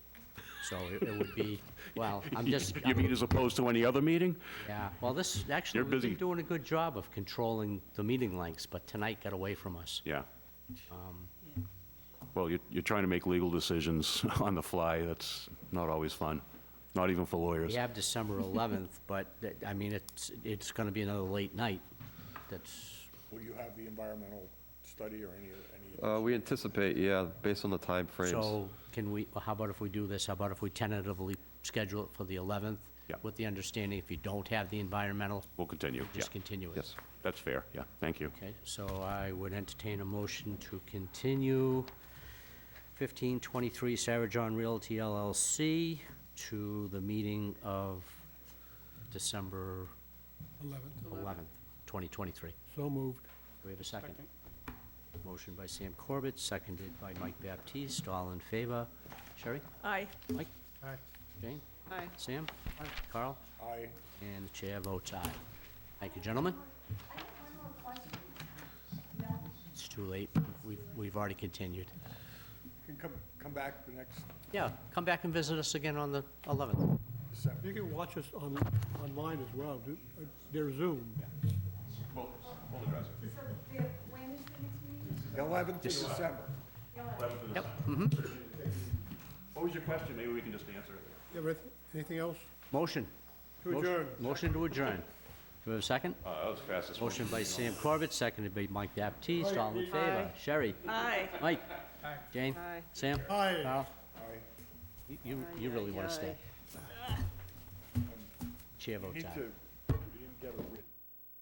So it would be, well, I'm just, You mean as opposed to any other meeting? yeah, well, this, actually, You're we've been busy. doing a good job of controlling the meeting lengths, but tonight got away from us. Yeah. Um, Well, you're trying to make legal decisions on the fly. That's not always fun, not even for lawyers. We have December 11th, but, I mean, it's going to be another late night. That's, Will you have the environmental study or any? We anticipate, yeah, based on the time frames. so can we, well, how about if we do this? How about if we tentatively schedule it for the 11th? Yeah. With the understanding if you don't have the environmental, We'll continue, yeah. just continue it. Yes. That's fair, yeah, thank you. Okay, so I would entertain a motion to continue 1523 Sarah John Realty LLC to the meeting of December 11th, 2023. So moved. Do we have a second? Motion by Sam Corbett, seconded by Mike Baptiste. All in favor? Sherry? Aye. Mike? Aye. Jane? Aye. Sam? Carl? Aye. And the chair votes aye. Thank you, gentlemen. It's too late. We've already continued. You can come back the next Yeah, come back and visit us again on the 11th. December. You can watch us online as well. They're Zoom. The 11th of December. Yep. What was your question? Maybe we can just answer it. Yeah, but anything else? Motion. To adjourn. Motion to adjourn. Do we have a second? That was the fastest one. Motion by Sam Corbett, seconded by Mike Baptiste. All in favor? Aye. Sherry? Aye. Mike? Jane? Aye. Sam? Aye. Carl? Aye. You really want to Aye, stay? Chair votes Need aye. to